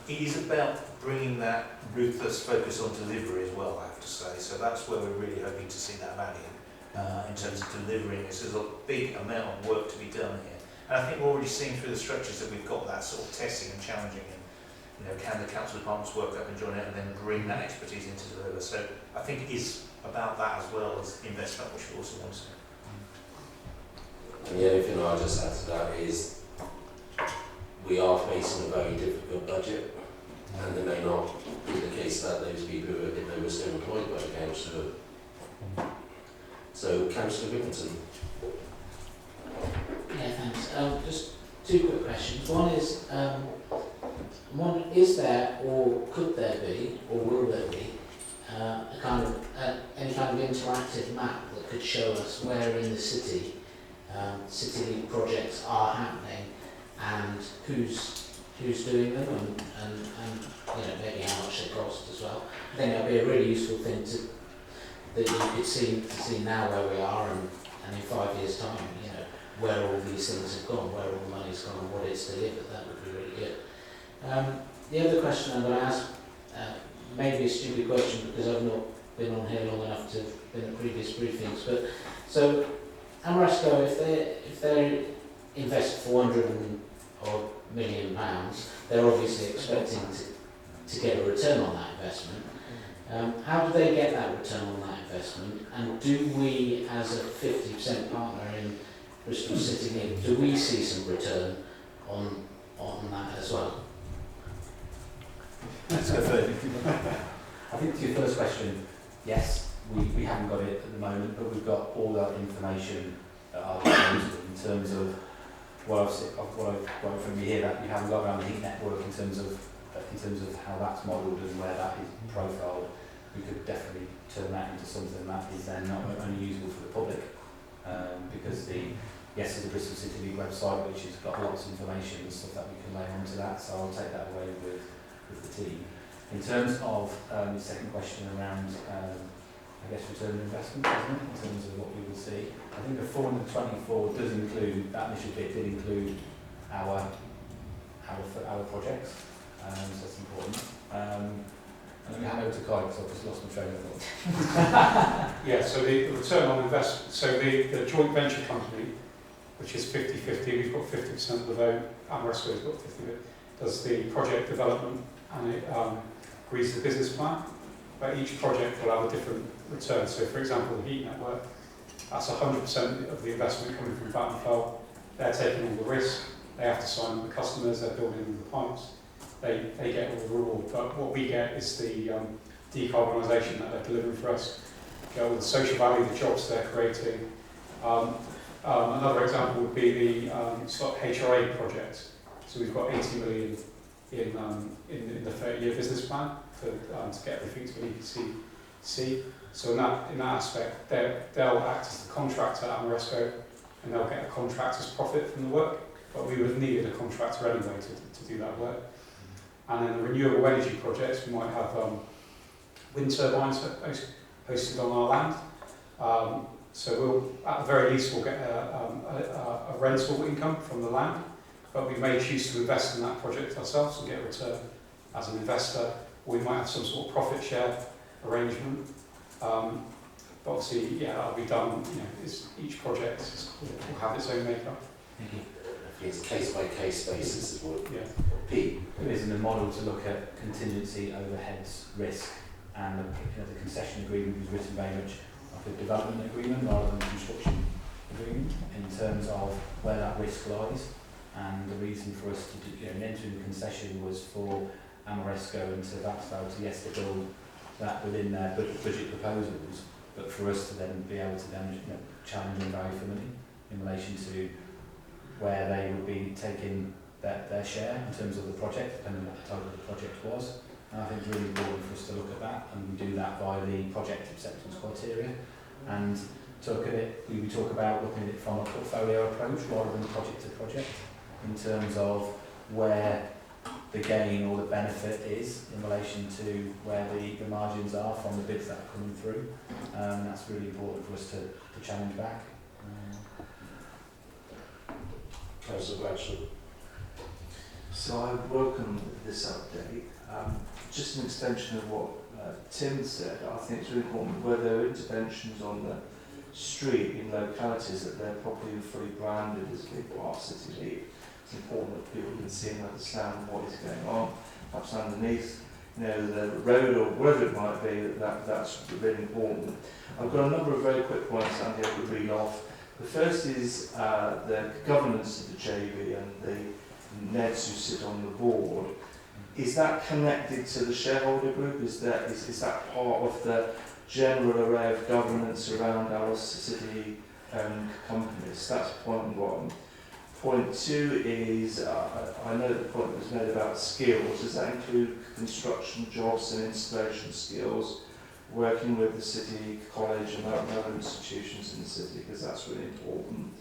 It is about bringing that ruthless focus on delivery as well, I have to say. So that's where we're really hoping to see that value in terms of delivering. There's a big amount of work to be done here. And I think we're already seeing through the structures that we've got that sort of testing and challenging, and can the council departments work up and join it and then bring that expertise into deliver. So I think it is about that as well as investment, which we also want to see. And the only thing I'll just add to that is we are facing a very difficult budget, and it may not be the case that those people, if they were still employed by the council. So, Councillor Whittington. Yeah, thanks. Just two quick questions. One is there, or could there be, or will there be, any kind of interactive map that could show us where in the city city league projects are happening and who's doing them and maybe how much they cost as well. I think that'd be a really useful thing that you could see now where we are and in 5 years' time, where all these things have gone, where all the money's gone, and what it's delivered. That would be really good. The other question I'm going to ask, maybe a stupid question because I've not been on here long enough to have been at previous briefings, but so Amoresco, if they invest £400 million, they're obviously expecting to get a return on that investment. How do they get that return on that investment? And do we, as a 50% partner in Bristol City League, do we see some return on that as well? Let's go further. I think to your first question, yes, we haven't got it at the moment, but we've got all that information at our disposal in terms of what I've got from you here, that you haven't got around the heat network in terms of how that's modelled and where that is profiled. We could definitely turn that into something that is then not only usable for the public, because there's a Bristol City League website which has got lots of information and stuff that we can lay onto that, so I'll take that away with the team. In terms of the second question around, return on investment, isn't it, in terms of what we would see. I think the 424 does include, that initial bit did include our projects, so that's important. And let me hand over to Kai because I've just lost my train of thought. Yeah, so the return on investment, so the joint venture company, which is 50-50, we've got 50% of the vote, Amoresco's got 50%, does the project development and it agrees the business plan, but each project will have a different return. So for example, the heat network, that's 100% of the investment coming from Vattenfall. They're taking all the risk, they have to sign the customers, they're building the pipes, they get all the reward, but what we get is the decarbonisation that they're delivering for us, get all the social value, the jobs they're creating. Another example would be the HRA project. So we've got 80 million in the 30-year business plan to get everything to an EPC. So in that aspect, they'll act as the contractor at Amoresco, and they'll get a contractor's profit from the work, but we would have needed a contractor anyway to do that work. And then the renewable energy projects, we might have wind turbines hosted on our land. So we'll, at the very least, we'll get a rental income from the land, but we may choose to invest in that project ourselves and get a return as an investor. Or we might have some sort of profit share arrangement. But obviously, that'll be done. Each project will have its own makeup. Thank you. It's case by case basis is what. Yeah. Pete. It is in the model to look at contingency, overheads, risk, and the concession agreement was written very much like a development agreement rather than a construction agreement in terms of where that risk lies. And the reason for us to do, an interim concession was for Amoresco and to Vaxval to yes to build that within their budget proposals, but for us to then be able to then challenge them very firmly in relation to where they would be taking their share in terms of the project, depending on what the total of the project was. And I think it's really important for us to look at that, and we do that by the project acceptance criteria. And to look at it, we talk about looking at it from a portfolio approach rather than project to project, in terms of where the gain or the benefit is in relation to where the margins are from the bids that are coming through. That's really important for us to challenge back. So I welcome this update. Just an extension of what Tim said, I think it's really important where there are interventions on the street in localities that they're properly and fully branded as being part of City Lead. It's important that people can see and understand what is going on, perhaps underneath, the road or wherever it might be. That's really important. I've got a number of very quick points I'm going to read off. The first is the governance of the JV and the NEDs who sit on the board. Is that connected to the shareholder group? Is that part of the general array of governance around our city-owned companies? That's point one. Point two is, I know the point was made about skills. Does that include construction jobs and installation skills, working with the city, college and other institutions in the city, because that's really important.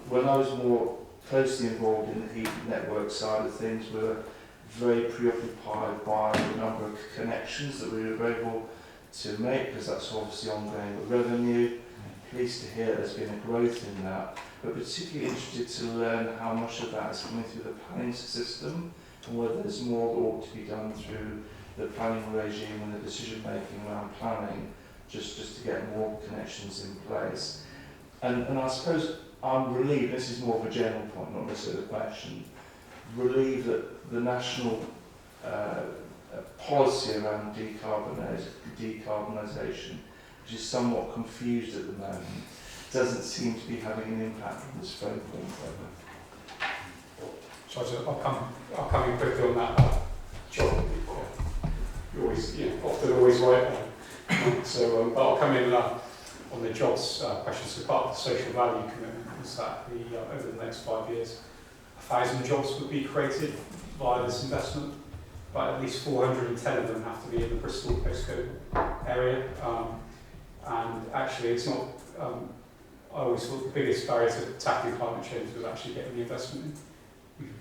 When I was more closely involved in the heat network side of things, we were very preoccupied by the number of connections that we were able to make, because that's obviously ongoing with revenue. Pleased to hear there's been a growth in that, but particularly interested to learn how much of that is coming through the planning system and whether there's more that ought to be done through the planning regime and the decision making around planning, just to get more connections in place. And I suppose I'm relieved, this is more of a general point, not necessarily a question, relieved that the national policy around decarbonisation, which is somewhat confused at the moment, doesn't seem to be having an impact on this phone call. So I'll come in quickly on that. John, you're always, often always right there. So, but I'll come in on the jobs question. So part of the social value commitment is that over the next 5 years, 1,000 jobs would be created via this investment, but at least 410 of them have to be in the Bristol postcode area. And actually, it's not. I always thought the biggest barrier to tackling climate change was actually getting the investment in.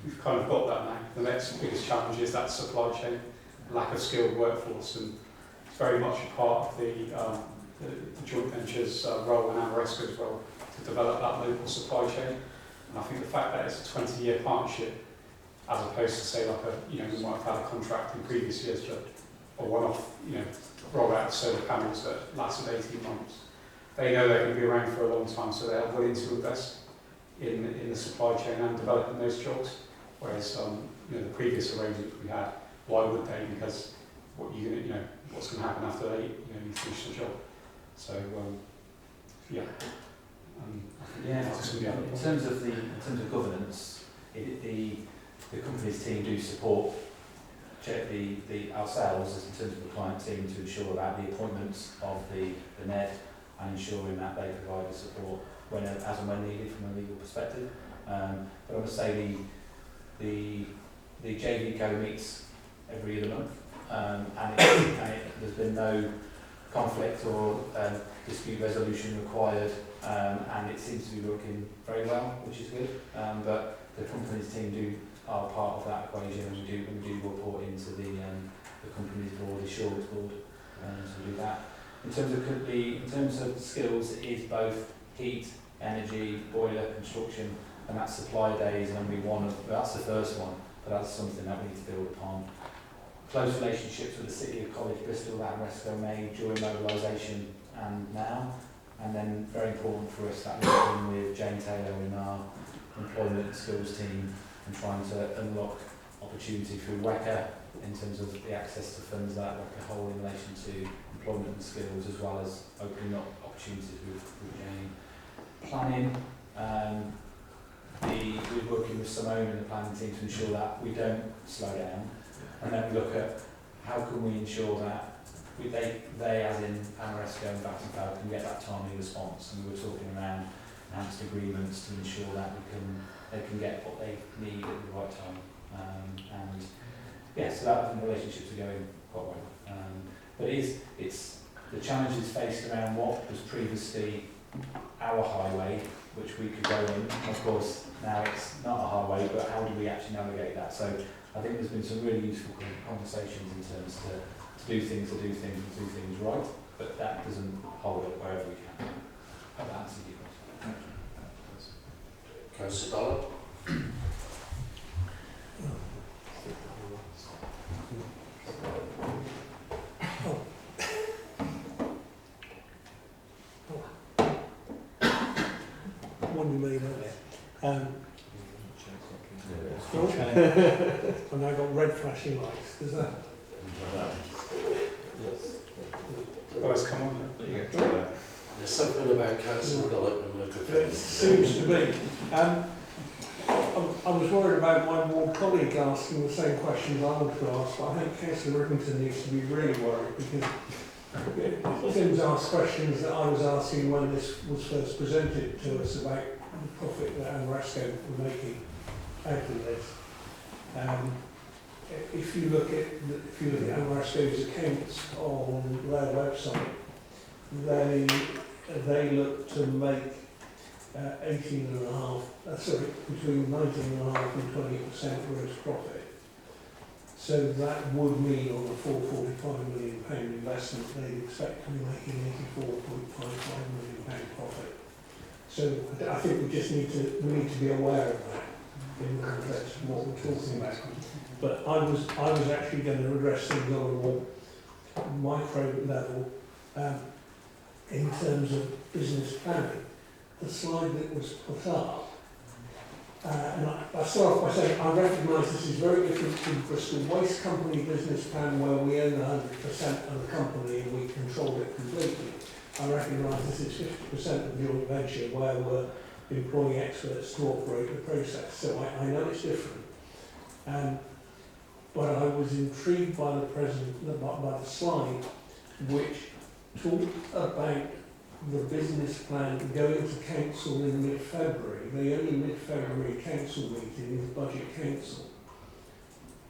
We've kind of got that now. The next biggest challenge is that supply chain, lack of skilled workforce, and it's very much a part of the joint venture's role and Amoresco's role to develop that local supply chain. And I think the fact that it's a 20-year partnership, as opposed to say like we might have had a contract in previous years for a one-off, roll out of solar panels that lasted 18 months. They know they're going to be around for a long time, so they're willing to invest in the supply chain and developing those jobs. Whereas the previous arrangement we had, why would they? Because what's going to happen after they you finish the job. So in terms of governance, the company's team do support ourselves in terms of the client team to ensure about the appointments of the NED and ensuring that they provide the support as and when needed from a legal perspective. But I must say the JV Co meets every other month, there's been no conflict or dispute resolution required, and it seems to be working very well, which is good. But the company's team are part of that equation, and we do report into the company's board, the assurance board, to do that. In terms of skills, it is both heat, energy, boiler, construction, and that supply days and that's the first one, but that's something that we need to build upon. Close relationships with the City of College, Bristol, that Amoresco made during mobilisation and now, and then very important for us that we're working with Jane Taylor in our employment and skills team and trying to unlock opportunity through WECA in terms of the access to funds that WECA hold in relation to employment and skills, as well as opening up opportunities with Jane. Planning, we're working with Simone and the planning team to ensure that we don't slow down, and then we look at how can we ensure that they as in Amoresco and Vattenfall can get that timely response, and we were talking around enhanced agreements to ensure that they can get what they need at the right time. And yes, so that relationships are going quite well. But it's the challenges faced around what was previously our highway, which we could go in. Of course, now it's not a highway, but how do we actually navigate that? So I think there's been some really useful conversations in terms to do things right, but that doesn't hold up wherever we can. Hope that answers your question. Councillor Dollar. One you made earlier. And I got red flashing lights. Does that? Oh, it's come on. There's something about Councillor Dollar and It seems to be. I was worried about my ward colleague asking the same questions I wanted to ask, but I think Councillor Rippington needs to be really worried because Tim's asked questions that I was asking when this was first presented to us about the profit that Amoresco were making out of this. If you look at Amoresco's accounts on their website, they look to make 18.5%, between 19.5% and 20% gross profit. So that would mean on a £445 million investment, they'd expect to be making £84.55 million profit. So I think we just need to be aware of that in the context of what we're talking about. But I was actually going to address things on a more micro level in terms of business planning. The slide that was put up, and I start off by saying I recognise this is very different to Bristol Waste Company business plan where we own 100% of the company and we control it completely. I recognise this is 50% of joint venture where we're employing experts to operate the process. So I know it's different. But I was intrigued by the slide which talked about the business plan going to council in mid-February. The only mid-February council meeting is budget council.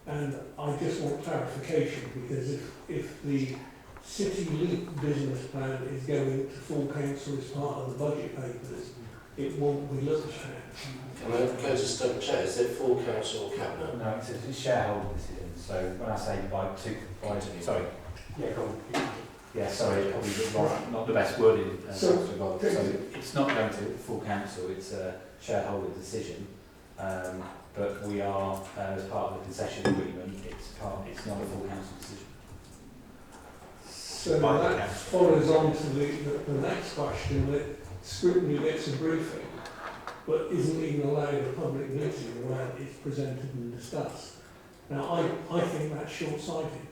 And I just want clarification because if the City Leap business plan is going to full council as part of the budget papers, it won't be looked at. Can I just double check, is it full council or cabinet? No, it's a shareholder decision. So when I say sorry. Yeah, go on. Yeah, sorry, probably not the best wording. So it's not going to full council, it's a shareholder decision. But we are, as part of the concession agreement, it's not a full council decision. So that follows on to the next question that Scrutiny gets a briefing, but isn't even allowed a public meeting where it's presented and discussed. Now, I think that's short-sighted.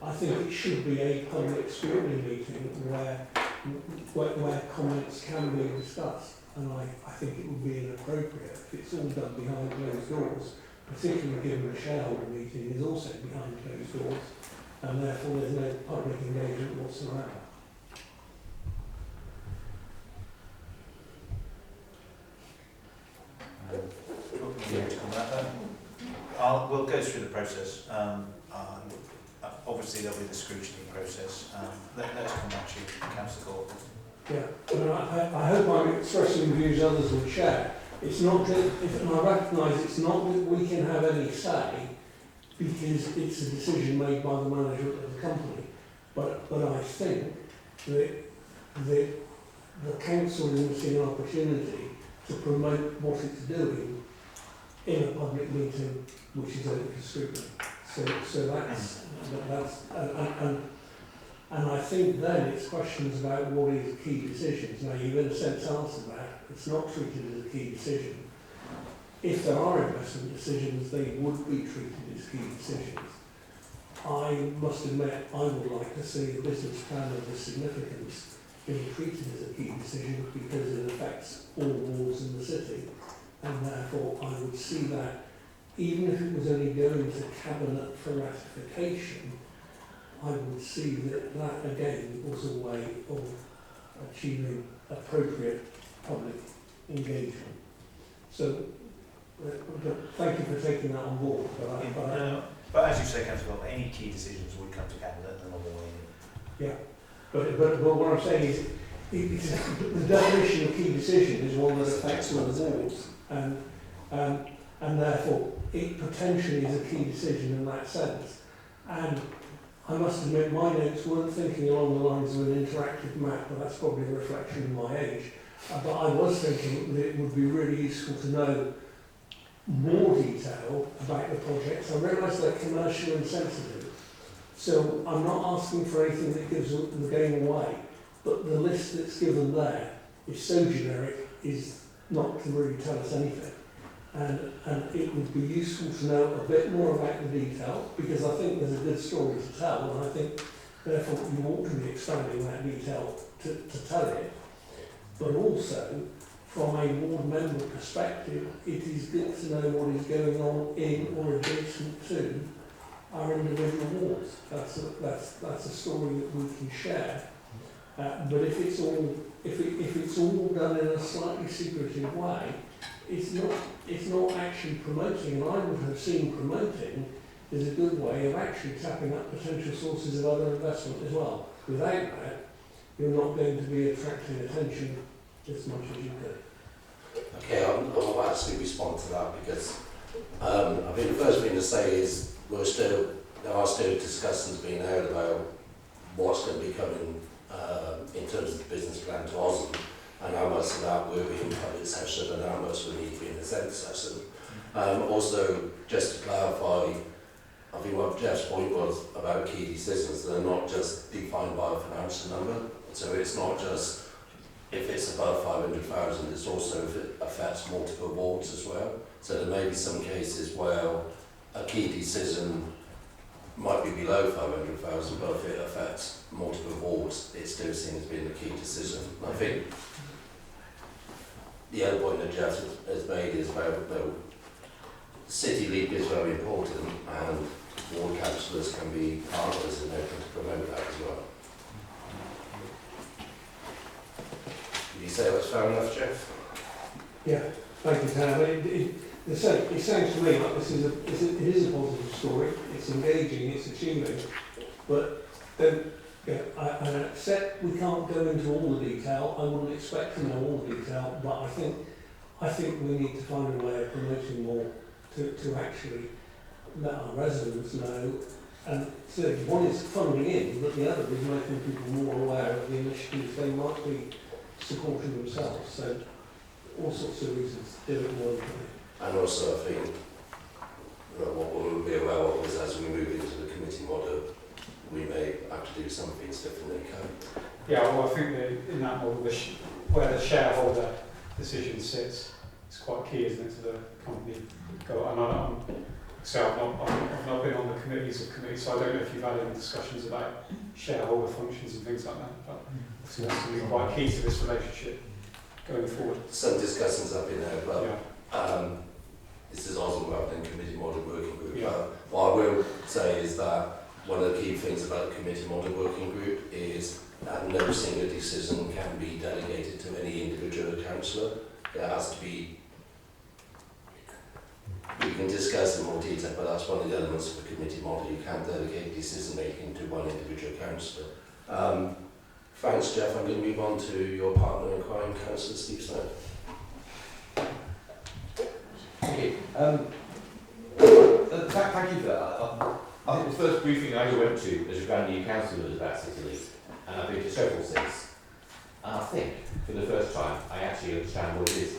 I think it should be a public scrutiny meeting where comments can be discussed, and I think it would be inappropriate if it's all done behind closed doors, particularly given the shareholder meeting is also behind closed doors, and therefore there's no public engagement whatsoever. We'll go through the process. Obviously, there'll be the scrutiny process. Let's come back to you, Councillor Gordon. Yeah, I hope I'm expressing views others will share. It's not that, and I recognise it's not that we can have any say, because it's a decision made by the management of the company. But I think that the council is missing an opportunity to promote what it's doing in a public meeting, which is open to scrutiny. So that's and I think then it's questions about what is key decisions. Now you've in a sense answered that. It's not treated as a key decision. If there are investment decisions, they would be treated as key decisions. I must admit I would like to see the business plan of this significance being treated as a key decision because it affects all wards in the city. and therefore I would see that, even if it was only going to Cabinet for ratification, I would see that that again was a way of achieving appropriate public engagement. So, thank you for taking that on board. But as you say, Councillor, any key decisions would come to Cabinet and on the way in. Yeah, but what I'm saying is, the definition of key decision is one that affects all the boards, and therefore it potentially is a key decision in that sense. And I must admit, my notes weren't thinking along the lines of an interactive map, but that's probably a reflection of my age. But I was thinking that it would be really useful to know more detail about the projects. I realise they're commercially insensitive, so I'm not asking for anything that gives the game away, but the list that's given there is so generic is not to really tell us anything. And it would be useful to know a bit more about the detail, because I think there's a good story to tell, and I think therefore you ought to be expanding that detail to tell it. But also, from a ward member perspective, it is good to know what is going on in or adjacent to our individual wards. That's a story that we can share. But if it's all done in a slightly secretive way, it's not actually promoting, and I would have seen promoting is a good way of actually tapping up potential sources of other investment as well. Without that, you're not going to be attracting attention as much as you could. Okay, I'll actually respond to that because I think the first thing to say is there are still discussions being held about what's going to be coming in terms of the business plan to Oslo, and how much of that will be in public session and how much will need to be in the Senate session. Also, just to clarify, I think what Jeff's point was about key decisions, they're not just defined by a financial number, so it's not just if it's above 500,000, it's also if it affects multiple wards as well. So there may be some cases where a key decision might be below 500,000, but if it affects multiple wards, it's still seen as being a key decision. And I think the other point that Jeff has made is about the city league is very important, and ward councillors can be part of this and they can promote that as well. Did you say that's fair enough, Jeff? Yeah, thank you, Tam. It sounds to me like it is a positive story. It's engaging, it's achieving, but then I accept we can't go into all the detail. I wouldn't expect to know all the detail, but I think we need to find a way of promoting more to actually let our residents know. And so one is funding in, but the other is making people more aware of the initiatives they might be supporting themselves. So all sorts of reasons to do it more than and also I think what we'll be aware of is as we move into the committee model, we may have to do some things differently. Yeah, well, I think that in that model, where the shareholder decision sits, it's quite key, isn't it, to the company. I've not been on the committees of committees, so I don't know if you've had any discussions about shareholder functions and things like that, but obviously that's going to be quite key to this relationship going forward. Some discussions have been there, but yeah. This is also rather than committee model working group. Yeah. What I will say is that one of the key things about the committee model working group is that no single decision can be delegated to any individual councillor. It has to be, we can discuss in more detail, but that's one of the elements of the committee model. You can't delegate decision making to one individual councillor. Thanks, Jeff. I'm going to move on to your partner in crime, Councillor Steve Smith. Thank you. Thank you for that. I think the first briefing I ever went to as a brand new councillor was about City League, and I've been to several since. And I think, for the first time, I actually understand what it is.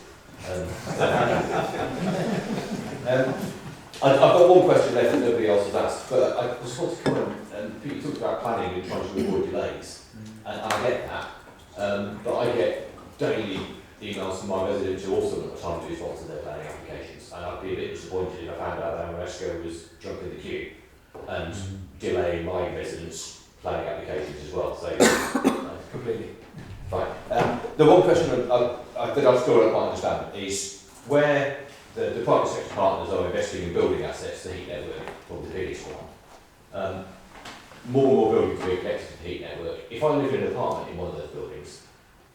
I've got one question left that nobody else has asked, but I just want to come and you talked about planning and trying to avoid delays, and I get that, but I get daily emails from my residents who also got time to respond to their planning applications, and I'd be a bit disappointed if I found out that Maresco was drunk in the queue and delaying my residents' planning applications as well. So completely fine. The one question that I still don't quite understand is where the private sector partners are investing in building assets, the heat network is probably the biggest one. More and more buildings are being connected to the heat network. If I live in an apartment in one of those buildings,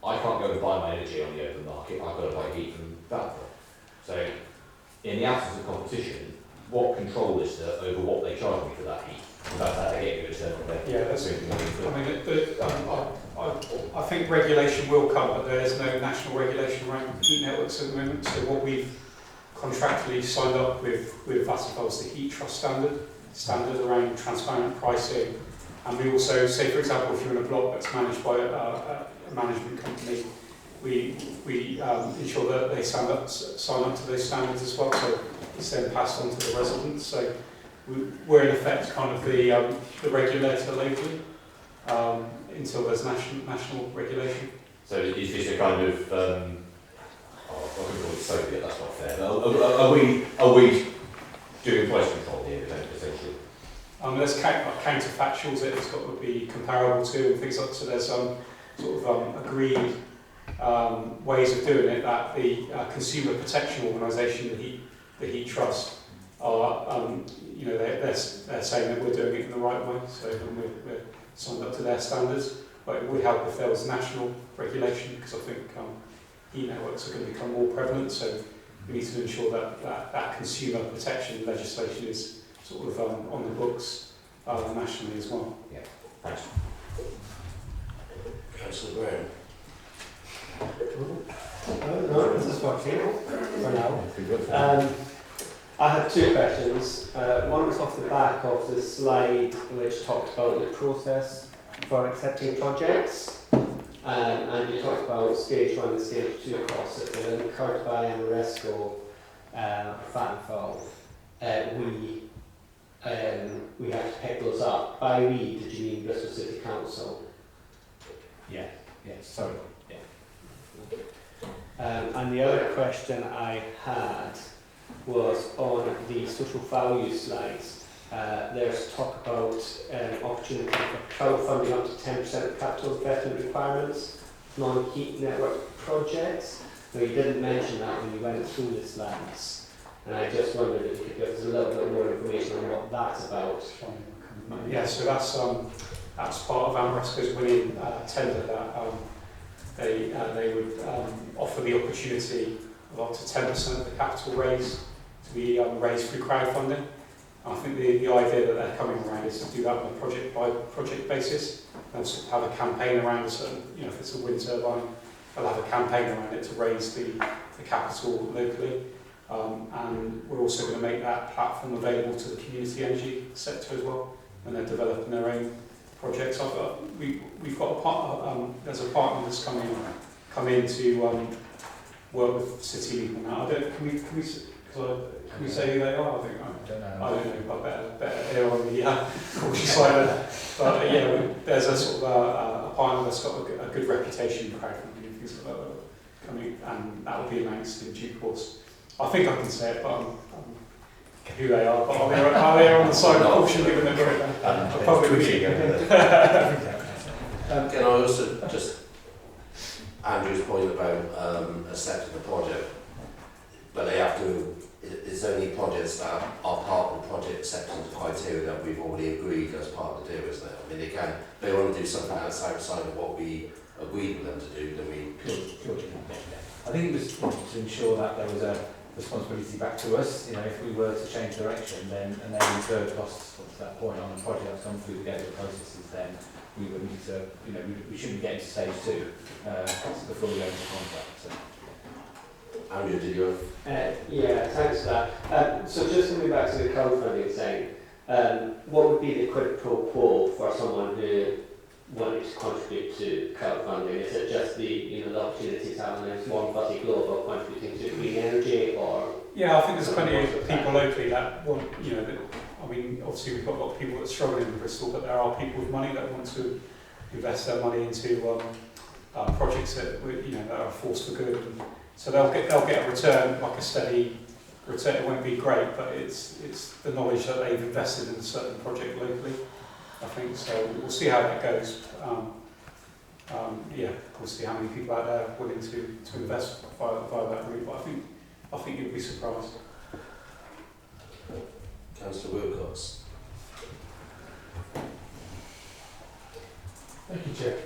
I can't go and buy my energy on the open market. I've got to buy heat from that point. So, in the absence of competition, what control is there over what they charge me for that heat? That's how they get you a return on their I think regulation will come, but there is no national regulation around heat networks at the moment. So what we've contractually signed up with Vattenfall is the heat trust standard around transparent pricing. And we also say, for example, if you're in a block that's managed by a management company, we ensure that they sign up to those standards as well. So it's then passed on to the residents. So we're in effect kind of the regulator locally until there's national regulation. So is this a kind of, I wouldn't call it Soviet, that's not fair. Are we doing price control here, essentially? There's counterfactuals that it's got to be comparable to and things like that. So there's sort of agreed ways of doing it that the Consumer Protection Organisation, the Heat Trust, are they're saying that we're doing it in the right way. So we're signed up to their standards. But it would help if there was national regulation, because I think heat networks are going to become more prevalent. So we need to ensure that consumer protection legislation is sort of on the books nationally as well. Yeah, thanks. Councillor Graham. No, this is for now. I had two questions. One was off the back of the slide which talked about the process for accepting projects, and you talked about stage 1 and stage 2 costs that were incurred by Amoresco, Vattenfall. We have to pick those up. By we, did you mean Bristol City Council? Yeah, sorry. And the other question I had was on the social value slides. There's talk about opportunity for crowdfunding up to 10% of capital investment requirements, non-heat network projects. Now you didn't mention that when you went through the slides, and I just wondered if you could give us a little bit more information on what that's about. Yeah, so that's part of Amoresco's winning tender that they would offer the opportunity of up to 10% of the capital raise to be raised through crowdfunding. I think the idea that they're coming around is to do that on a project basis. They'll sort of have a campaign around a certain, if it's a wind turbine, they'll have a campaign around it to raise the capital locally. And we're also going to make that platform available to the community energy sector as well, and they're developing their own projects. We've got a partner, there's a partner that's come in to work with City Legal now. Can we say who they are? I don't know. I better hear on the cautious side. But there's a sort of a partner that's got a good reputation in crowdfunding and things like that coming, and that will be announced in due course. I think I can say it, but who they are. But are they on the side of caution given that we're probably Can I also just Andrew's point about accepting the project, but they have to. It's only projects that are part of the project acceptance criteria that we've already agreed as part of the deal, isn't it? I mean, they want to do something that's outside of what we agreed with them to do, then we could. I think it was to ensure that there was a responsibility back to us. If we were to change direction, then and they incurred costs up to that point on a project that's gone through the gateway processes, then we would need to, we shouldn't be getting to stage 2 before we go into contract. So. Andrew, did you have? Yeah, thanks for that. So just coming back to the crowdfunding thing, what would be the quid pro quo for someone who wanted to contribute to crowdfunding? Is it just the opportunity to have a nice warm fuzzy globe of contributing to green energy, or? Yeah, I think there's plenty of people locally that want, obviously we've got a lot of people that are struggling in Bristol, but there are people with money that want to invest their money into projects that that are a force for good. And so they'll get a return, like a steady return. It won't be great, but it's the knowledge that they've invested in a certain project locally. I think so. We'll see how that goes. We'll see how many people out there are willing to invest via that route. But I I think you'll be surprised. Councillor Wilcox. Thank you, Chair.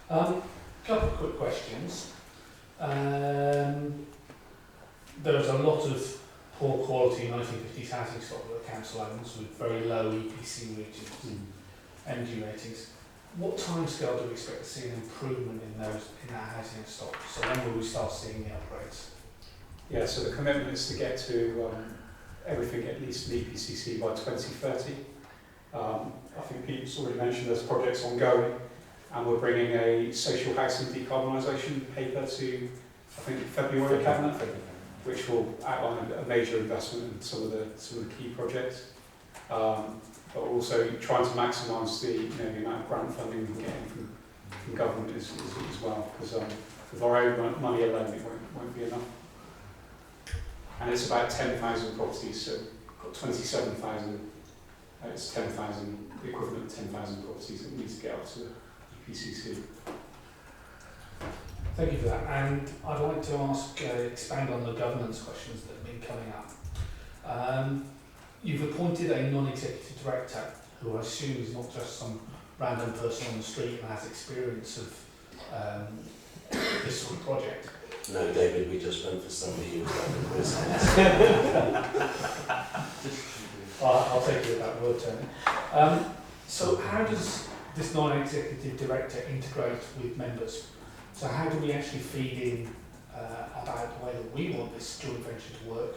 Couple of quick questions. There's a lot of poor quality 1950s housing stock that the council owns with very low EPC ratings, energy ratings. What timescale do we expect to see an improvement in that housing stock? So when will we start seeing the upgrades? Yeah, so the commitment is to get to everything at least an EPCC by 2030. I think Pete's already mentioned there's projects ongoing, and we're bringing a social housing decarbonisation paper to, I think, February Cabinet, which will outline a major investment in some of the key projects. But also trying to maximise the amount of grant funding we're getting from government as well, because with our own money alone it won't be enough. And it's about 10,000 properties, so we've got 27,000, it's 10,000, the equivalent of 10,000 properties that we need to get up to EPCC. Thank you for that. And I'd like to ask, expand on the governance questions that have been coming up. You've appointed a non-executive director, who I assume is not just some random person on the street and has experience of this sort of project. No, David, we just went for somebody who's got the quiz. I'll take you at that word, Tony. So how does this non-executive director integrate with members? So how do we actually feed in about the way that we want this joint venture to work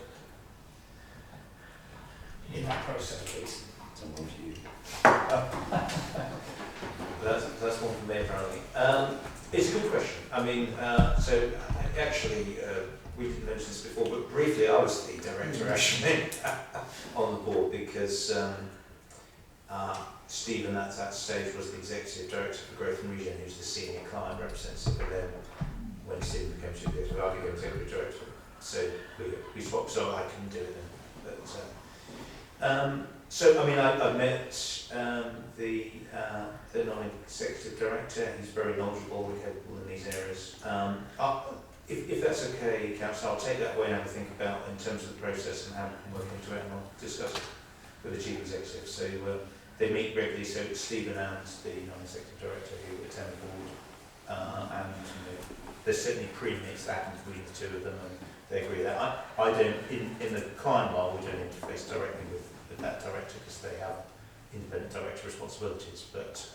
in that process, please? Someone for you. That's one for me, apparently. It's a good question. I mean, so actually, we didn't mention this before, but briefly I was the director actually on the board, because Stephen at that stage was the executive director for Growth and Regen, who's the senior client representative, but then when Stephen became chief executive, I became executive director. So we swapped, so I couldn't do it then. But, so, I mean, I've met the non-executive director. He's very knowledgeable and capable in these areas. If that's okay, Councillor, I'll take that away and have a think about in terms of the process and how we can work into it, and I'll discuss it with the chief executive. So they meet regularly, so it's Stephen and the non-executive director who attend the board, and there's certainly pre-meets that happen between the two of them, and they agree that. I don't, in the client role, we don't interface directly with that director because they have independent director responsibilities. But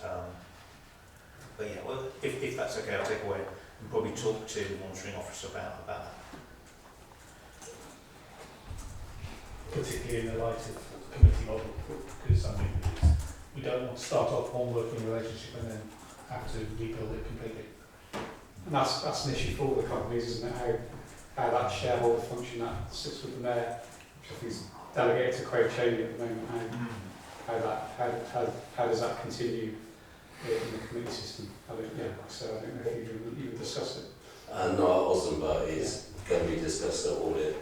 yeah, well, if that's okay, I'll take away and probably talk to the monitoring officer about that. Particularly in the light of committee model, because I mean, we don't want to start off one working relationship and then have to rebuild it completely. And that's an issue for all the companies, isn't it? How that shareholder function that sits with the mayor, which I think is delegated to Craig Cheney at the moment. How does that continue in the committee system? I don't know if you've even discussed it. No, it wasn't, but it's going to be discussed at audit,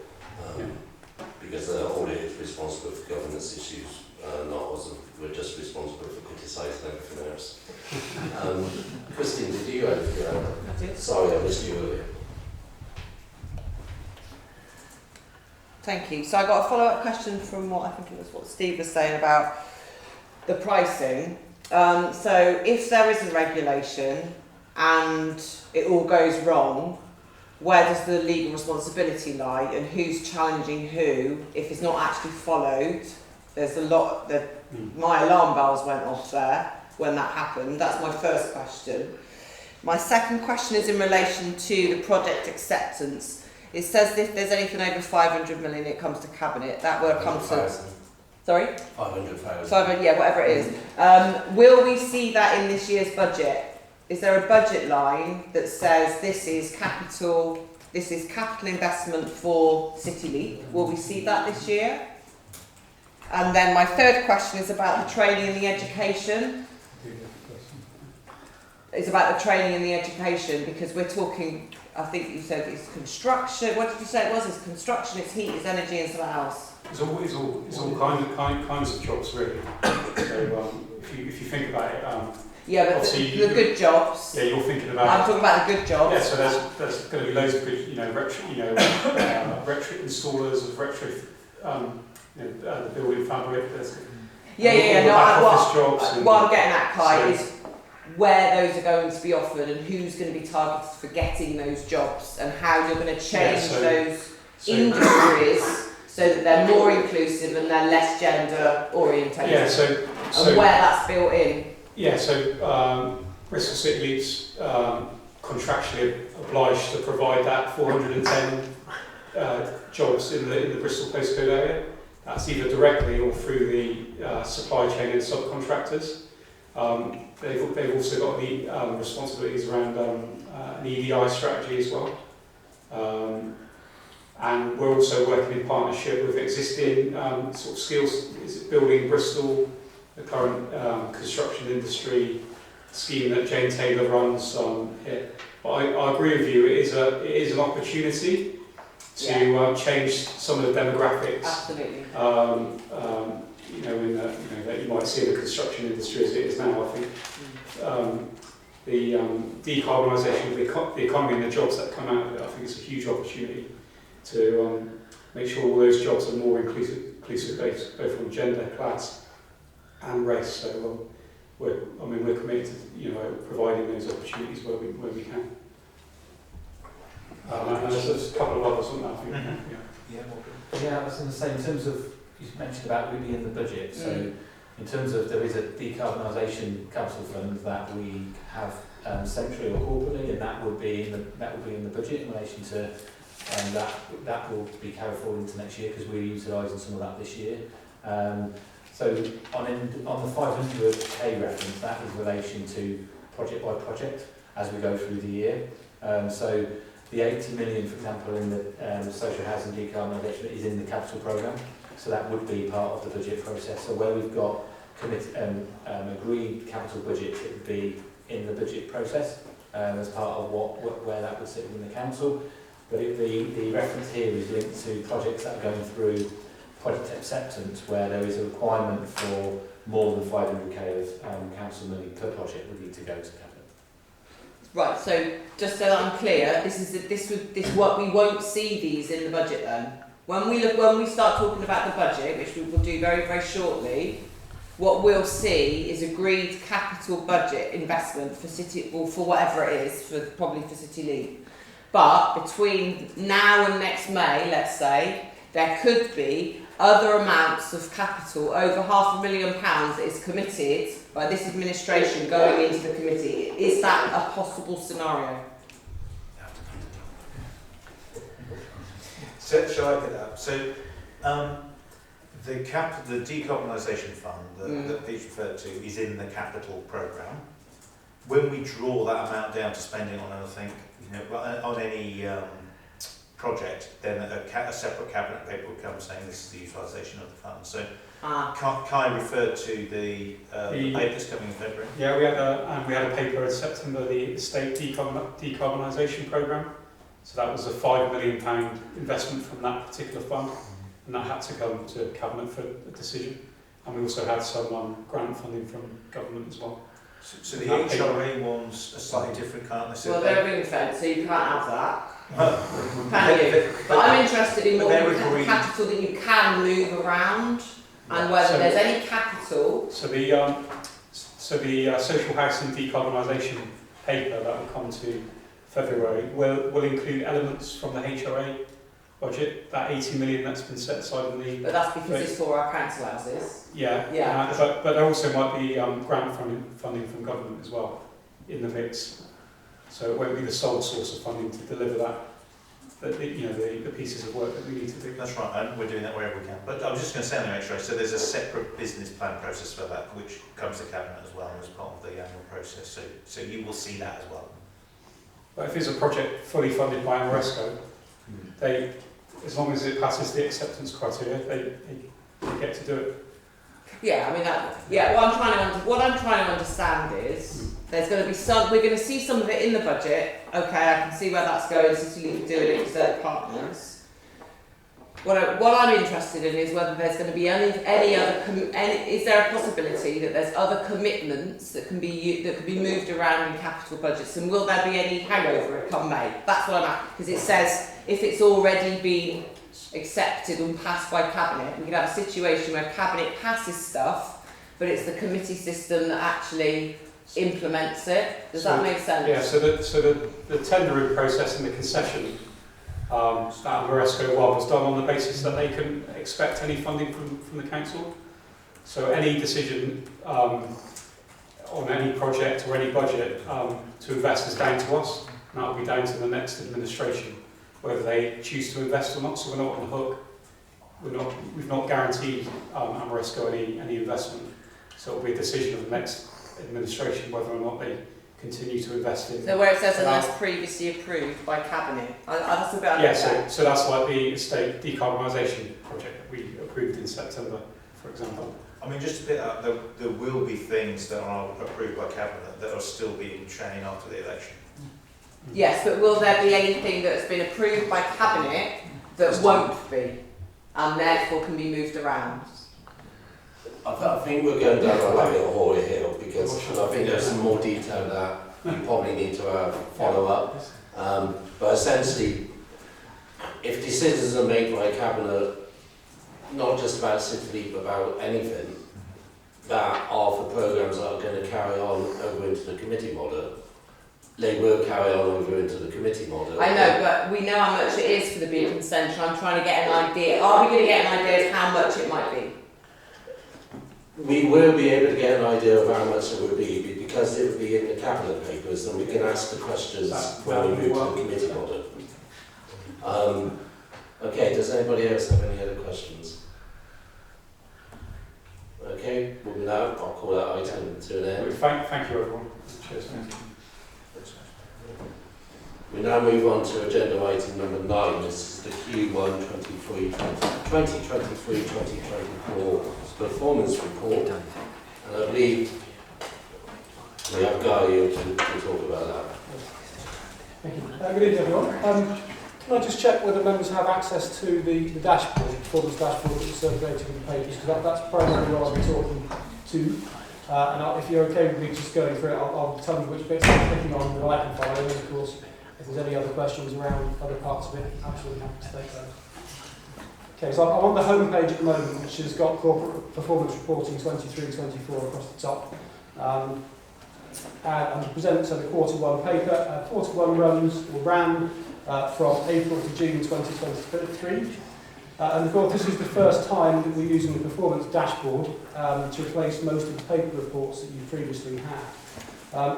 because the audit is responsible for governance issues, not wasn't. We're just responsible for criticising everything else. Christine, did you have your hand? I did. Sorry, I missed you earlier. Thank you. So I got a follow-up question from what Steve was saying about the pricing. So if there is a regulation and it all goes wrong, where does the legal responsibility lie, and who's challenging who if it's not actually followed? There's a lot that my alarm bells went off there when that happened. That's my first question. My second question is in relation to the project acceptance. It says if there's anything over 500 million, it comes to cabinet. That will come to. Sorry? 500,000. Yeah, whatever it is. Will we see that in this year's budget? Is there a budget line that says this is capital investment for City Leap? Will we see that this year? And then my third question is about the training and the education. It's about the training and the education, because we're talking, I think you said it's construction. What did you say it was? It's construction, it's heat, it's energy, and something else. It's all kinds of jobs, really. So if you think about it, Yeah, but obviously the good jobs. Yeah, you're thinking I'm about. talking about the good jobs. Yeah, so there's going to be loads of good, retro installers of retro, the building fabric. There's What jobs. I'm getting at, Kai, is where those are going to be offered and who's going to be targeted for getting those jobs and how you're going to change those industries so that they're more inclusive and they're less gender orientated. Yeah, so and where that's built in. Yeah, so Bristol City Leads contractually obliged to provide that 410 jobs in the Bristol postcode area. That's either directly or through the supply chain and subcontractors. They've also got the responsibilities around an EDI strategy as well. And we're also working in partnership with existing sort of skills, Building Bristol, the current construction industry scheme that Jane Taylor runs here. But I agree with you, it is an opportunity to change some of the demographics. Absolutely. That you might see in the construction industry as it is now. I think the decarbonisation of the economy and the jobs that come out of it, I think it's a huge opportunity to make sure all those jobs are more inclusive based, both from gender, class, and race. So we're committed to providing those opportunities where we can. And there's a couple of others on that, I think. I was going to say, in terms of, you mentioned about really in the budget, so in terms of there is a decarbonisation capital fund that we have centrally or corporately, and that will be in the budget in relation to that will be carried forward into next year because we're utilising some of that this year. So on the 500k reference, that is in relation to project by project as we go through the year. So the 80 million, for example, in the social housing decarbonisation is in the capital programme. So that would be part of the budget process. So where we've got agreed capital budget, it would be in the budget process as part of where that would sit within the council. But the reference here is linked to projects that are going through project acceptance, where there is a requirement for more than 500k of council money per project would need to go to capital. Right. So just so I'm clear, we won't see these in the budget then. When we start talking about the budget, which we will do very, very shortly, what we'll see is agreed capital budget investment for City, or for whatever it is, probably for City League. But between now and next May, let's say, there could be other amounts of capital, over £500,000 that is committed by this administration going into the committee. Is that a possible scenario? So, shall I pick that up? So, the decarbonisation fund that Pete's referred to is in the capital programme. When we draw that amount down to spending on anything, on any project, then a separate cabinet paper will come saying this is the utilisation of the fund. So, Kai referred to the papers coming in February. Yeah, we had a paper in September, the State Decarbonisation Programme. So that was a £5 million investment from that particular fund, and that had to come to Cabinet for a decision. And we also had some grant funding from government as well. So the HRA one's a slightly different, can't they? Well, they're ring fenced, so you can't have that. Can you? But I'm interested in what capital that you can move around, and whether there's any capital. So the social housing decarbonisation paper that will come to February will include elements from the HRA budget, that 80 million that's been set aside in the... But that's because it's for our council houses. Yeah. But there also might be grant funding from government as well in the mix. So it won't be the sole source of funding to deliver the pieces of work that we need to do. That's right, and we're doing that wherever we can. But I was just going to say on the HRA, so there's a separate business plan process for that, which comes to Cabinet as well as part of the annual process. So you will see that as well. But if it's a project fully funded by Amoresco, they, as long as it passes the acceptance criteria, they get to do it. Yeah, I mean, what I'm trying to understand is there's going to be we're going to see some of it in the budget. Okay, I can see where that's going. City League doing it with their partners. What I'm interested in is whether there's going to be any other is there a possibility that there's other commitments that can be moved around in capital budgets, and will there be any hangover come May? That's what I'm at, because it says if it's already been accepted and passed by cabinet, we can have a situation where cabinet passes stuff, but it's the committee system that actually implements it. Does that make sense? Yeah. So the tendering process and the concession. That Moresco one was done on the basis that they couldn't expect any funding from the council. So any decision on any project or any budget to invest is down to us, and that will be down to the next administration, whether they choose to invest or not. So we're not on the hook. We've not guaranteed Moresco any investment. So it will be a decision of the next administration whether or not they continue to invest in. So where it says unless previously approved by cabinet, that's a bit. Yeah, so that's like the estate decarbonisation project that we approved in September, for example. I mean, just to pick up, there will be things that are approved by cabinet that are still being chained after the election. Yes, but will there be anything that's been approved by cabinet that won't be, and therefore can be moved around? I think we're going down a rabbit hole here, because I think there's some more detail that you probably need to follow up. But essentially, if decisions are made by cabinet, not just about City Leap, but about anything that are for programmes that are going to carry on over into the committee model, they will carry on over into the committee model. I know, but we know how much it is for the Beacon Centre. I'm trying to get an idea. Are we going to get an idea of how much it might be? We will be able to get an idea of how much it will be, because it will be in the cabinet papers, and we can ask the questions when we move to the committee model. Okay, does anybody else have any other questions? Okay, well now I'll call that item to an end. Thank you everyone. Cheers. We now move on to agenda item number 9. This is the Q1 2023-2024 performance report. And I believe we have Guy here to talk about that. Thank you. Good evening everyone. Can I just check whether members have access to the dashboard, performance dashboard that was circulated in the papers, because that's primarily what I'll be talking to. If you're okay with me just going through it, I'll tell you which bits I'm clicking on that I can follow, and of course, if there's any other questions around other parts of it, I'm absolutely happy to take those. Okay, so I'm on the home page at the moment, which has got corporate performance reporting 23-24 across the top. And I'm presenting the Q1 paper. Q1 ran from April to June 2023. And of course, this is the first time that we're using the performance dashboard to replace most of the paper reports that you previously had.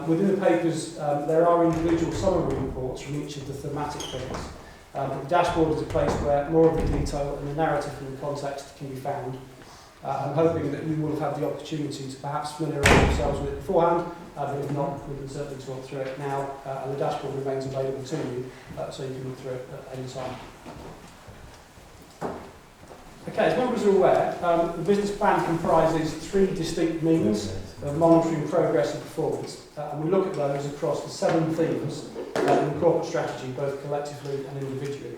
Within the papers, there are individual summary reports from each of the thematic things. The dashboard is a place where more of the detail and the narrative and the context can be found. I'm hoping that you will have had the opportunity to perhaps familiarise yourselves with it beforehand, but if not, we can certainly talk through it now, and the dashboard remains available to you, so you can look through it at any time. Okay, as members are aware, the business plan comprises 3 distinct means of monitoring progress and performance, and we look at those across the 7 themes in the corporate strategy, both collectively and individually.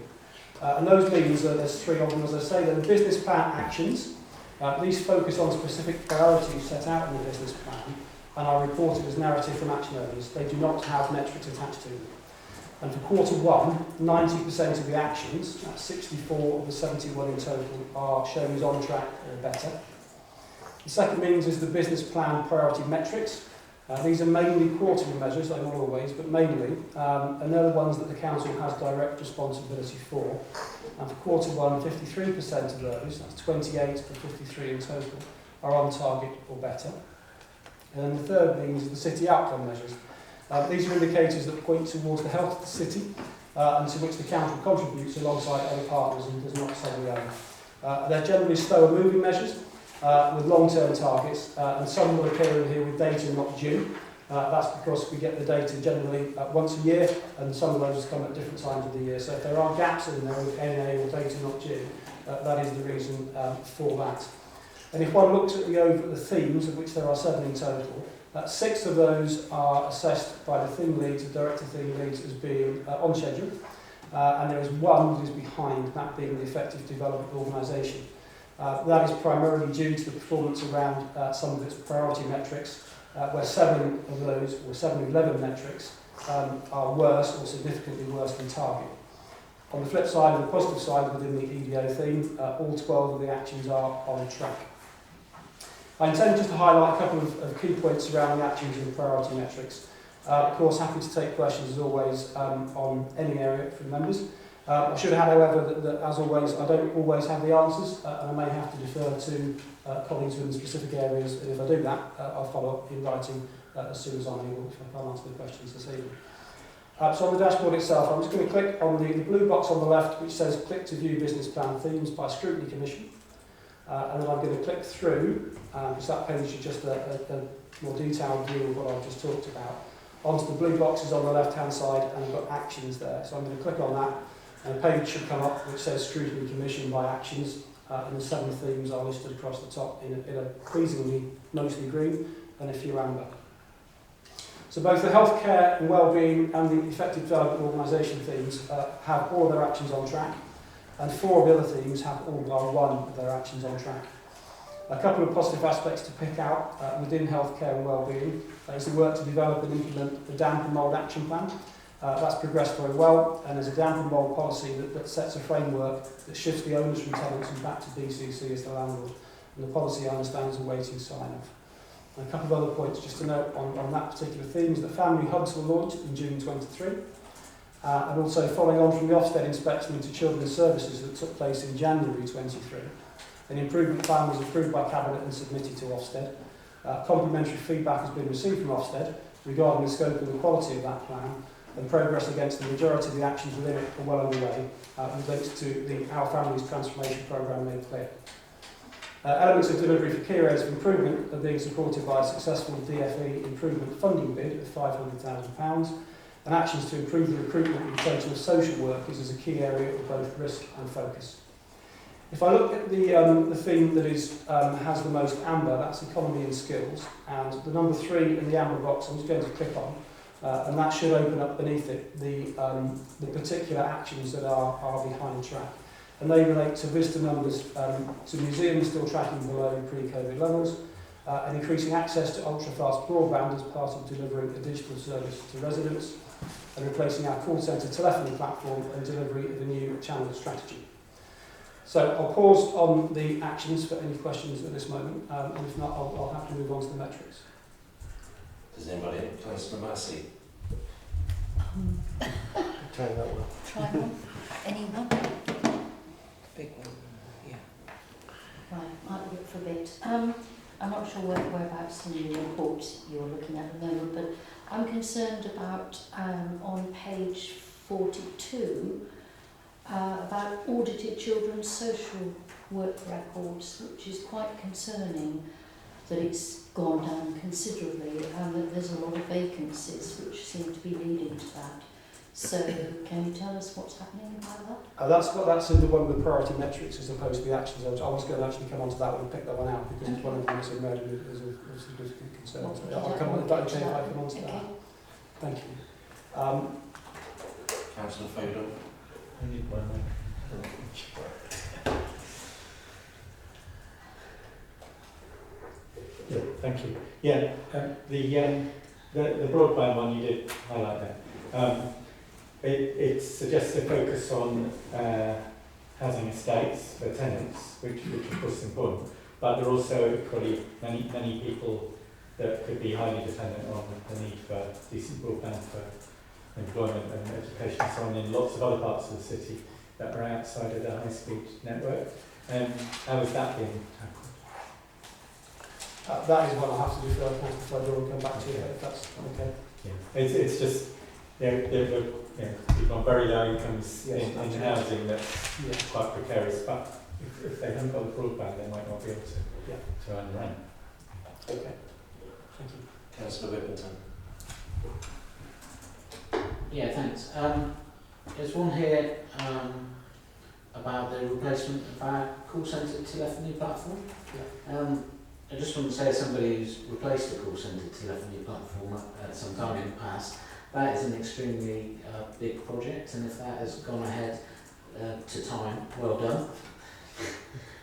And those means that there's 3 of them, as I say. They're the business plan actions. These focus on specific priorities set out in the business plan and are reported as narrative from action owners. They do not have metrics attached to them. And for Q1, 90% of the actions, that's 64 of the 71 in total, are shown as on track or better. The second means is the business plan priority metrics. These are mainly quarterly measures, though not always, but mainly, and they're the ones that the Council has direct responsibility for. And for Q1, 53% of those, that's 28 of 53 in total, are on target or better. And then the third means is the city outcome measures. These are indicators that point towards the health of the city and to which the Council contributes alongside other partners and does not solely own. They're generally slower moving measures with long-term targets, and some will appear in here with data not due. That's because we get the data generally once a year, and some of those come at different times of the year. So if there are gaps in there with NA or data not due, that is the reason for that. And if one looks at the themes, of which there are 7 in total, 6 of those are assessed by the theme leads, the director theme leads, as being on schedule. and there is one that is behind, that being the effective development organisation. That is primarily due to the performance around some of its priority metrics, where 7 of those, or 7 of 11 metrics, are worse or significantly worse than target. On the flip side, and the positive side within the EDO theme, all 12 of the actions are on track. I intend just to highlight a couple of key points around the actions and priority metrics. Of course, happy to take questions as always on any area from members. I should add, however, that as always, I don't always have the answers, and I may have to defer to colleagues within specific areas, and if I do that, I'll follow up in writing as soon as I'm able, if I can't answer the questions this evening. So on the dashboard itself, I'm just going to click on the blue box on the left, which says Click to View Business Plan Themes by Scrutiny Commission. And then I'm going to click through, because that page is just a more detailed view of what I've just talked about, onto the blue boxes on the left-hand side, and I've got actions there. So I'm going to click on that, and a page should come up which says Scrutiny Commission by Actions, and the 7 themes are listed across the top in a pleasingly mostly green and a few amber. So both the healthcare and wellbeing and the effective development organisation themes have all of their actions on track, and 4 of the other themes have all but 1 of their actions on track. A couple of positive aspects to pick out within healthcare and wellbeing is the work to develop and implement the damp and mould action plan. That's progressed very well, and there's a damp and mould policy that sets a framework that shifts the onus from tenants and back to BCC as the landlord. And the policy, I understand, is awaiting sign-off. And a couple of other points just to note on that particular theme is that family hubs were launched in June 23, and also following on from the Ofsted inspection into children's services that took place in January 23. An improvement plan was approved by Cabinet and submitted to Ofsted. Complimentary feedback has been received from Ofsted regarding the scope and the quality of that plan, and progress against the majority of the actions within it are well underway, with links to Our Families Transformation Programme made clear. Elements of delivery for key areas of improvement are being supported by a successful DFE improvement funding bid of £500,000, and actions to improve the recruitment and retention of social workers is a key area of both risk and focus. If I look at the theme that has the most amber, that's economy and skills, and the number 3 in the amber box I'm just going to click on, and that should open up beneath it the particular actions that are behind track. And they relate to visitor numbers to museums still tracking below pre-COVID levels, and increasing access to ultra-fast broadband as part of delivering a digital service to residents, and replacing our call centre telephony platform and delivery of a new channel strategy. So I'll pause on the actions for any questions at this moment, and if not, I'll have to move on to the metrics. Does anybody have place for Massey? Try that one. Try one. Anyone? Big one, yeah. Right, might look for a bit. I'm not sure whereabouts in the report you're looking at the moment, but I'm concerned about on page 42 about audited children's social work records, which is quite concerning that it's gone down considerably and that there's a lot of vacancies which seem to be leading to that. So can you tell us what's happening about that? That's under one of the priority metrics as opposed to the actions. I was going to actually come on to that one and pick that one out because it's one of the ones in red and is of significant concern. So I'll come on, if that's okay, if I come on to that. Thank you. Councillor Foden. I need one more. Yeah, thank you. Yeah, the broadband one you did highlight there. It suggests a focus on housing estates for tenants, which of course is important, but there are also equally many people that could be highly dependent on the need for decent broadband for employment and education and so on in lots of other parts of the city that are outside of the high-speed network. How has that been tackled? That is one I'll have to defer to Councillor Flood and come back to you if that's okay. Yeah. It's just people on very low incomes in housing that's quite precarious, but if they haven't got the broadband, they might not be able to earn rent. Okay. Thank you. Councillor Whittington. Yeah, thanks. There's one here about the replacement of our call centre telephony platform. Yeah. I just want to say, as somebody who's replaced the call centre telephony platform at some time in the past, that is an extremely big project, and if that has gone ahead to time, well done.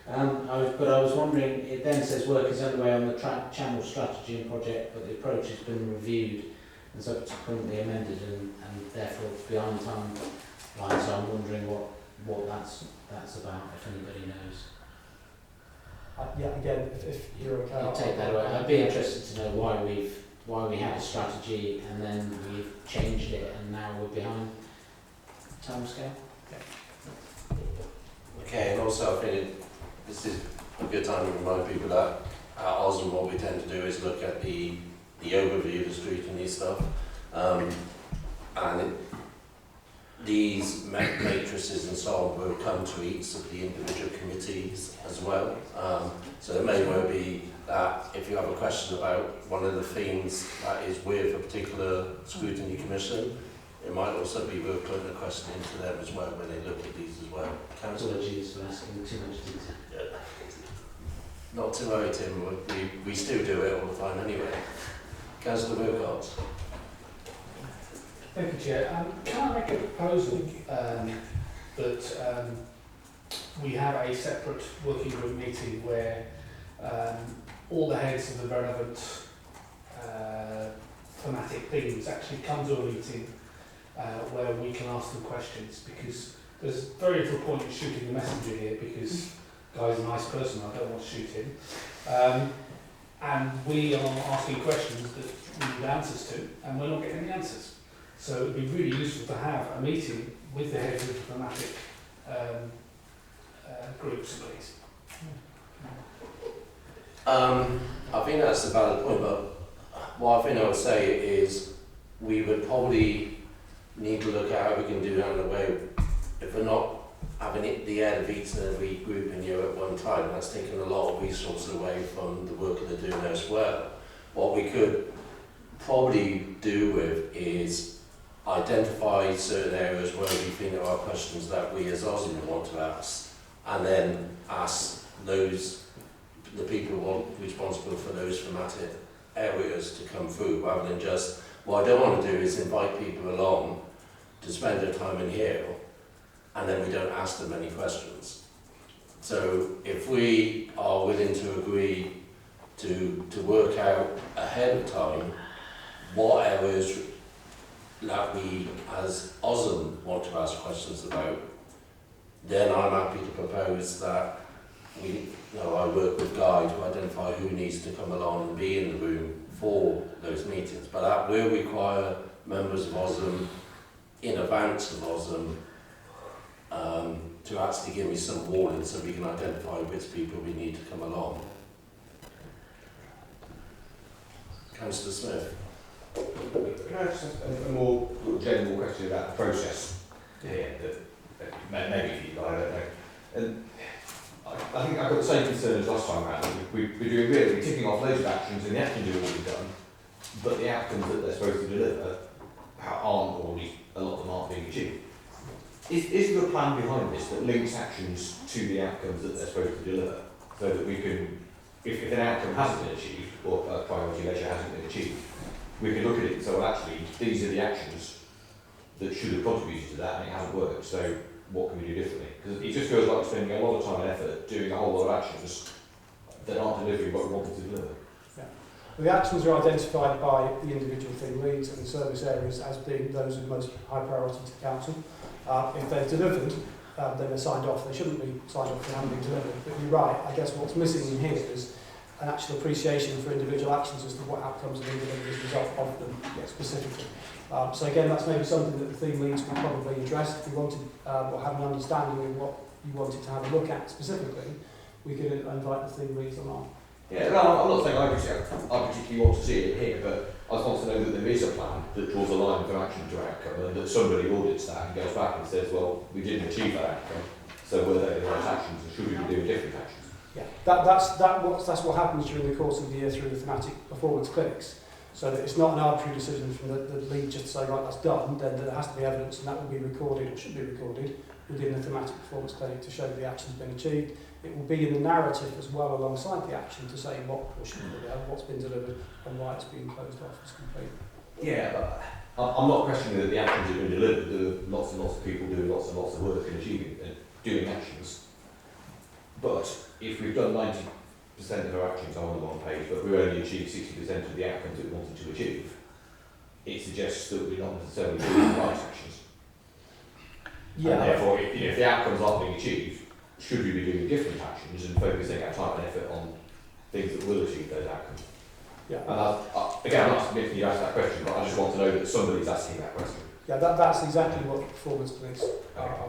But I was wondering, it then says work is underway on the channel strategy and project, but the approach has been reviewed and subsequently amended, and therefore it's behind timeline. So I'm wondering what that's about, if anybody knows. Yeah, again, if you're okay. I'll take that away. I'd be interested to know why we had a strategy and then we've changed it and now we're behind timescale. Okay, and also I think this is a good time to remind people that at Osm what we tend to do is look at the overview, the scrutiny stuff, and these matrices and so on will come to each of the individual committees as well. So it may well be that if you have a question about one of the themes that is with a particular scrutiny commission, it might also be worth putting a question into them as well when they look at these as well. Councillor? Apologies for asking too much detail. Not to worry, Tim, we still do it all the time anyway. Councillor Wilcox? Thank you, Chair. Can I make a proposal that we have a separate working group meeting where all the heads of the relevant thematic themes actually come to a meeting where we can ask them questions, because there's very little point in shooting the messenger here, because Guy's a nice person, I don't want to shoot him. And we are asking questions that we need answers to, and we're not getting the answers. So it would be really useful to have a meeting with the heads of the thematic groups, please. I think that's a valid point, but what I think I would say is we would probably need to look at how we can do that in a way, if we're not having the head of each and every group in here at one time, that's taking a lot of resources away from the work that they're doing elsewhere. What we could probably do with is identify certain areas where we think there are questions that we as Osman want to ask, and then ask the people responsible for those thematic areas to come through, rather than just, what I don't want to do is invite people along to spend their time in here and then we don't ask them any questions. So if we are willing to agree to work out ahead of time what areas that we as Osm want to ask questions about, then I'm happy to propose that I work with Guy to identify who needs to come along and be in the room for those meetings. But that will require members of Osm in advance of Osm to actually give me some warning so we can identify which people we need to come along. Councillor Smith. Can I ask a more general question about the process here that maybe you, I don't know. And I think I've got the same concern as last time around. We're doing really ticking off loads of actions and the actions are already done, but the outcomes that they're supposed to deliver aren't, or at least a lot of them aren't being achieved. Is there a plan behind this that links actions to the outcomes that they're supposed to deliver, so that we can, if an outcome hasn't been achieved, or a priority measure hasn't been achieved, we can look at it and say, well actually, these are the actions that should have contributed to that and it hasn't worked, so what can we do differently? Because it just feels like spending a lot of time and effort doing a whole lot of actions that aren't delivering what we wanted to deliver. Yeah. Well, the actions are identified by the individual theme leads and the service areas as being those of most high priority to the council. If they're delivered, then they're signed off. They shouldn't be signed off if they haven't been delivered. But you're right, I guess what's missing in here is an actual appreciation for individual actions as to what outcomes are being delivered as a result of them specifically. So again, that's maybe something that the theme leads would probably address. If you wanted, or have an understanding of what you wanted to have a look at specifically, we could invite the theme leads along. Yeah, no, I'm not saying I particularly want to see it here, but I just want to know that there is a plan that draws a line from action to outcome, and that somebody audits that and goes back and says, well, we didn't achieve that outcome, so were they the right actions, and should we be doing different actions? Yeah, that's what happens during the course of the year through the thematic performance clinics. So that it's not an arbitrary decision from the lead just to say, right, that's done, then there has to be evidence, and that will be recorded, or should be recorded, within the thematic performance clinic to show that the action's been achieved. It will be in the narrative as well alongside the action to say what portion of it, what's been delivered, and why it's been closed off as complete. Yeah, but I'm not questioning that the actions have been delivered. There are lots and lots of people doing lots and lots of work and achieving and doing actions. But if we've done 90% of our actions on the one page, but we only achieved 60% of the outcomes that we wanted to achieve, it suggests that we're not necessarily doing the right actions. Yeah. And therefore, if the outcomes aren't being achieved, should we be doing different actions and focusing our time and effort on things that will achieve those outcomes? Yeah. And again, I'm not submitting you ask that question, but I just want to know that somebody's asking that question. Yeah, that's exactly what performance clinics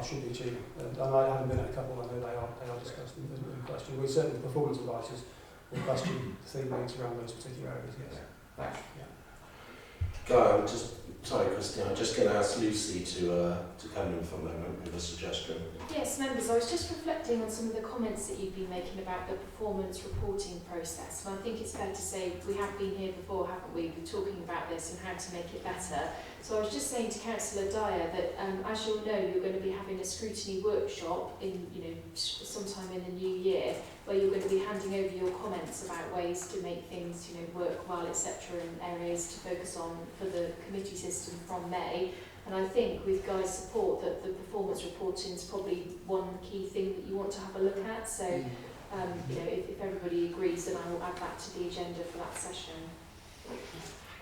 should be achieving. And I haven't been at a couple, I know they are discussed in question. We certainly, performance advisors will question the theme leads around those particular areas, yes. Thanks. Yeah. Guy, sorry, Christine, I'm just going to ask Lucy to come in for a moment with a suggestion. Yes, members, I was just reflecting on some of the comments that you've been making about the performance reporting process. And I think it's fair to say we have been here before, haven't we? We're talking about this and how to make it better. So I was just saying to Councillor Dyer that, as you'll know, you're going to be having a scrutiny workshop in, sometime in the new year, where you're going to be handing over your comments about ways to make things, work well, etc., and areas to focus on for the committee system from May. And I think with Guy's support that the performance reporting is probably one key thing that you want to have a look at. So, if everybody agrees, then I will add that to the agenda for that session.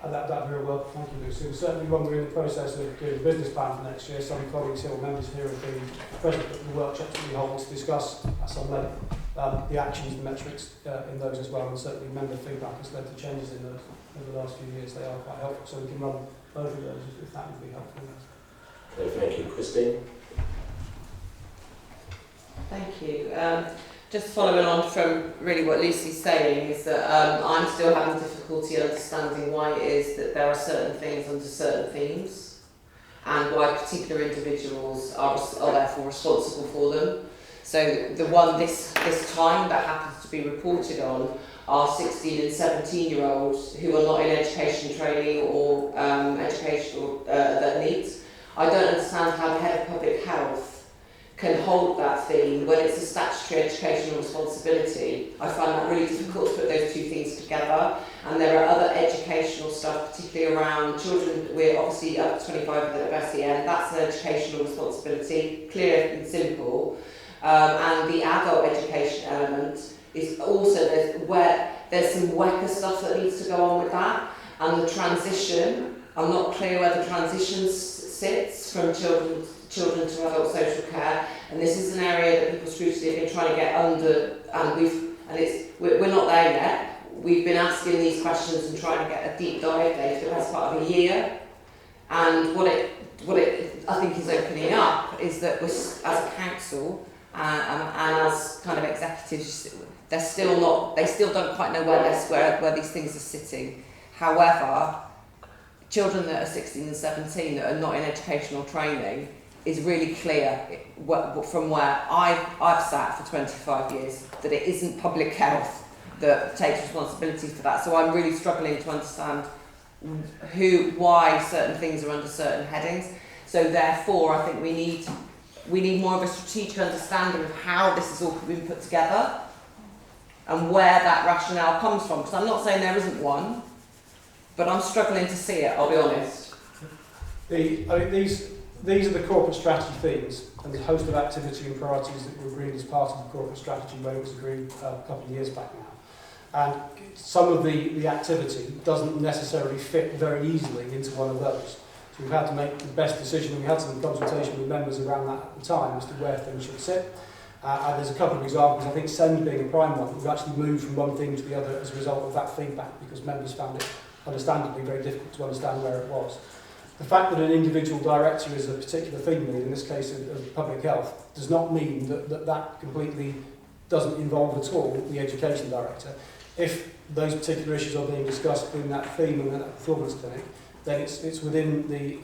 That'd be very well, thank you, Lucy. Certainly when we're in the process of doing a business plan for next year, some colleagues here, or members here, have been present at the workshops that we hold to discuss at some length the actions and metrics in those as well, and certainly member feedback has led to changes in those over the last few years. They are quite helpful, so we can run both of those if that would be helpful. Thank you, Christine. Thank you. Just following on from really what Lucy's saying is that I'm still having difficulty understanding why it is that there are certain things under certain themes and why particular individuals are therefore responsible for them. So the one this time that happens to be reported on are 16 and 17-year-olds who are not in education training or educational that needs. I don't understand how the head of public health can hold that theme when it's a statutory educational responsibility. I find that really difficult to put those two things together. And there are other educational stuff, particularly around children. We're obviously up to 25 with the SEN. That's an educational responsibility, clear and simple. And the adult education element is also there's some WECA stuff that needs to go on with that. And the transition, I'm not clear where the transition sits from children to adult social care, and this is an area that people scrutiny have been trying to get under, and we're not there yet. We've been asking these questions and trying to get a deep dive data for the best part of a year, and what it I think is opening up is that as a council and as kind of executives, they still don't quite know where these things are sitting. However, children that are 16 and 17 that are not in educational training is really clear from where I've sat for 25 years that it isn't public health that takes responsibility for that. So I'm really struggling to understand why certain things are under certain headings. So therefore, I think we need more of a strategic understanding of how this has all been put together and where that rationale comes from. Because I'm not saying there isn't one, but I'm struggling to see it, I'll be honest. These are the corporate strategy themes and the host of activity and priorities that were agreed as part of the corporate strategy when it was agreed a couple of years back now. And some of the activity doesn't necessarily fit very easily into one of those. So we've had to make the best decision, and we had some consultation with members around that at the time as to where things should sit. And there's a couple of examples. I think SEND being a prime one, we've actually moved from one thing to the other as a result of that feedback because members found it understandably very difficult to understand where it was. The fact that an individual director is a particular theme lead, in this case of public health, does not mean that completely doesn't involve at all the education director. If those particular issues are being discussed in that theme and that performance clinic, then it's within the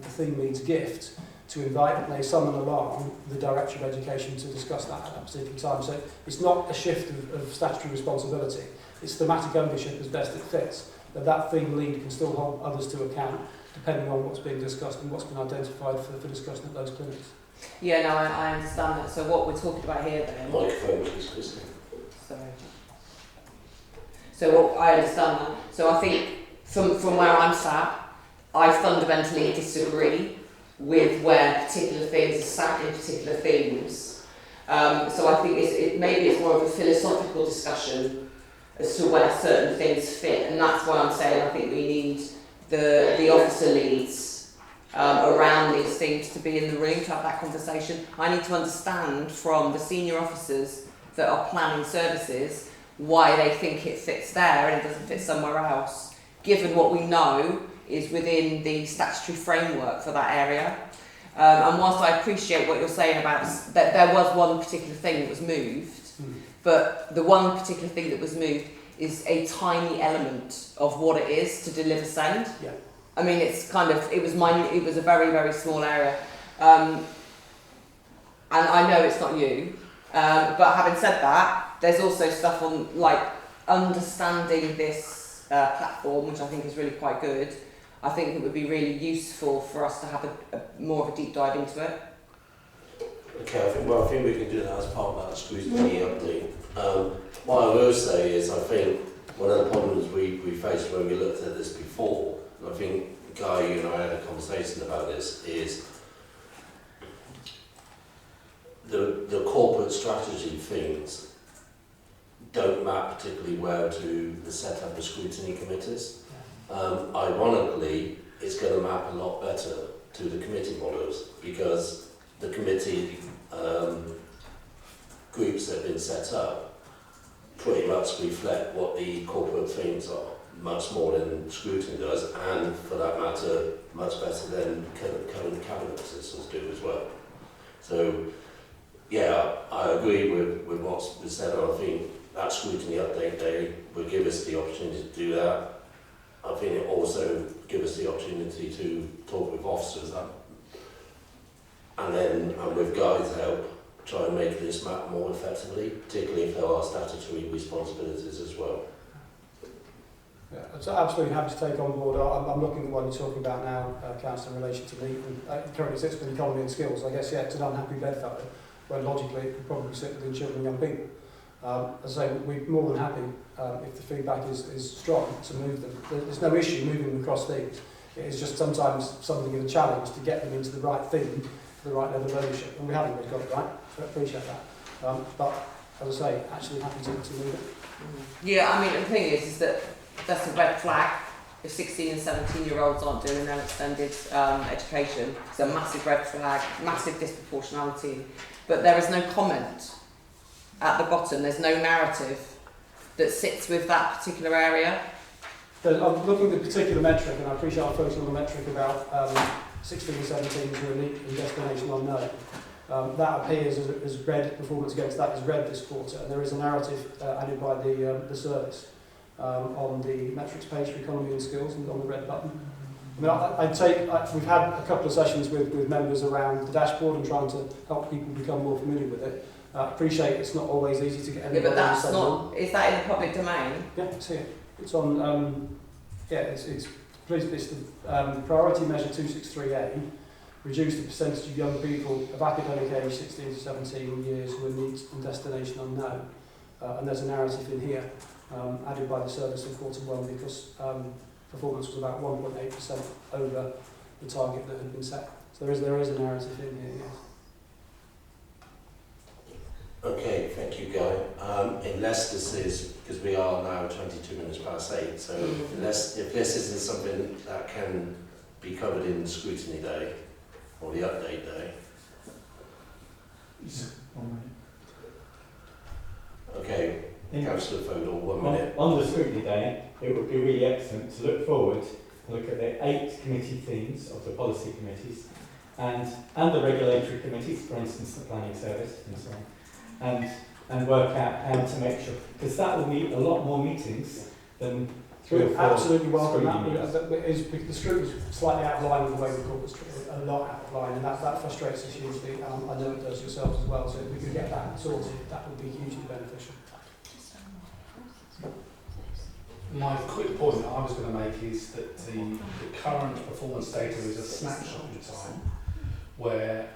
theme lead's gift to invite and they summon along the Director of Education to discuss that at that particular time. So it's not a shift of statutory responsibility, it's thematic ownership as best it fits. That theme lead can still hold others to account depending on what's being discussed and what's been identified for discussion at those clinics. Yeah, no, I understand that. So what we're talking about here then... Microphone, please, Christine. Sorry. So I understand that. So I think from where I'm sat, I fundamentally disagree with where particular things are sat in particular themes. So I think maybe it's more of a philosophical discussion as to where certain things fit, and that's why I'm saying I think we need the officer leads around these things to be in the room to have that conversation. I need to understand from the senior officers that are planning services why they think it fits there and it doesn't fit somewhere else, given what we know is within the statutory framework for that area. And whilst I appreciate what you're saying about that there was one particular thing that was moved, but the one particular thing that was moved is a tiny element of what it is to deliver send. Yeah. I mean, it's kind of, it was a very, very small area. And I know it's not you, but having said that, there's also stuff on, like, understanding this platform, which I think is really quite good. I think it would be really useful for us to have more of a deep dive into it. Okay, I think we can do that as part of that scrutiny update. What I will say is I think one of the problems we faced when we looked at this before, and I think Guy, you and I had a conversation about this, is the corporate strategy things don't map particularly well to the setup of scrutiny committees. Ironically, it's going to map a lot better to the committee models because the committee groups that have been set up pretty much reflect what the corporate themes are, much more than scrutiny does, and for that matter, much better than current cabinet positions do as well. So, yeah, I agree with what's been said, and I think that scrutiny update day will give us the opportunity to do that. I think it also gives us the opportunity to talk with officers and then, and with Guy's help, try and make this map more effectively, particularly if there are statutory responsibilities as well. Yeah, I'm absolutely happy to take on board. I'm looking at what you're talking about now, Councillor, in relation to me. Currently sits with economy and skills. I guess, yeah, it's an unhappy bedfellow, where logically it could probably sit within children and young people. As I say, we're more than happy if the feedback is strong to move them. There's no issue moving them across things. It is just sometimes something of a challenge to get them into the right thing, the right level of ownership, and we haven't always got it right, so I appreciate that. But as I say, actually happy to move it. Yeah, I mean, the thing is that that's a red flag. If 16 and 17-year-olds aren't doing their extended education, it's a massive red flag, massive disproportionality. But there is no comment at the bottom, there's no narrative that sits with that particular area. I'm looking at the particular metric, and I appreciate I'm focusing on the metric about 16 and 17 to elite and destination unknown. That appears as red, performance against that is red this quarter, and there is a narrative added by the service on the metrics page for economy and skills and on the red button. I mean, we've had a couple of sessions with members around the dashboard and trying to help people become more familiar with it. I appreciate it's not always easy to get anybody. Yeah, but that's not, is that in the public domain? Yeah, it's here. It's on, it's the priority measure 263A, reduce the percentage of young people of academic age 16 to 17 years who are needs and destination unknown. And there's a narrative in here added by the service in quarter one because performance was about 1.8% over the target that had been set. So there is a narrative in here, yes. Okay, thank you, Guy. Unless this is, because we are now 22 minutes past 8, so if this isn't something that can be covered in scrutiny day or the update day. Okay, Councillor Fodor, 1 minute. On the scrutiny day, it would be really excellent to look forward, look at the 8 committee themes of the policy committees and the regulatory committees, for instance, the planning service and so on. And work out how to make sure, because that will be a lot more meetings than 3 or 4. Absolutely welcome that. The scrutiny is slightly out of line with the way we call it, a lot out of line, and that frustrates us hugely. I know it does yourselves as well, so if we could get that sorted, that would be hugely beneficial. My quick point that I was going to make is that the current performance data is a snapshot in time, where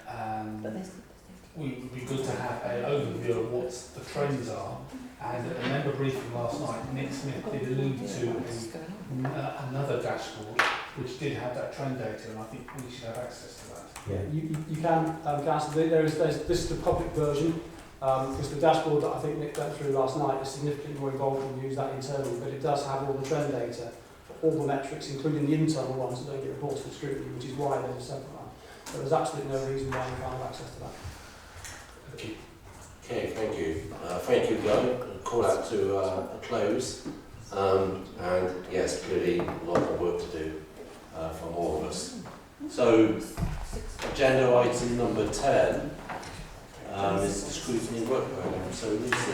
it would be good to have an overview of what the trends are. And at a member briefing last night, Nick Smith did allude to another dashboard which did have that trend data, and I think we should have access to that. Yeah, you can, Councillor. This is the public version, because the dashboard that I think Nick went through last night is significantly more involved and we use that internally, but it does have all the trend data, all the metrics, including the internal ones that don't get reported for scrutiny, which is why there's a separate one. So there's absolutely no reason why we can't have access to that. Thank you. Okay, thank you. Thank you, Guy. Call that to a close. And yes, clearly a lot of work to do from all of us. So, agenda item number 10 is the scrutiny work programme. So, Lucy.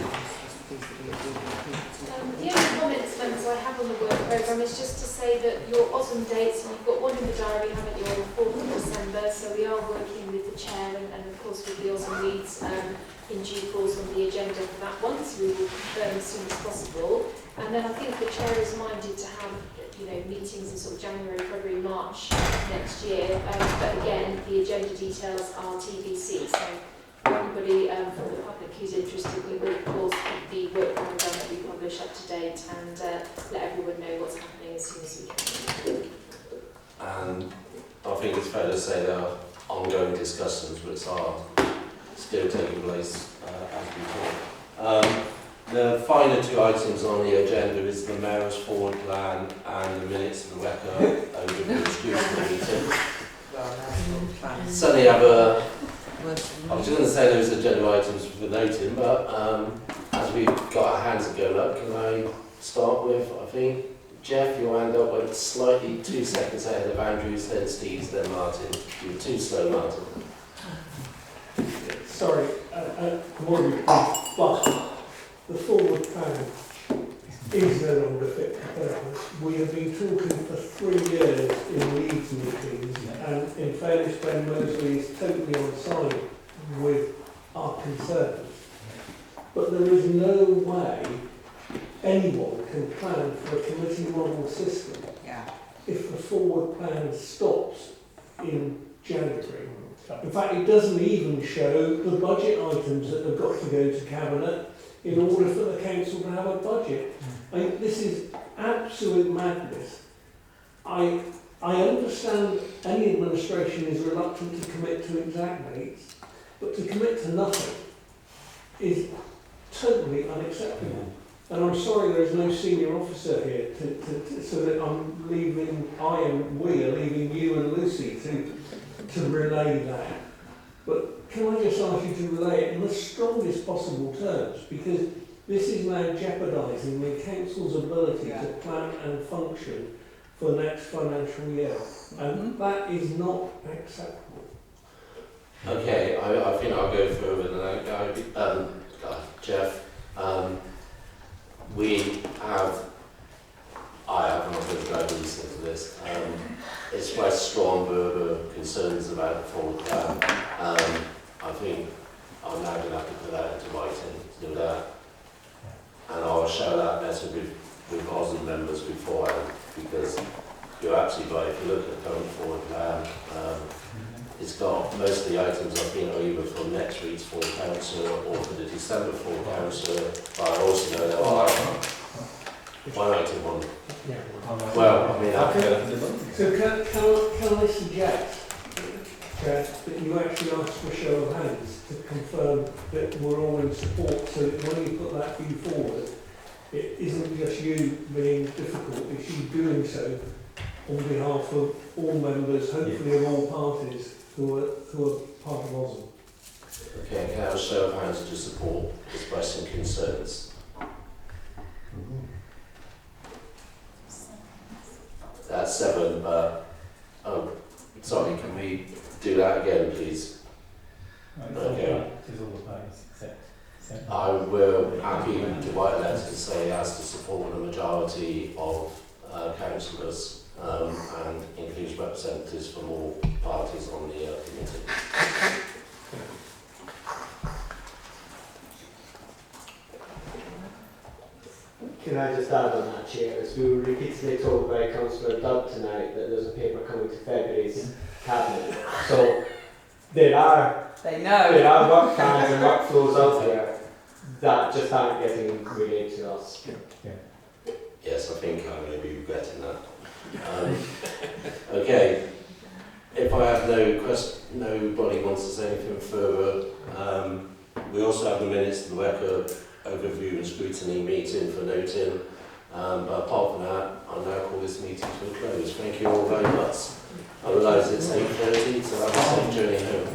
The only comments members I have on the work programme is just to say that your autumn dates, you've got one in the diary, haven't you, on the 4th of December, so we are working with the chair and of course with the autumn leads in due course on the agenda for that one, so we will confirm as soon as possible. And then I think the chair is minded to have meetings in sort of January, February, March next year, but again, the agenda details are TBC, so for anybody from the public who's interested, we will of course keep the work programme that we publish up to date and let everyone know what's happening as soon as we can. And I think it's fair to say there are ongoing discussions which are still taking place as before. The final two items on the agenda is the Mayor's Forward Plan and the minutes of the record over the scrutiny meeting. Suddenly have a I was going to say those agenda items for noting, but as we've got our hands going up, can I start with, I think, Jeff, your hand up went slightly 2 seconds ahead of Andrew's, then Steve's, then Martin. You were too slow, Martin. Sorry, I'm already but the forward plan is no longer fit for purpose. We have been talking for 3 years in Leeds meetings, and in fairness, Ben Mosley is totally on side with our concerns. But there is no way anyone can plan for a committee model system if the forward plan stops in January. In fact, it doesn't even show the budget items that have got to go to Cabinet in order for the council to have a budget. I mean, this is absolute madness. I understand any administration is reluctant to commit to exact dates, but to commit to nothing is totally unacceptable. And I'm sorry there is no senior officer here so that we are leaving you and Lucy to relay that. But can I just ask you to relay it in the strongest possible terms, because this is now jeopardising the council's ability to plan and function for the next financial year, and that is not acceptable. Okay, I think I'll go further than that. Jeff, I have not been glad to listen to this, expressed strong verbal concerns about the forward plan. I think I'm now going to have to put that into writing to do that. And I'll share that letter with Osmond members beforehand, because you're absolutely right. If you look at the current forward plan, it's got most of the items I think are either from next week's full council or for the December full council, but I also know there are one item on. Well, I mean, so can I suggest that you actually ask for a show of hands to confirm that we're all in support, so that when you put that view forward, it isn't just you being difficult, it's you doing so on behalf of all members, hopefully of all parties who are part of OSM. Okay, can I have a show of hands to support expressing concerns? That's 7, but sorry, can we do that again, please? Okay. I will happy to write a letter to say it has to support the majority of councillors and includes representatives from all parties on the committee. Can I just add on that, Chair? As we were repeatedly told by Councillor Dodd tonight that there's a paper coming to February's Cabinet. So there are work plans and workflows out there that just aren't getting relayed to us. Yes, I think I'm going to be regretting that. Okay, if I have nobody wants to say anything further, we also have the minutes of the record overview and scrutiny meeting for noting. But apart from that, I'll now call this meeting to a close. Thank you all very much. I realise it's 8:30, so have a safe journey home.